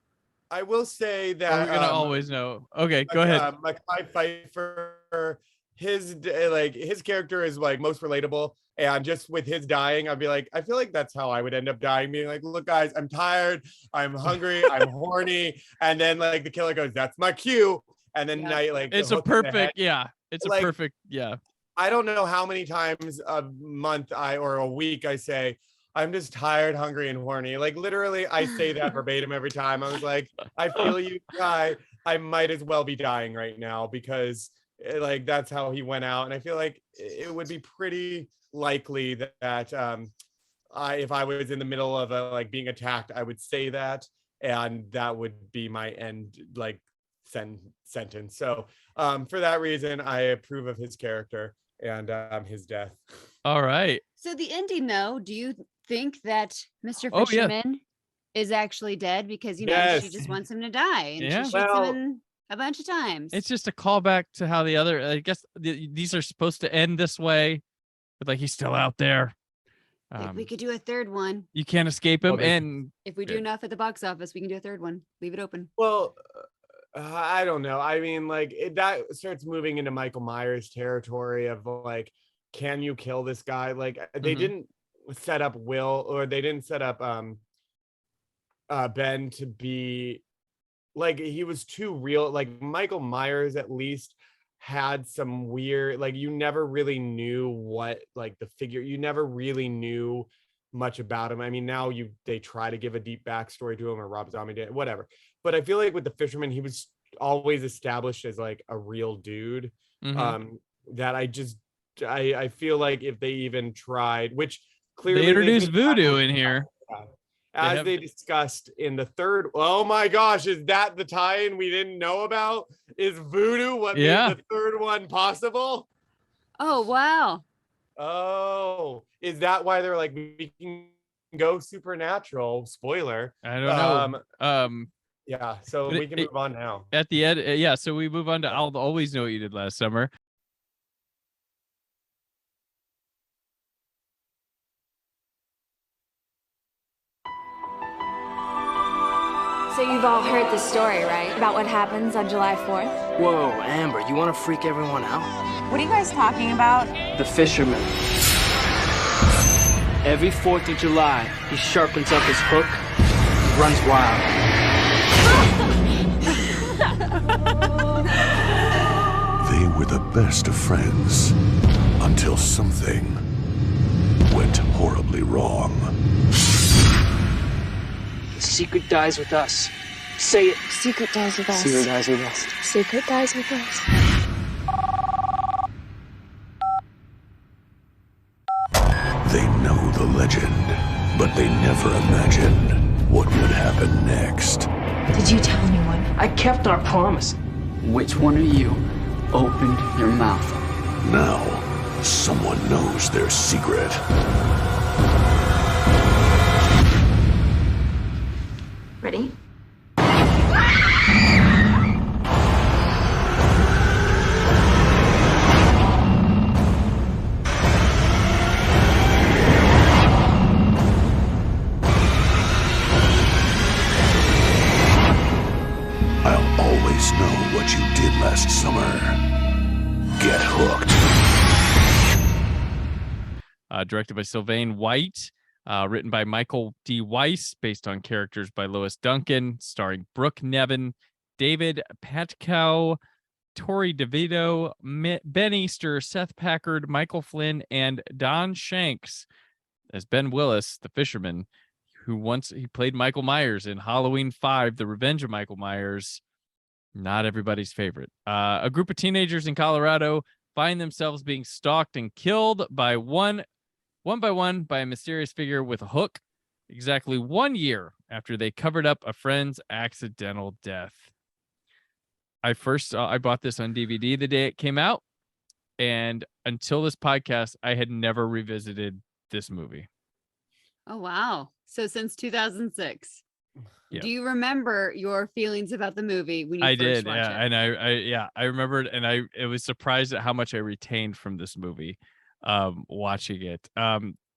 I will say that We're gonna always know. Okay, go ahead. Mekhi Phifer, his character is like most relatable, and just with his dying, I'd be like, I feel like that's how I would end up dying, being like, look, guys, I'm tired, I'm hungry, I'm horny, and then like the killer goes, that's my cue, and then it's a perfect, it's a perfect, I don't know how many times a month or a week I say, I'm just tired, hungry, and horny. Like literally, I say that verbatim every time. I was like, I feel you, guy. I might as well be dying right now because like that's how he went out. And I feel like it would be pretty likely that if I was in the middle of like being attacked, I would say that, and that would be my end like sentence. So for that reason, I approve of his character and his death. All right. So the ending, though, do you think that Mr. Fisherman is actually dead? Because she just wants him to die, and she shoots him a bunch of times. It's just a callback to how the other. I guess these are supposed to end this way, but like he's still out there. If we could do a third one, you can't escape him, and if we do enough at the box office, we can do a third one. Leave it open. Well, I don't know. I mean, like that starts moving into Michael Myers territory of like, can you kill this guy? Like they didn't set up Will, or they didn't set up Ben to be like, he was too real. Like Michael Myers at least had some weird, like you never really knew what, like the figure, you never really knew much about him. I mean, now they try to give a deep backstory to him, or Rob Zombie did, whatever. But I feel like with the Fisherman, he was always established as like a real dude. That I feel like if they even tried, which clearly They introduced made that voodoo in here. as they discussed in the third. Oh my gosh, is that the tie-in we didn't know about? Is voodoo what made the third one possible? Oh wow. Oh, is that why they're like, we can go supernatural? Spoiler. I don't know. Yeah, so we can move on now. At the end, yeah. So we move on to I'll Always Know What You Did Last Summer. So you've all heard the story, right? About what happens on July 4th? Whoa, Amber, you want to freak everyone out? What are you guys talking about? The fisherman. Every 4th of July, he sharpens up his hook, runs wild. They were the best of friends until something went horribly wrong. The secret dies with us. Say it. Secret dies with us. Secret dies with us. Secret dies with us. They know the legend, but they never imagined what would happen next. Did you tell anyone? I kept our promise. Which one of you opened your mouth? Now, someone knows their secret. Ready? I'll always know what you did last summer. Get hooked. Directed by Sylvain White, written by Michael D. Weiss, based on characters by Lois Duncan, starring Brooke Nevin, David Patkow, Tori DeVito, Ben Easter, Seth Packard, Michael Flynn, and Don Shanks as Ben Willis, the fisherman, who he played Michael Myers in Halloween 5, The Revenge of Michael Myers. Not everybody's favorite. A group of teenagers in Colorado find themselves being stalked and killed by one by one by a mysterious figure with a hook, exactly 1 year after they covered up a friend's accidental death. I bought this on DVD the day it came out, and until this podcast, I had never revisited this movie. Oh wow. So since 2006. Yeah. Do you remember your feelings about the movie when you I first did, watched yeah, it? and I remembered, and I was surprised at how much I retained from this movie, watching it.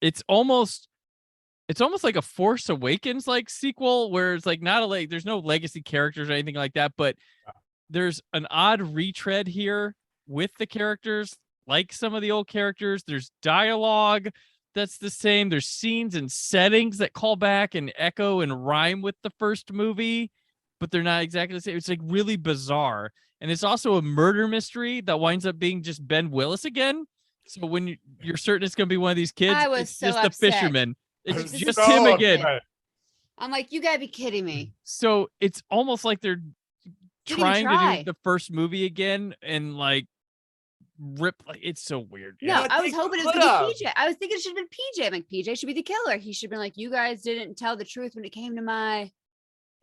It's almost like a Force Awakens like sequel, where it's like there's no legacy characters or anything like that, but there's an odd retread here with the characters, like some of the old characters. There's dialogue that's the same. There's scenes and settings that call back and echo and rhyme with the first movie, but they're not exactly the same. It's like really bizarre. And it's also a murder mystery that winds up being just Ben Willis again. So when you're certain it's going to be one of these kids, it's so just the upset. fisherman. It's This just is him so again. upset. I'm like, you gotta be kidding me. So it's almost like they're Didn't even trying to try. do the first movie again and like rip. Like, it's so weird. No, I was they hoping it was could've. gonna be PJ. I was thinking it should have been PJ. I'm like, PJ should be the killer. He should have been like, you guys didn't tell the truth when it came to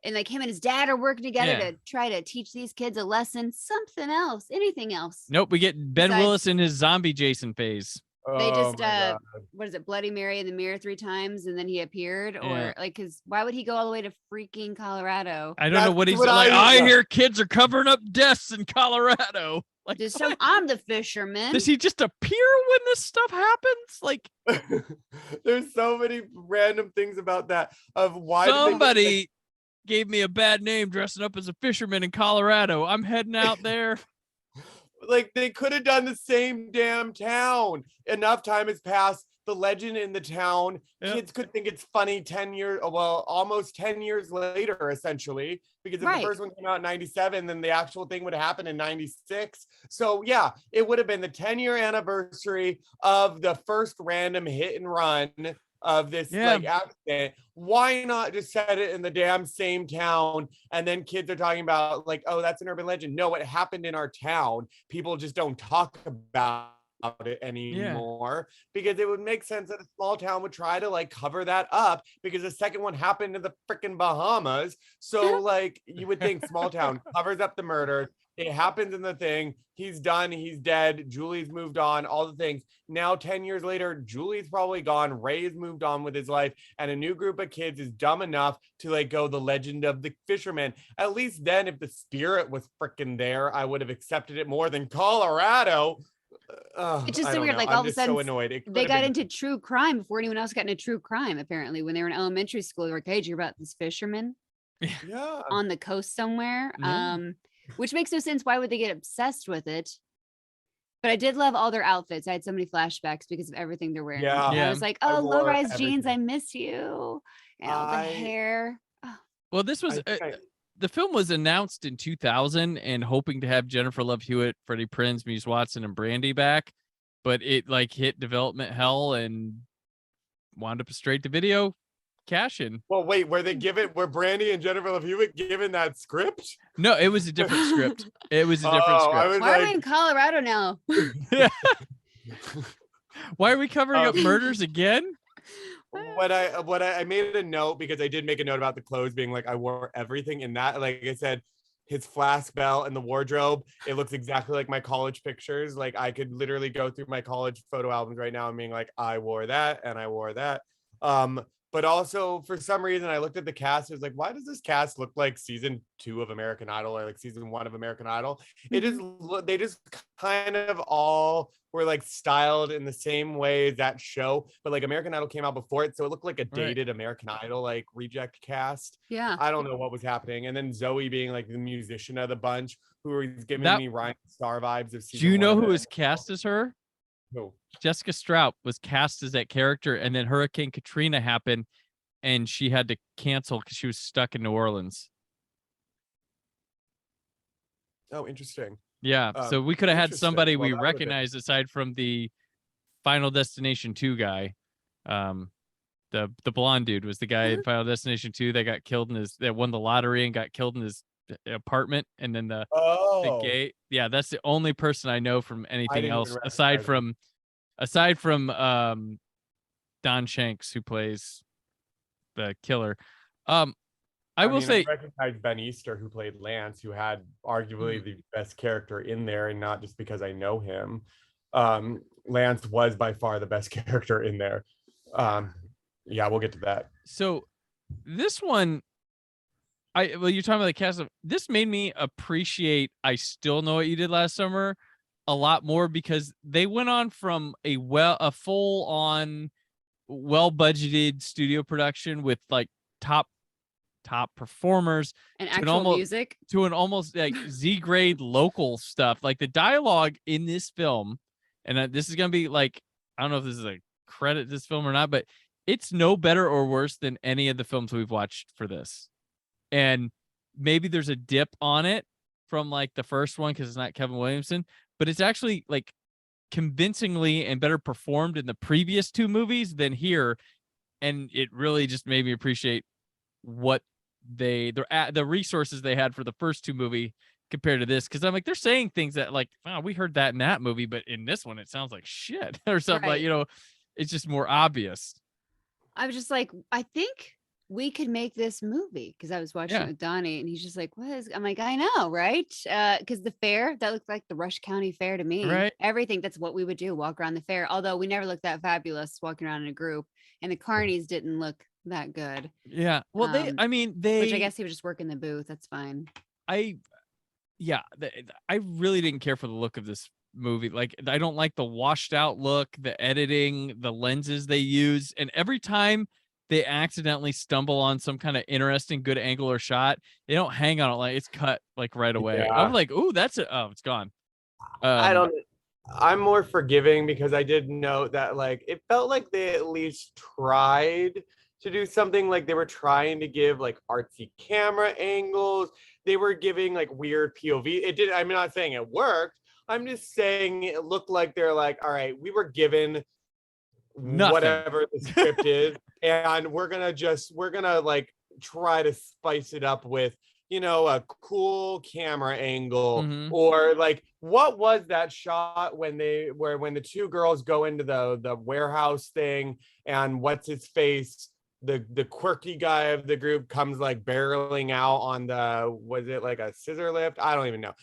and like him and his dad are working together Yeah. to try to teach these kids a lesson. Something else, anything else. Nope, we get Ben Besides- Willis in his zombie Jason phase. They Oh just my God. what is it, Bloody Mary in the mirror 3 times and then he appeared, or Yeah. like, because why would he go all the way to freaking Colorado? I don't know what he's what like. I- I hear kids are covering up deaths in Colorado. Like, Just so I'm the fisherman. does he just appear when this stuff happens? Like, There's so many random things about that of why did they get, somebody gave me a bad name dressing up as a fisherman in Colorado. I'm heading out there. like they could have done the same damn town. Enough time has passed. The legend in the town, Yep. kids could think it's funny 10 years, well, almost 10 years later, essentially, because if Right. the first one came out in 97, then the actual thing would have happened in 96. So yeah, it would have been the 10-year anniversary of the first random hit and run of this Yeah. like accident. Why not just set it in the damn same town? And then kids are talking about like, oh, that's an urban legend. No, it happened in our town. People just don't talk about it anymore because it would make sense that a small town would try to like cover that up because the second one happened in the freaking Bahamas. So like you would think small town covers up the murder. It happens in the thing. He's done. He's dead. Julie's moved on. All the things. Now, 10 years later, Julie's probably gone. Ray's moved on with his life. And a new group of kids is dumb enough to like go the legend of the fisherman. At least then, if the spirit was freaking there, I would have accepted it more than Colorado. It's just I so don't weird. know. Like I'm all of a just so sudden, annoyed. they got into true crime before anyone else got into true crime. Apparently, when they were in elementary school, they were like, "Hey, did you hear about this fisherman Yeah. on the coast somewhere?" Yeah. Which makes no sense. Why would they get obsessed with it? But I did love all their outfits. I had so many flashbacks because of everything they're wearing. Yeah. And I Yeah. was like, I "Oh, wore low-rise jeans, everything. I miss you." And all the hair. Well, this was I think the film was announced in 2000 and hoping to have Jennifer Love Hewitt, Freddie Prinze, Muse Watson, and Brandy back, but it like hit development hell and wound up a straight to video cash in. Well, wait, were Brandy and Jennifer Love Hewitt given that script? No, it was a different script. It was a different I script. was Why are we like, in Colorado now? Why are we covering up murders again? what I made a note because I did make a note about the clothes being like I wore everything in that. Like I said, his flask belt and the wardrobe, it looks exactly like my college pictures. Like I could literally go through my college photo albums right now and being like, I wore that and I wore that. But also for some reason I looked at the cast, it was like, why does this cast look like season 2 of American Idol or like season 1 of American Idol? It just they just kind of all were like styled in the same way as that show, but like American Idol came out before it, so it looked like a dated American Idol like reject cast. Yeah. I don't know what was happening. And then Zoe being like the musician of the bunch, who was giving me Ryan Star vibes of season Do you know 1 who was cast as her? No. Jessica Strout was cast as that character, and then Hurricane Katrina happened, and she had to cancel because she was stuck in New Orleans. Oh, interesting. Yeah, so we could have had somebody we Well, that would've been- recognize aside from the Final Destination 2 guy. The blonde dude was the guy in Final Destination 2 that got killed that won the lottery and got killed in his apartment, and then the gay. Yeah, that's the only person I know from anything didn't else even aside recognize from Don Shanks, who plays the killer. I will say I recognize Ben Easter, who played Lance, who had arguably the best character in there, and not just because I know him. Lance was by far the best character in there. Yeah, we'll get to that. So this one, you're talking about the cast of this made me appreciate I Still Know What You Did Last Summer a lot more, because they went on from a full on well-budgeted studio production with like top performers And to actual music to an almost like Z-grade local stuff. Like the dialogue in this film, and this is gonna be like, I don't know if this is a credit this film or not, but it's no better or worse than any of the films we've watched for this. And maybe there's a dip on it from like the first one because it's not Kevin Williamson, but it's actually like convincingly and better performed in the previous 2 movies than here. And it really just made me appreciate what the resources they had for the first 2 movie compared to this, because I'm like, they're saying things that like, wow, we heard that in that movie, but in this one it sounds like shit or something. Like, it's just more obvious. I was just like, I think we could make this movie, because I was watching it with Donnie, and he's just like, what is, I'm like, I know, right? Because the fair, that looks like the Rush County Fair to me. Right. Everything, that's what we would do, walk around the fair. Although we never looked that fabulous walking around in a group, and the carnies didn't look that good. Yeah. Well, which I guess he was just working the booth. That's fine. I really didn't care for the look of this movie. Like, I don't like the washed out look, the editing, the lenses they use, and every time they accidentally stumble on some kind of interesting good angle or shot, they don't hang on it, like it's cut like right away. Yeah. I'm like, oh, that's it. Oh, it's gone. I'm more forgiving because I did note that like it felt like they at least tried to do something. Like they were trying to give like artsy camera angles. They were giving like weird POV. It did. I'm not saying it worked. I'm just saying it looked like they're like, all right, we were given whatever the script is, and we're gonna like try to spice it up with a cool camera angle, Mhm. or like what was that shot when the two girls go into the warehouse thing, and what's his face, the quirky guy of the group comes like barreling out on was it like a scissor lift? I don't even know.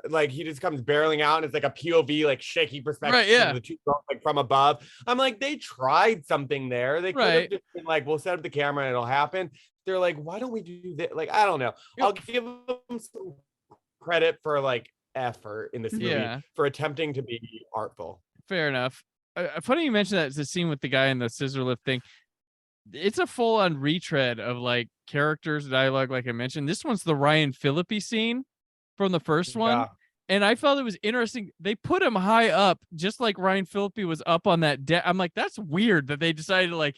Like he just comes barreling out and it's like a POV, like shaky perspective Right, yeah. of the two girls like from above. I'm like, they tried something there. They could have Right. just been like, we'll set up the camera and it'll happen. They're like, why don't we do that? Like, I don't know. I'll give them some credit for like effort in this movie Yeah. for attempting to be artful. Fair enough. Funny you mentioned that, the scene with the guy in the scissor lift thing. It's a full-on retread of like characters, dialogue, like I mentioned. This one's the Ryan Phillippe scene from the first one. Yeah. And I felt it was interesting. They put him high up, just like Ryan Phillippe was up on that deck. I'm like, that's weird that they decided to like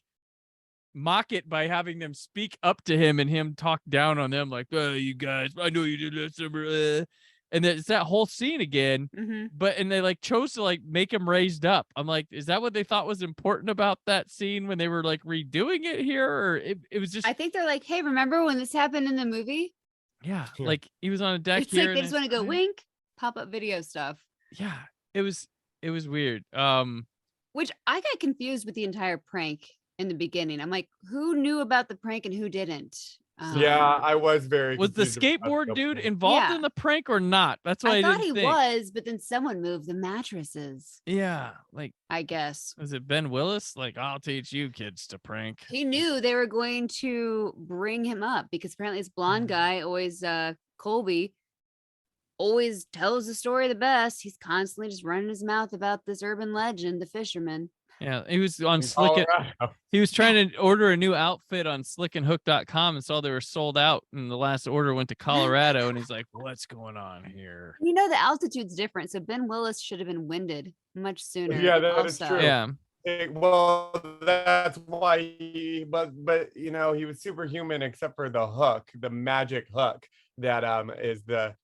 mock it by having them speak up to him and him talk down on them, like, oh, you guys, I know you did last summer. And it's that whole scene again. But and they like chose to like make him raised up. I'm like, is that what they thought was important about that scene when they were like redoing it here? Or it was just, I think they're like, hey, remember when this happened in the movie? yeah, like he was on a deck It's here. like they just want to go wink, pop up video stuff. Yeah, it was weird. Which I got confused with the entire prank in the beginning. I'm like, who knew about the prank and who didn't? Yeah, I was very Was the confused about skateboard the dude prank. involved Yeah. in the prank or not? That's what I thought didn't he think. was, but then someone moved the mattresses, Yeah, like I guess. was it Ben Willis? Like, I'll teach you kids to prank. He knew they were going to bring him up because apparently this blonde guy always, Colby, always tells the story the best. He's constantly just running his mouth about this urban legend, the fisherman. Yeah, he was on In Slick. Colorado. He was trying to order a new outfit on slickandhook.com and saw they were sold out, and the last order went to Colorado. And he's like, "What's going on here?" You know, the altitude's different, so Ben Willis should have been winded much sooner. Yeah, that is also. true. Yeah, Well, that's why but he was superhuman except for the hook, the magic hook that is the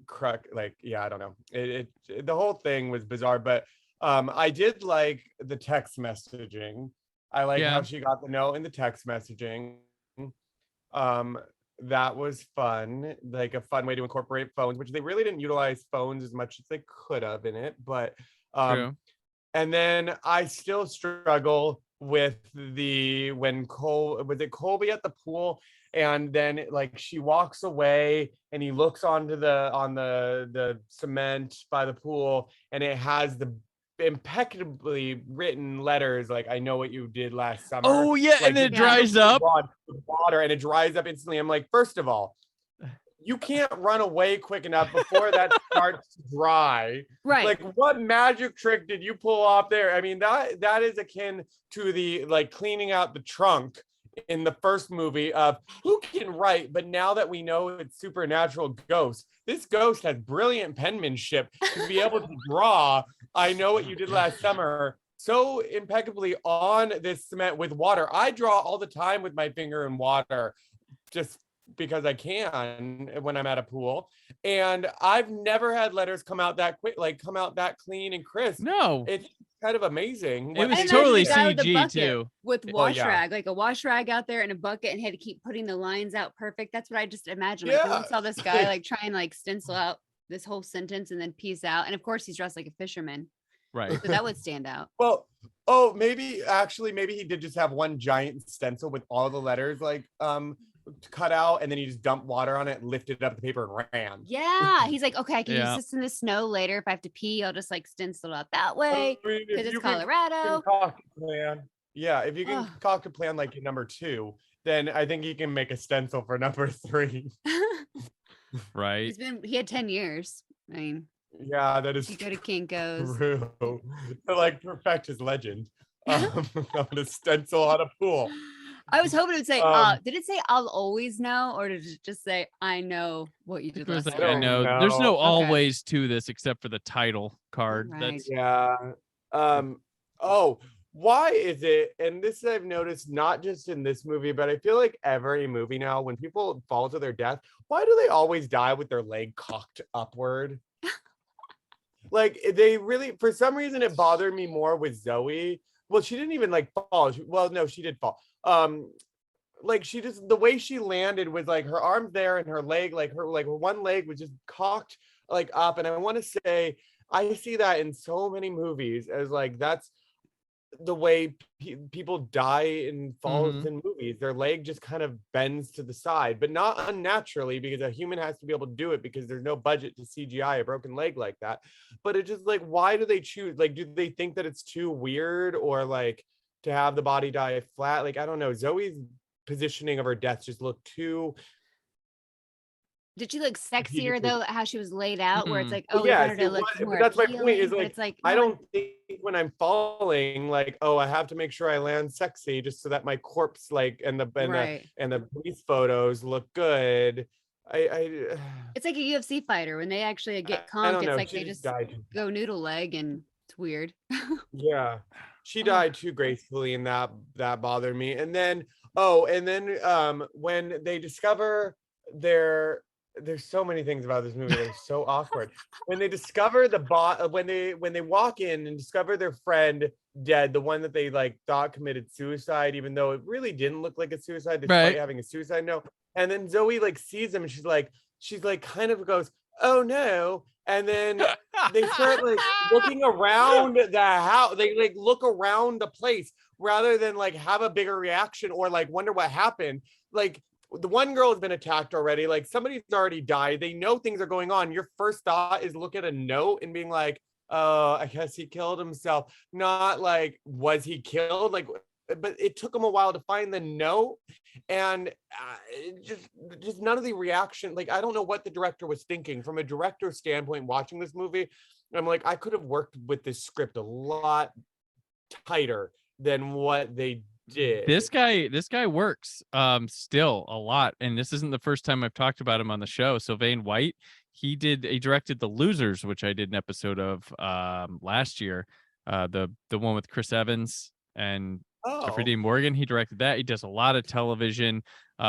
crux. Like, yeah, I don't know. It the whole thing was bizarre, but I did like the text messaging. I like how she got the note in the text messaging. That was fun, like a fun way to incorporate phones, which they really didn't utilize phones as much as they could have in it. But true. and then I still struggle with when Colby at the pool, and then like she walks away and he looks on the cement by the pool, and it has the impeccably written letters like, I know what you did last summer. Oh yeah, like, and then it dries up. with water, and it dries up instantly. I'm like, first of all, you can't run away quick enough before that starts to dry. Right. Like, what magic trick did you pull off there? I mean, that is akin to the like cleaning out the trunk in the first movie of who can write, but now that we know it's supernatural ghost, this ghost has brilliant penmanship to be able to draw I know what you did last summer so impeccably on this cement with water. I draw all the time with my finger in water just because I can when I'm at a pool, and I've never had letters come out that quick, like come out that clean and crisp. No, it's kind of amazing. It was I imagine totally the guy with the CG bucket too. with Oh, wash yeah. rag, like a wash rag out there and a bucket, and had to keep putting the lines out perfect. That's what I just imagined. Like, Yeah. I saw this guy like try and like stencil out this whole sentence and then piece out. And of course, he's dressed like a fisherman, Right. so that would stand out. Well, maybe he did just have one giant stencil with all the letters like cut out, and then he just dumped water on it, lifted up the paper, and ran. Yeah, he's like, okay, I can Yeah. use this in the snow later. If I have to pee, I'll just like stencil out that way I mean, if because you it's can Colorado. concoct a plan, yeah, if you can Ugh. concoct a plan like in number 2, then I think he can make a stencil for number 3. Right. He had 10 years. I mean, Yeah, that is you go to Kinko's. true. To like perfect his legend. I'm gonna stencil on a pool. I was hoping it would say, Um, did it say I'll always know, or did it just say I know what you It did was last like, I summer? know. know. There's no Okay. always to this except for the title card. Right. That's Yeah. Why is it, and this I've noticed not just in this movie, but I feel like every movie now, when people fall to their death, why do they always die with their leg cocked upward? Like, they really, for some reason, it bothered me more with Zoe. Well, she didn't even like fall. Well, no, she did fall. like she just the way she landed was like her arms there and her leg, like her one leg was just cocked like up. And I want to say I see that in so many movies as like that's the way people die and falls in movies. Their leg just kind of bends to the side, but not unnaturally, because a human has to be able to do it because there's no budget to CGI a broken leg like that. But it just like, why do they choose? Like, do they think that it's too weird, or like to have the body die flat? Like, I don't know. Zoe's positioning of her death just looked too. Did she look sexier though? How she was laid out, where it's like, oh, Well, we yeah, want her to look more that's my point. appealing, Is but like, it's like I no, don't think when I'm falling, like, oh, I have to make sure I land sexy just so that my corpse, like, and the Right. and the police photos look good. I It's like a UFC fighter when they actually get I don't conked. It's know. like She they just just died. go noodle leg, and it's weird. Yeah, she died too gracefully, and that bothered me. And then when they discover there's so many things about this movie that are so awkward. When they discover when they walk in and discover their friend dead, the one that they like thought committed suicide, even though it really didn't look like a suicide despite having a suicide note. And then Zoe like sees him and she's like kind of goes, oh no. And then they start like looking around the house. They like look around the place rather than like have a bigger reaction or like wonder what happened. Like, the one girl has been attacked already. Like, somebody's already died. They know things are going on. Your first thought is look at a note and being like, oh, I guess he killed himself. Not like, was he killed? Like, but it took him a while to find the note. And just none of the reaction. Like, I don't know what the director was thinking. From a director's standpoint, watching this movie, I'm like, I could have worked with this script a lot tighter than what they did. This guy works still a lot, and this isn't the first time I've talked about him on the show. Sylvain White, he directed The Losers, which I did an episode of last year, the one with Chris Evans and Jeffrey Dean Morgan. He directed that. He does a lot of television.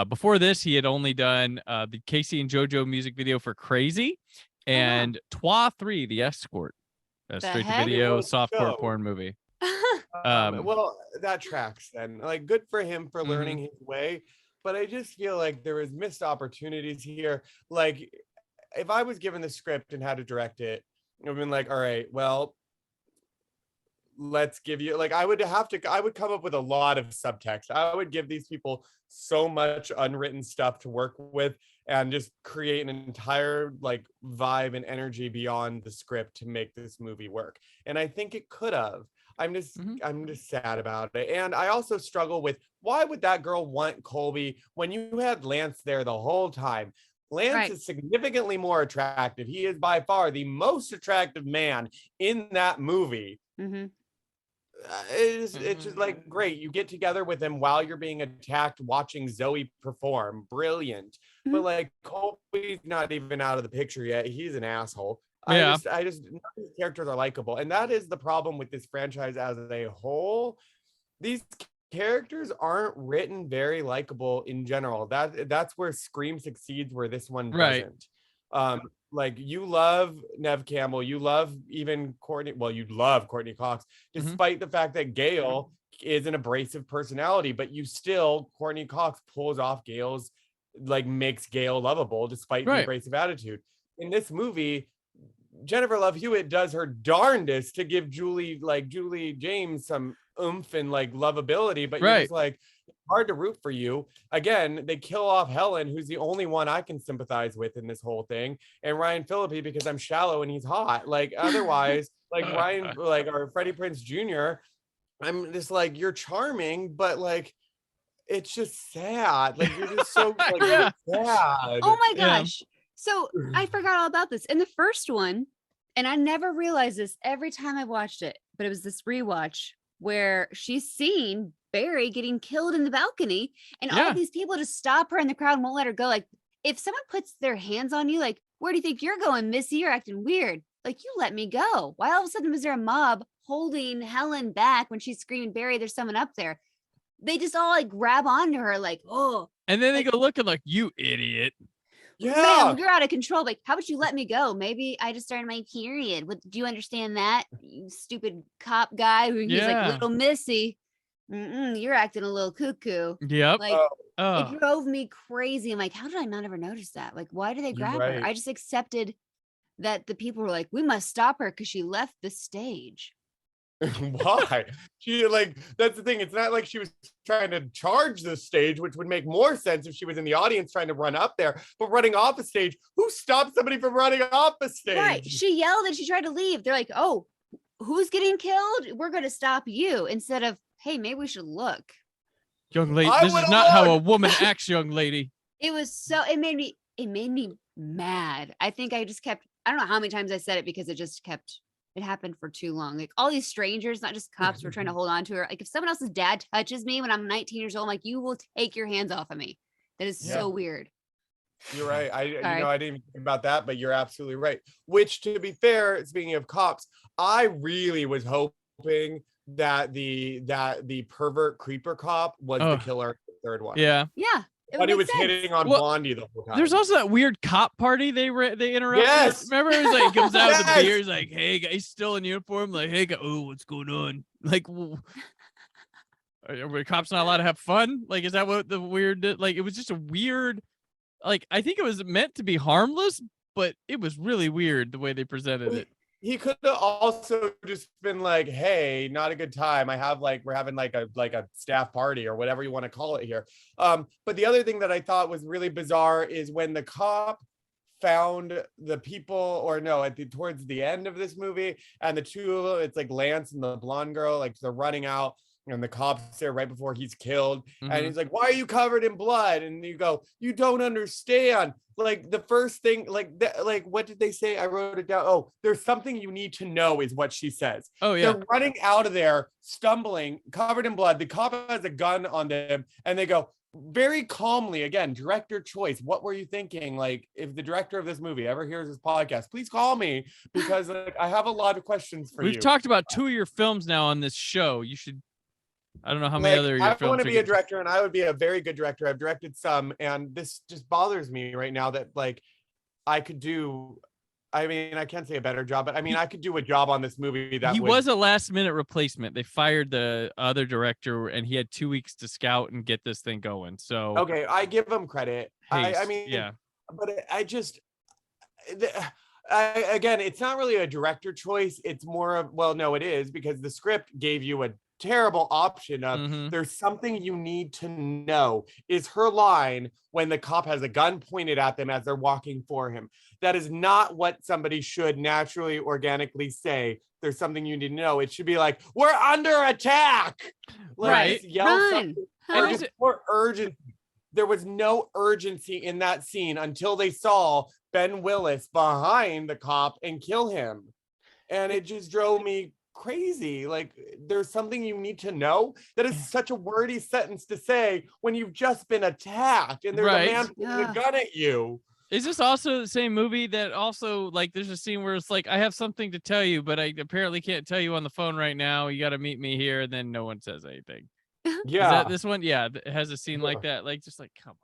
Before this, he had only done the Casey and JoJo music video for Crazy and Twa 3, The Escort, a straight to video softcore porn movie. Well, that tracks then. Like, good for him for learning his way, but I just feel like there was missed opportunities here. Like, if I was given the script and had to direct it, I've been like, all right, well, let's give you, like, I would come up with a lot of subtext. I would give these people so much unwritten stuff to work with and just create an entire like vibe and energy beyond the script to make this movie work. And I think it could have. I'm just sad about it. And I also struggle with, why would that girl want Colby when you had Lance there the whole time? Lance is significantly more attractive. He is by far the most attractive man in that movie. It's just like, great, you get together with him while you're being attacked, watching Zoe perform, brilliant. But like, Colby's not even out of the picture yet. He's an asshole. Yeah. I just none of these characters are likable, and that is the problem with this franchise as a whole. These characters aren't written very likable in general. That's where Scream succeeds, where this one doesn't. Like, you love Nev Campbell, you love even Courtney. Well, you love Courtney Cox, despite the fact that Gail is an abrasive personality, but Courtney Cox pulls off Gail's, like, makes Gail lovable despite the abrasive attitude. In this movie, Jennifer Love Hewitt does her darndest to give Julie James some oomph and like lovability, but you're just like, hard to root for you. Again, they kill off Helen, who's the only one I can sympathize with in this whole thing, and Ryan Phillippe because I'm shallow and he's hot. Like, otherwise, like Ryan, like, or Freddie Prinze Jr., I'm just like, you're charming, but like, it's just sad. Like, you're just so like sad. Oh my gosh. So I forgot all about this in the first one, and I never realized this every time I watched it, but it was this rewatch where she's seen Barry getting killed in the balcony, and all these people just stop her in the crowd and won't let her go. Like, if someone puts their hands on you, like, where do you think you're going, Missy? You're acting weird. Like, you let me go. Why all of a sudden was there a mob holding Helen back when she's screaming, Barry, there's someone up there? They just all like grab onto her like, oh. And then they go looking like, you idiot. Yeah, ma'am, you're out of control. Like, how about you let me go? Maybe I just started my period. Do you understand that, you stupid cop guy? Who he's like, little Missy, you're acting a little cuckoo. Yep. Like, Oh, It drove me crazy. I'm like, how did I not ever notice that? Like, why did they You're grab her? right. I just accepted that the people were like, we must stop her because she left the stage. Why? She like that's the thing. It's not like she was trying to charge the stage, which would make more sense if she was in the audience trying to run up there. But running off a stage, who stops somebody from running off a stage? Right. She yelled and she tried to leave. They're like, oh, who's getting killed? We're going to stop you, instead of, hey, maybe we should look. young lady, I this is would've not how a looked. woman acts, young lady. It was so, it made me mad. I think I just kept, I don't know how many times I said it because it happened for too long. Like all these strangers, not just cops, were trying to hold on to her. Like if someone else's dad touches me when I'm 19 years old, I'm like, you will take your hands off of me. That is so weird. You're right. I Sorry. I didn't even think about that, but you're absolutely right. Which, to be fair, speaking of cops, I really was hoping that the pervert creeper cop was the killer in the third one. Yeah. Yeah. But he was hitting on Blondie the whole time. There's also that weird cop party they interrupted. Yes. Remember, it was like he comes out with the Yes. beer. He's like, "Hey, guys, still in uniform." Like, "Hey, oh, what's going on?" Like, are cops not allowed to have fun? Like, is that what the weird? Like, it was just a weird. Like, I think it was meant to be harmless, but it was really weird the way they presented it. He could have also just been like, hey, not a good time. We're having like a staff party or whatever you want to call it here. But the other thing that I thought was really bizarre is when the cop found the people, or no, towards the end of this movie, and the two of them, it's like Lance and the blonde girl, like they're running out, and the cop's there right before he's killed. And he's like, why are you covered in blood? And you go, you don't understand. Like the first thing, like what did they say? I wrote it down. Oh, there's something you need to know is what she says. Oh, yeah. They're running out of there, stumbling, covered in blood. The cop has a gun on them, and they go very calmly, again, director choice. What were you thinking? Like, if the director of this movie ever hears this podcast, please call me, because like, I have a lot of questions for you. We've talked about 2 of your films now on this show. You should. I don't know how many other of your I films. want to be a director, and I would be a very good director. I've directed some, and this just bothers me right now that like I could do. I mean, I can't say a better job, but I mean, I could do a job on this movie that He was a last-minute replacement. They fired the other director, and he had 2 weeks to scout and get this thing going. So okay, I give him credit. I mean, yeah, but I just. Again, it's not really a director choice. It's more of, well, no, it is, because the script gave you a terrible option of there's something you need to know, is her line when the cop has a gun pointed at them as they're walking for him. That is not what somebody should naturally, organically say. There's something you need to know. It should be like, we're under attack. Right. Yell something. And just more urgency. There was no urgency in that scene until they saw Ben Willis behind the cop and kill him. And it just drove me crazy. Like, there's something you need to know. That is such a wordy sentence to say when you've just been attacked and there's a man pointing a gun at you. Is this also the same movie that also, like, there's a scene where it's like, I have something to tell you, but I apparently can't tell you on the phone right now. You got to meet me here. And then no one says anything. Yeah. Is that this one? Yeah. It has a scene like that. Like, just like, come on.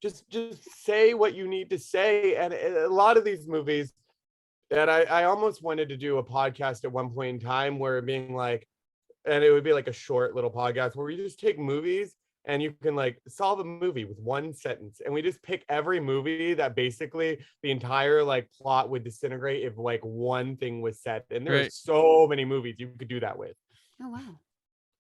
Just say what you need to say. And a lot of these movies, and I almost wanted to do a podcast at one point in time where being like, and it would be like a short little podcast where we just take movies and you can like solve a movie with one sentence. And we just pick every movie that basically the entire like plot would disintegrate if like one thing was said. And there's so many movies you could do that with. Oh, wow.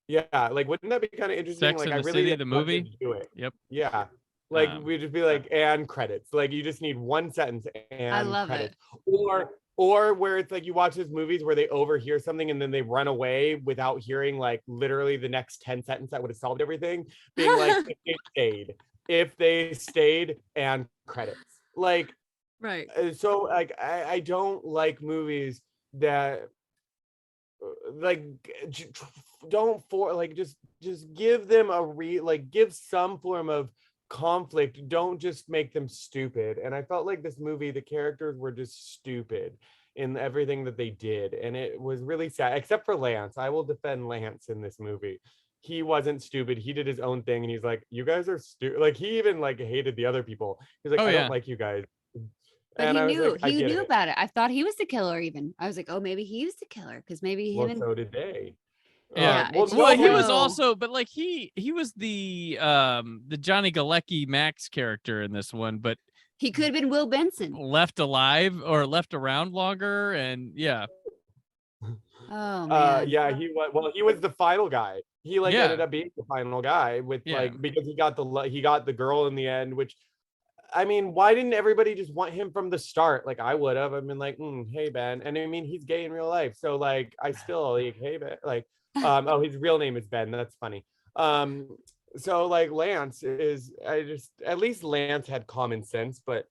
Yeah. Like, wouldn't that be kind of interesting? Sex like, and I the really City, the movie? to do it. Yep. Yeah. Like we'd just be like, and credits. Like you just need one sentence and I love credits. Or where it's like you watch those movies where they overhear something and then they run away without hearing like literally the next 10 sentences that would have solved everything. Being like, if they stayed and credits. Like, right. So like I don't like movies that like don't just give them give some form of conflict. Don't just make them stupid. And I felt like this movie, the characters were just stupid in everything that they did, and it was really sad, except for Lance. I will defend Lance in this movie. He wasn't stupid. He did his own thing, and he's like, you guys are stupid. Like, he even like hated the other people. He's like, I don't like you guys. But and he knew about it. I thought he was the killer even. I was like, oh, maybe he was the killer, because maybe him so did they. Yeah. it's Well, he was so- also, but like he was the Johnny Galecki Max character in this one, but he could have been Will Benson. left alive or left around longer, and yeah. Oh man. Yeah, he was the final guy. He like Yeah. ended up being the final guy with Yeah. like because he got the girl in the end, which I mean, why didn't everybody just want him from the start? Like I would have. I've been like, hey Ben, and I mean he's gay in real life, so like I still like hey Ben, like oh his real name is Ben. That's funny. So like Lance is at least Lance had common sense, but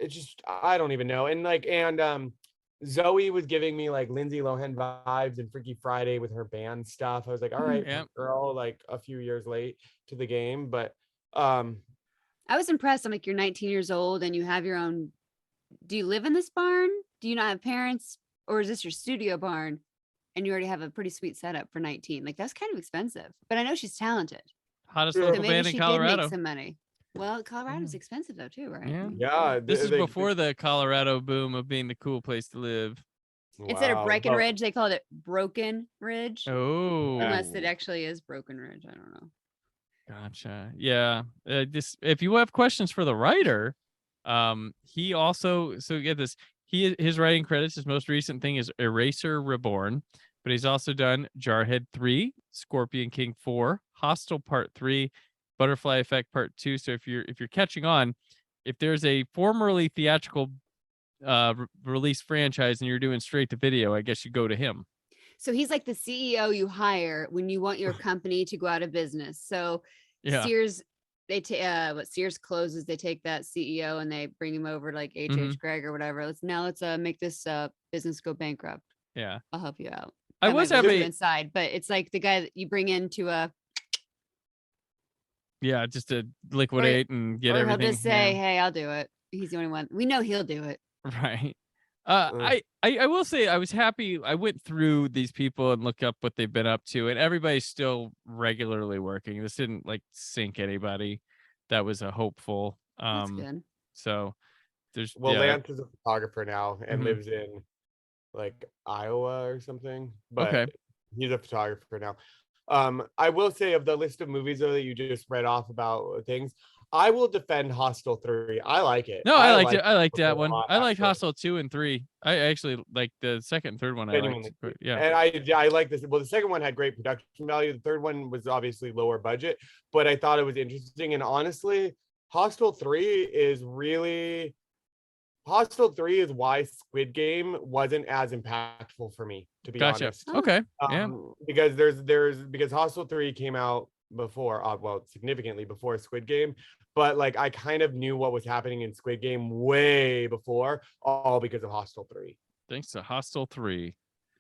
it's just I don't even know. And Zoe was giving me like Lindsay Lohan vibes and Freaky Friday with her band stuff. I was like, all right, girl, like a few years late to the game, but I was impressed. I'm like, you're 19 years old and you have your own. Do you live in this barn? Do you not have parents? Or is this your studio barn? And you already have a pretty sweet setup for 19. Like that's kind of expensive, but I know she's talented. Hottest So local maybe band in she did Colorado. make some money. Well, Colorado's expensive though too, right? Yeah. This is before the Colorado boom of being the cool place to live. Instead of Breckenridge, they called it Broken Ridge. Oh. Unless it actually is Broken Ridge. I don't know. Gotcha. Yeah. If you have questions for the writer, he also, so get this, his writing credits, his most recent thing is Eraser Reborn, but he's also done Jarhead 3, Scorpion King 4, Hostel Part 3, Butterfly Effect Part 2. So if you're catching on, if there's a formerly theatrical release franchise and you're doing straight to video, I guess you go to him. So he's like the CEO you hire when you want your company to go out of business. So Yeah. Sears, Sears closes, they take that CEO and they bring him over to like H.H. Gregg or whatever. Let's make this business go bankrupt. Yeah. I'll help you out. I That was might be happy inside, but it's like the guy that you bring into a Yeah, just to liquidate and get or everything. he'll just say, yeah. "Hey, I'll do it." He's the only one. We know he'll do it. Right. I will say I was happy. I went through these people and looked up what they've been up to, and everybody's still regularly working. This didn't like sink anybody. That was a hopeful. That's good. So there's Lance is a photographer now and Mhm. lives in like Iowa or something. But Okay. he's a photographer now. I will say of the list of movies though that you just read off about things, I will defend Hostel 3. I like it. No, I liked it. I like liked that one. a lot, I like actually. Hostel 2 and 3. I actually like the second and third one. I liked. Genuinely. Yeah. And I like this. Well, the second one had great production value. The third one was obviously lower budget, but I thought it was interesting. And honestly, Hostel 3 is why Squid Game wasn't as impactful for me, to be Gotcha. honest. Okay. Yeah. Because because Hostel 3 came out before, significantly before Squid Game, but like I kind of knew what was happening in Squid Game way before, all because of Hostel 3. Thanks to Hostel 3.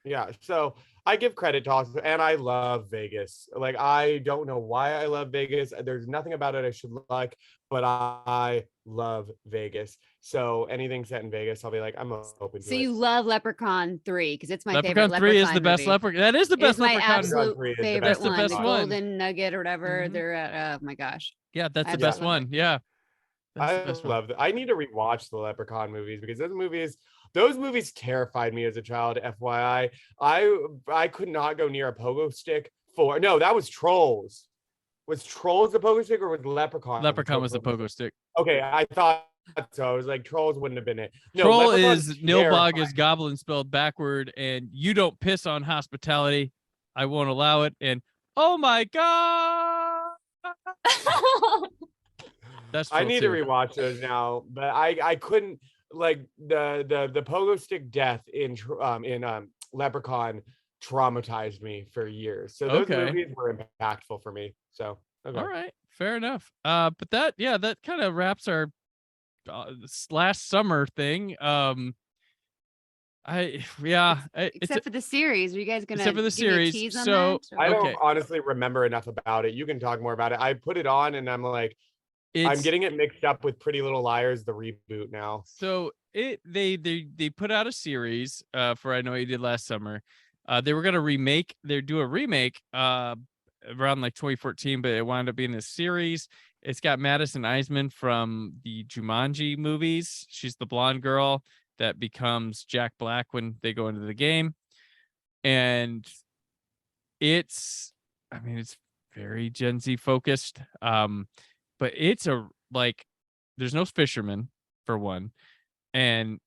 Yeah, so I give credit to Hostel, and I love Vegas. Like I don't know why I love Vegas. There's nothing about it I should like, but I love Vegas. So anything set in Vegas, I'll be like, I'm open to So it. you love Leprechaun 3 because it's my Leprechaun favorite. 3 is Leprechaun the best movie. Leprechaun. That is the It best my Leprechaun. absolute favorite That's the one. best The one. Golden Nugget or whatever. They're at. Oh my gosh. Yeah, that's I the best absolutely one. Yeah. That's the I best one. love that. I need to rewatch the Leprechaun movies because those movies terrified me as a child. FYI, I could not go near a pogo stick that was Trolls. Was Trolls the pogo stick or was Leprechaun? Leprechaun was the pogo stick. Okay, I thought so. I was like, Trolls wouldn't have been it. No, Troll Leprechaun's is Nilbog terrifying. is goblin spelled backward, and you don't piss on hospitality. I won't allow it. And oh my god, that's I Troll need 2. to rewatch those now, but I couldn't like the pogo stick death in Leprechaun traumatized me for years. So those Okay. movies were impactful for me. So okay. All right, fair enough. But that kind of wraps our last summer thing. Except for the series, are you guys gonna except for the give me a series. tease on So that, or- I don't okay. honestly remember enough about it. You can talk more about it. I put it on and I'm like, I'm It's- getting it mixed up with Pretty Little Liars, the reboot now. So they put out a series for I Know What You Did Last Summer. They were gonna do a remake around like 2014, but it wound up being this series. It's got Madison Eisman from the Jumanji movies. She's the blonde girl that becomes Jack Black when they go into the game. And it's very Gen Z focused. But it's there's no fisherman for one, and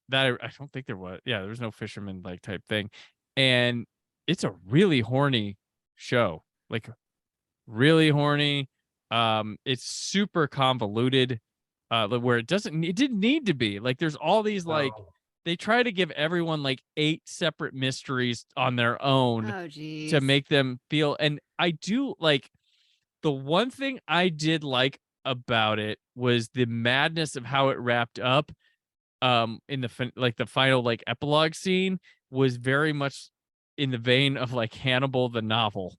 that I don't think there was. Yeah, there was no fisherman like type thing, and it's a really horny show, like really horny. It's super convoluted, where it didn't need to be. Like there's all these they try to give everyone like 8 separate mysteries on their own Oh, geez. to make them feel. And I do like the one thing I did like about it was the madness of how it wrapped up. In the final like epilogue scene was very much in the vein of like Hannibal the novel.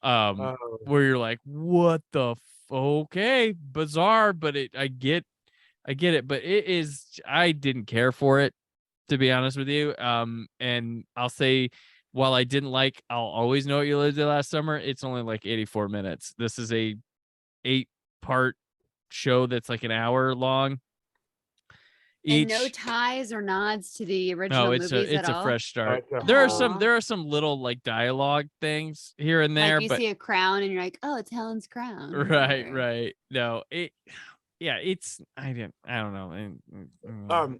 Where you're like, what the okay, bizarre, but I get it, but I didn't care for it, to be honest with you. And I'll say, while I didn't like I'll Always Know What You Lived There Last Summer, it's only like 84 minutes. This is a 8-part show that's like an hour long each. And no ties or nods to the original No, movies it's at a all? fresh start. Okay. There Aw. are some little like dialogue things here and there, Like you but see a crown and you're like, oh, it's Helen's crown. Or- right. No, it's I don't know.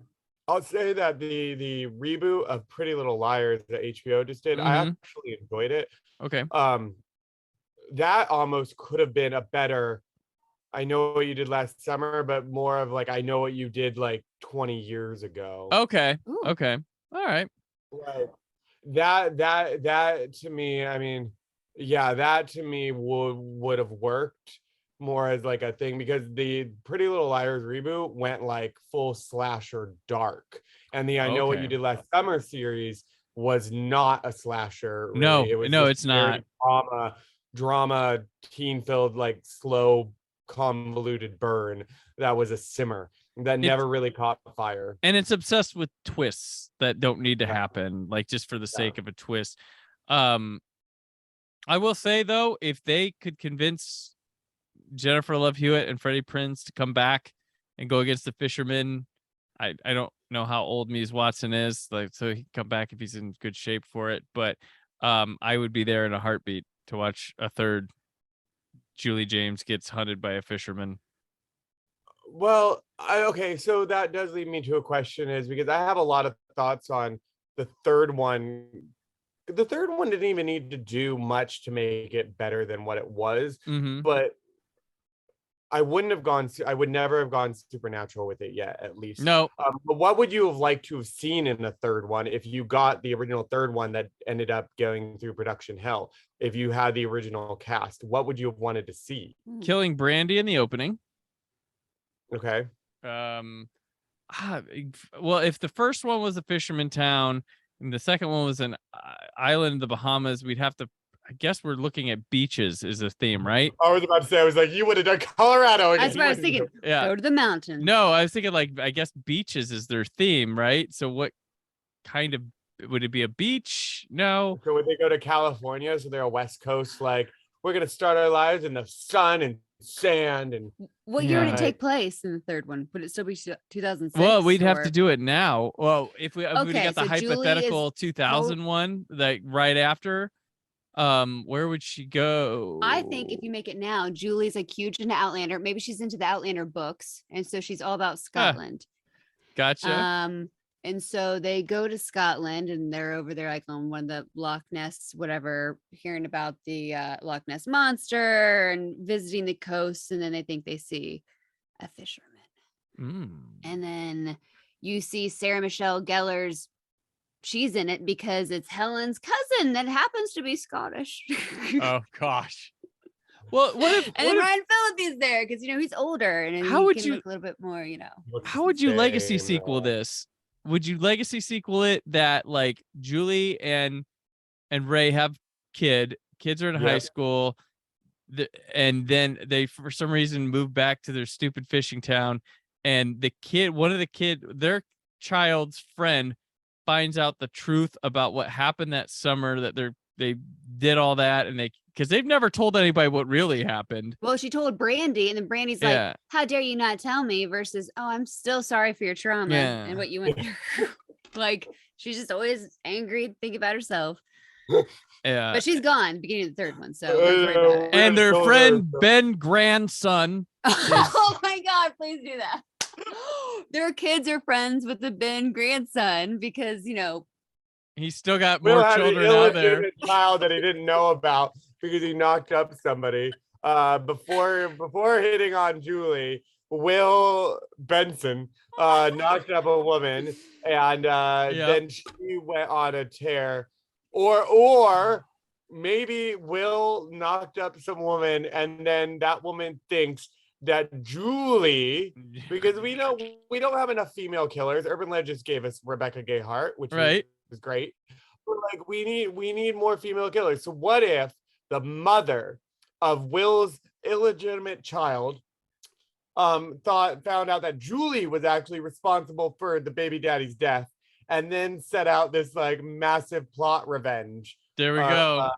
I'll say that the reboot of Pretty Little Liars that HBO just did, I Mhm. actually enjoyed it. Okay. That almost could have been a better I Know What You Did Last Summer, but more of like I Know What You Did like 20 years ago. Okay. Ooh. Okay. All right. Like that to me, I mean, yeah, that to me would have worked more as like a thing, because the Pretty Little Liars reboot went like full slasher dark, and the I Know What You Okay. Did Last Summer series was not a slasher. No, Really. It was no, just it's not. very drama, teen filled, like slow, convoluted burn that was a simmer that never really caught fire. And it's obsessed with twists that don't need to happen, like just for the sake of a twist. I will say though, if they could convince Jennifer Love Hewitt and Freddie Prinze to come back and go against the fishermen, I don't know how old Mies Watson is, like, so he can come back if he's in good shape for it. But I would be there in a heartbeat to watch a third Julie James gets hunted by a fisherman. Well, okay, so that does lead me to a question, is because I have a lot of thoughts on the third one. The third one didn't even need to do much to make it better than what it was, Mm-hmm. but I would never have gone supernatural with it yet, at least. No. But what would you have liked to have seen in the third one if you got the original third one that ended up going through production hell? If you had the original cast, what would you have wanted to see? Killing Brandy in the opening. Okay. Well, if the first one was a fisherman town and the second one was an island in the Bahamas, we'd have to, I guess we're looking at beaches is the theme, right? I was about to say, I was like, you would have done Colorado again. That's what I was thinking. Yeah. Go to the mountains. No, I was thinking like, I guess beaches is their theme, right? So what kind of, would it be a beach? No. So would they go to California? So they're a West Coast, like, we're going to start our lives in the sun and sand. And what year would it take place in the third one? Would it still be 2006? Well, we'd have to do it now. Well, if we got the so hypothetical 2001, like right after, where would she go? I think if you make it now, Julie's like huge into Outlander. Maybe she's into the Outlander books, and so she's all about Scotland. Gotcha. And so they go to Scotland, and they're over there like on one of the Loch Ness, whatever, hearing about the Loch Ness monster and visiting the coast, and then they think they see a fisherman. And then you see Sarah Michelle Gellar's. She's in it because it's Helen's cousin that happens to be Scottish. Oh gosh. Well, what then if Ryan Phillippe's there because he's older and how he would can you look a little bit more, How would you legacy sequel this? Would you legacy sequel it that like Julie and Ray have kids are in high school, and then they for some reason move back to their stupid fishing town, and their child's friend finds out the truth about what happened that summer, that they did all that, and because they've never told anybody what really happened. Well, she told Brandy, and then Brandy's like, how dare you not tell me, versus, oh, I'm still sorry for your trauma and what you went through. Like, she's just always angry, thinking about herself. Yeah. But she's gone beginning of the third one, so don't worry about it. And their friend Ben grandson. Oh my God, please do that. Their kids are friends with the Ben grandson because, He's still got Will more had an children out there. illegitimate child that he didn't know about because he knocked up somebody. Before hitting on Julie, Will Benson knocked up a woman, and then she went on a tear. Or maybe Will knocked up some woman, and then that woman thinks that Julie, because we know we don't have enough female killers. Urban Legends gave us Rebecca Gayheart, which is great. But like we need more female killers. So what if the mother of Will's illegitimate child found out that Julie was actually responsible for the baby daddy's death, and then set out this like massive plot revenge? There we go.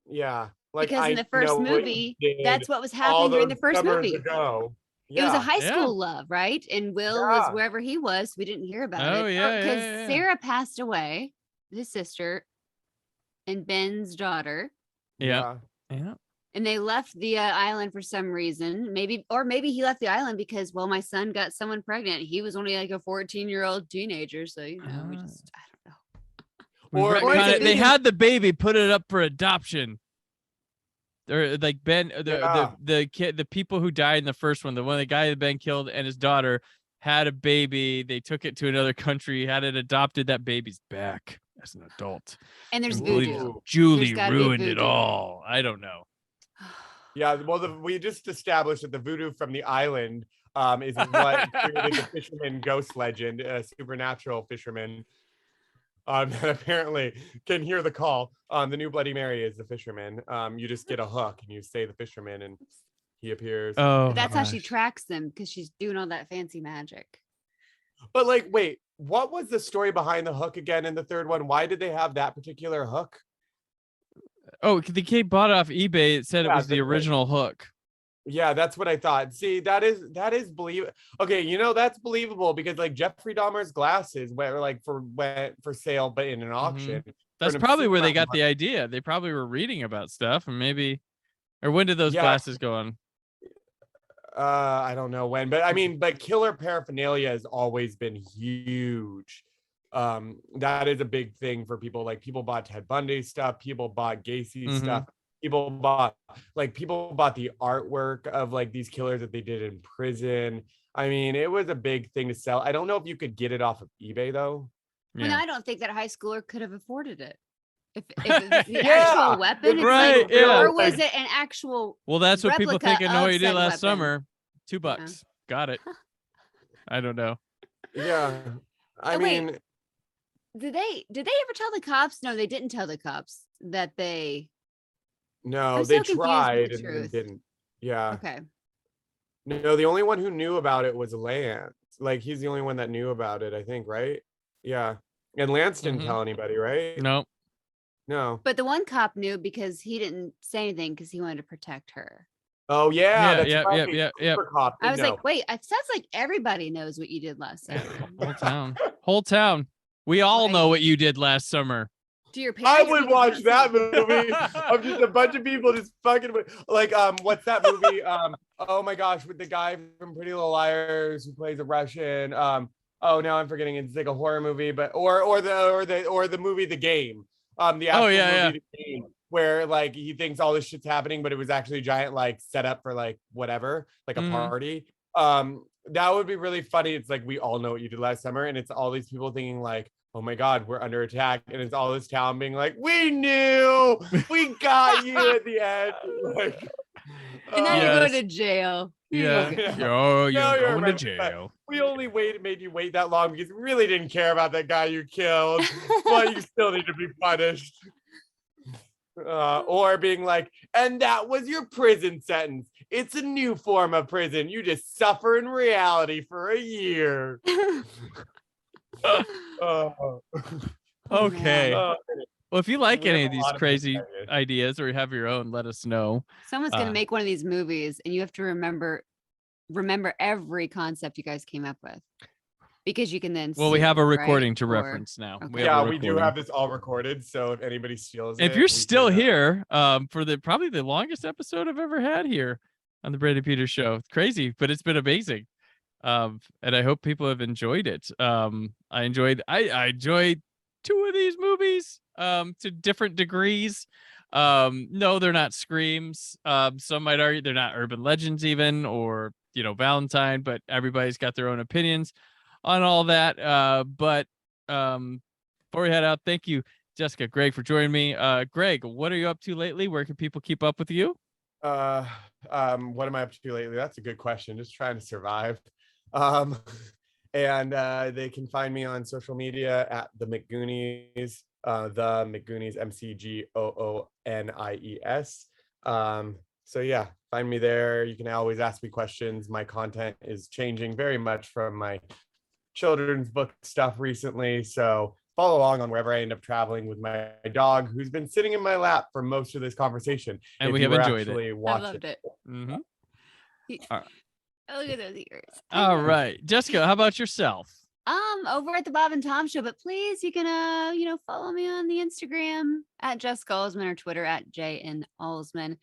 Yeah. Like, because in the first movie, that's what was happening during the first movie. Ago. It was a high school love, right? And Will was wherever he was. We didn't hear about it. Because Sarah passed away, his sister, and Ben's daughter. Yeah. And they left the island for some reason. Maybe he left the island because, well, my son got someone pregnant. He was only like a 14-year-old teenager. So, we just, I don't know. Or they had the baby, put it up for adoption. Or like Ben, the kid, the people who died in the first one, the guy that Ben killed and his daughter had a baby. They took it to another country, had it adopted. That baby's back as an adult. And there's voodoo. Julie ruined it all. I don't know. Yeah, well, we just established that the voodoo from the island is what created the fisherman ghost legend, a supernatural fisherman. That apparently can hear the call. The new Bloody Mary is the fisherman. You just get a hook and you say the fisherman and he appears. Oh, but that's how she tracks them, because she's doing all that fancy magic. But like, wait, what was the story behind the hook again in the third one? Why did they have that particular hook? Oh, the kid bought it off eBay. It said it was the original hook. Yeah, that's what I thought. See, that is believable. Okay, that's believable because like Jeffrey Dahmer's glasses went for sale, but in an auction. That's probably where they got the idea. They probably were reading about stuff, and maybe, or when did those glasses go on? I don't know when, but I mean, but killer paraphernalia has always been huge. That is a big thing for people. Like people bought Ted Bundy stuff, people bought Gacy stuff. People bought the artwork of like these killers that they did in prison. I mean, it was a big thing to sell. I don't know if you could get it off of eBay though. Yeah. And I don't think that a high schooler could have afforded it. If it was the actual weapon, it's right? Or was it an actual? Well, that's what people think. I know what you did last summer. $2. Yeah. Got it. I don't know. Yeah, I mean, wait. Did they ever tell the cops? No, they didn't tell the cops that they. No, they tried and they didn't. Yeah. Okay. No, the only one who knew about it was Lance. Like he's the only one that knew about it, I think, right? Yeah. And Lance didn't tell anybody, right? No. But the one cop knew because he didn't say anything because he wanted to protect her. Oh yeah. Yeah. Cop, I was like, wait, it sounds like everybody knows what you did last summer. Whole town. We all know what you did last summer. To your parents, I would watch that movie of just a bunch of people just fucking like what's that movie? Oh my gosh, with the guy from Pretty Little Liars who plays a Russian. Oh, now I'm forgetting. It's like a horror movie, but or the movie The Game. The actual movie The Game, where like he thinks all this shit's happening, but it was actually a giant like setup for like whatever, like a party. That would be really funny. It's like we all know what you did last summer, and it's all these people thinking like, oh my God, we're under attack. And it's all this town being like, we knew, we got you at the end. Like, and now you're going to jail. Yeah. You're going to jail. We only made you wait that long because we really didn't care about that guy you killed. But you still need to be punished. Or being like, and that was your prison sentence. It's a new form of prison. You just suffer in reality for a year. Okay. Well, if you like any of these crazy ideas or you have your own, let us know. Someone's gonna make one of these movies, and you have to remember every concept you guys came up with. because you can then. Well, we have a sue, right? recording to Or- reference now. Okay. We have a Yeah, we do recording. have this all recorded. So if anybody steals it, If you're we still can, here, for probably the longest episode I've ever had here on the Brandon Peters Show. It's crazy, but it's been amazing. And I hope people have enjoyed it. I enjoyed 2 of these movies to different degrees. No, they're not screams. Some might argue they're not urban legends even, or Valentine, but everybody's got their own opinions on all that. But before we head out, thank you, Jessica, Greg, for joining me. Greg, what are you up to lately? Where can people keep up with you? what am I up to lately? That's a good question. Just trying to survive. And they can find me on social media at the McGoonies, the McGoonies, McGoonies. So yeah, find me there. You can always ask me questions. My content is changing very much from my children's book stuff recently. So follow along on wherever I end up traveling with my dog, who's been sitting in my lap for most of this conversation. And If we you have were enjoyed actually it. I watching. loved it. Mm-hmm. All right. Oh, look at those ears. All right, Jessica, how about yourself? Over at the Bob and Tom Show, but please, you can follow me on the Instagram at Jessica Alsman or Twitter at JN Alsman.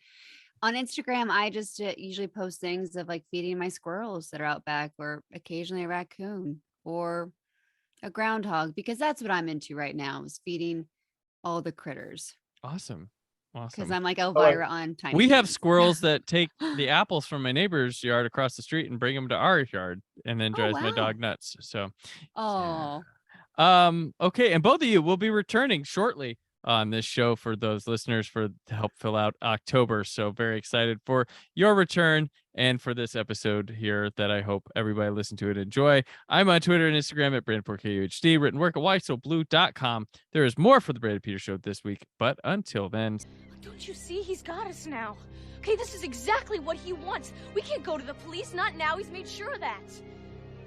On Instagram, I just usually post things of like feeding my squirrels that are out back, or occasionally a raccoon or a groundhog, because that's what I'm into right now, is feeding all the critters. Awesome. Because I'm like Elvira on Tiny We have Toons. squirrels that take the apples from my neighbor's yard across the street and bring them to our yard, and then drives my wow. dog nuts. So, Oh, okay, and both of you will be returning shortly on this show for those listeners to help fill out October. So very excited for your return and for this episode here that I hope everybody listen to and enjoy. I'm on Twitter and Instagram at Brandon4KUHD, written work at whysoblue.com. There is more for the Brandon Peters Show this week, but until then. Don't you see? He's got us now. Okay, this is exactly what he wants. We can't go to the police, not now. He's made sure of that.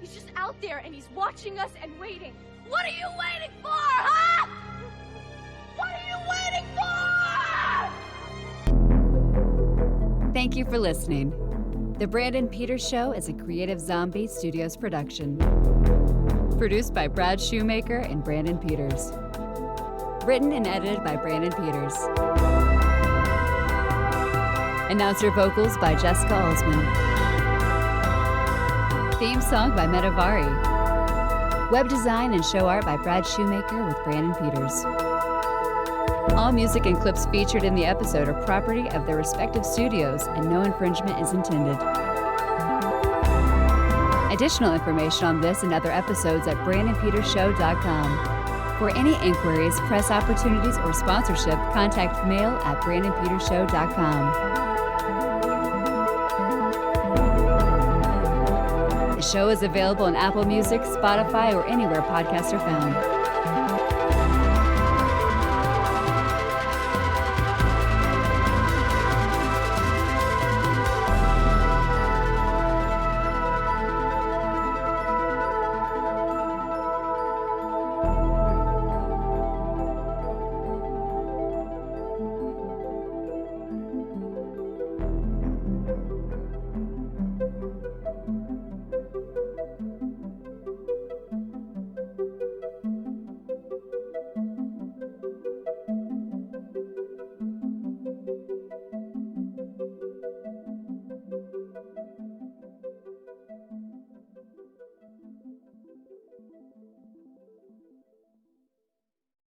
He's just out there and he's watching us and waiting. What are you waiting for, huh? What are you waiting for? thank you for listening. The Brandon Peters Show is a Creative Zombie Studios production. Produced by Brad Shoemaker and Brandon Peters. Written and edited by Brandon Peters. Announcer vocals by Jessica Alsman. Theme song by Metavari. Web design and show art by Brad Shoemaker with Brandon Peters. All music and clips featured in the episode are property of their respective studios, and no infringement is intended. Additional information on this and other episodes at BrandonPetersShow.com. For any inquiries, press opportunities, or sponsorship, contact mail at BrandonPetersShow.com. The show is available on Apple Music, Spotify, or anywhere podcasts are found.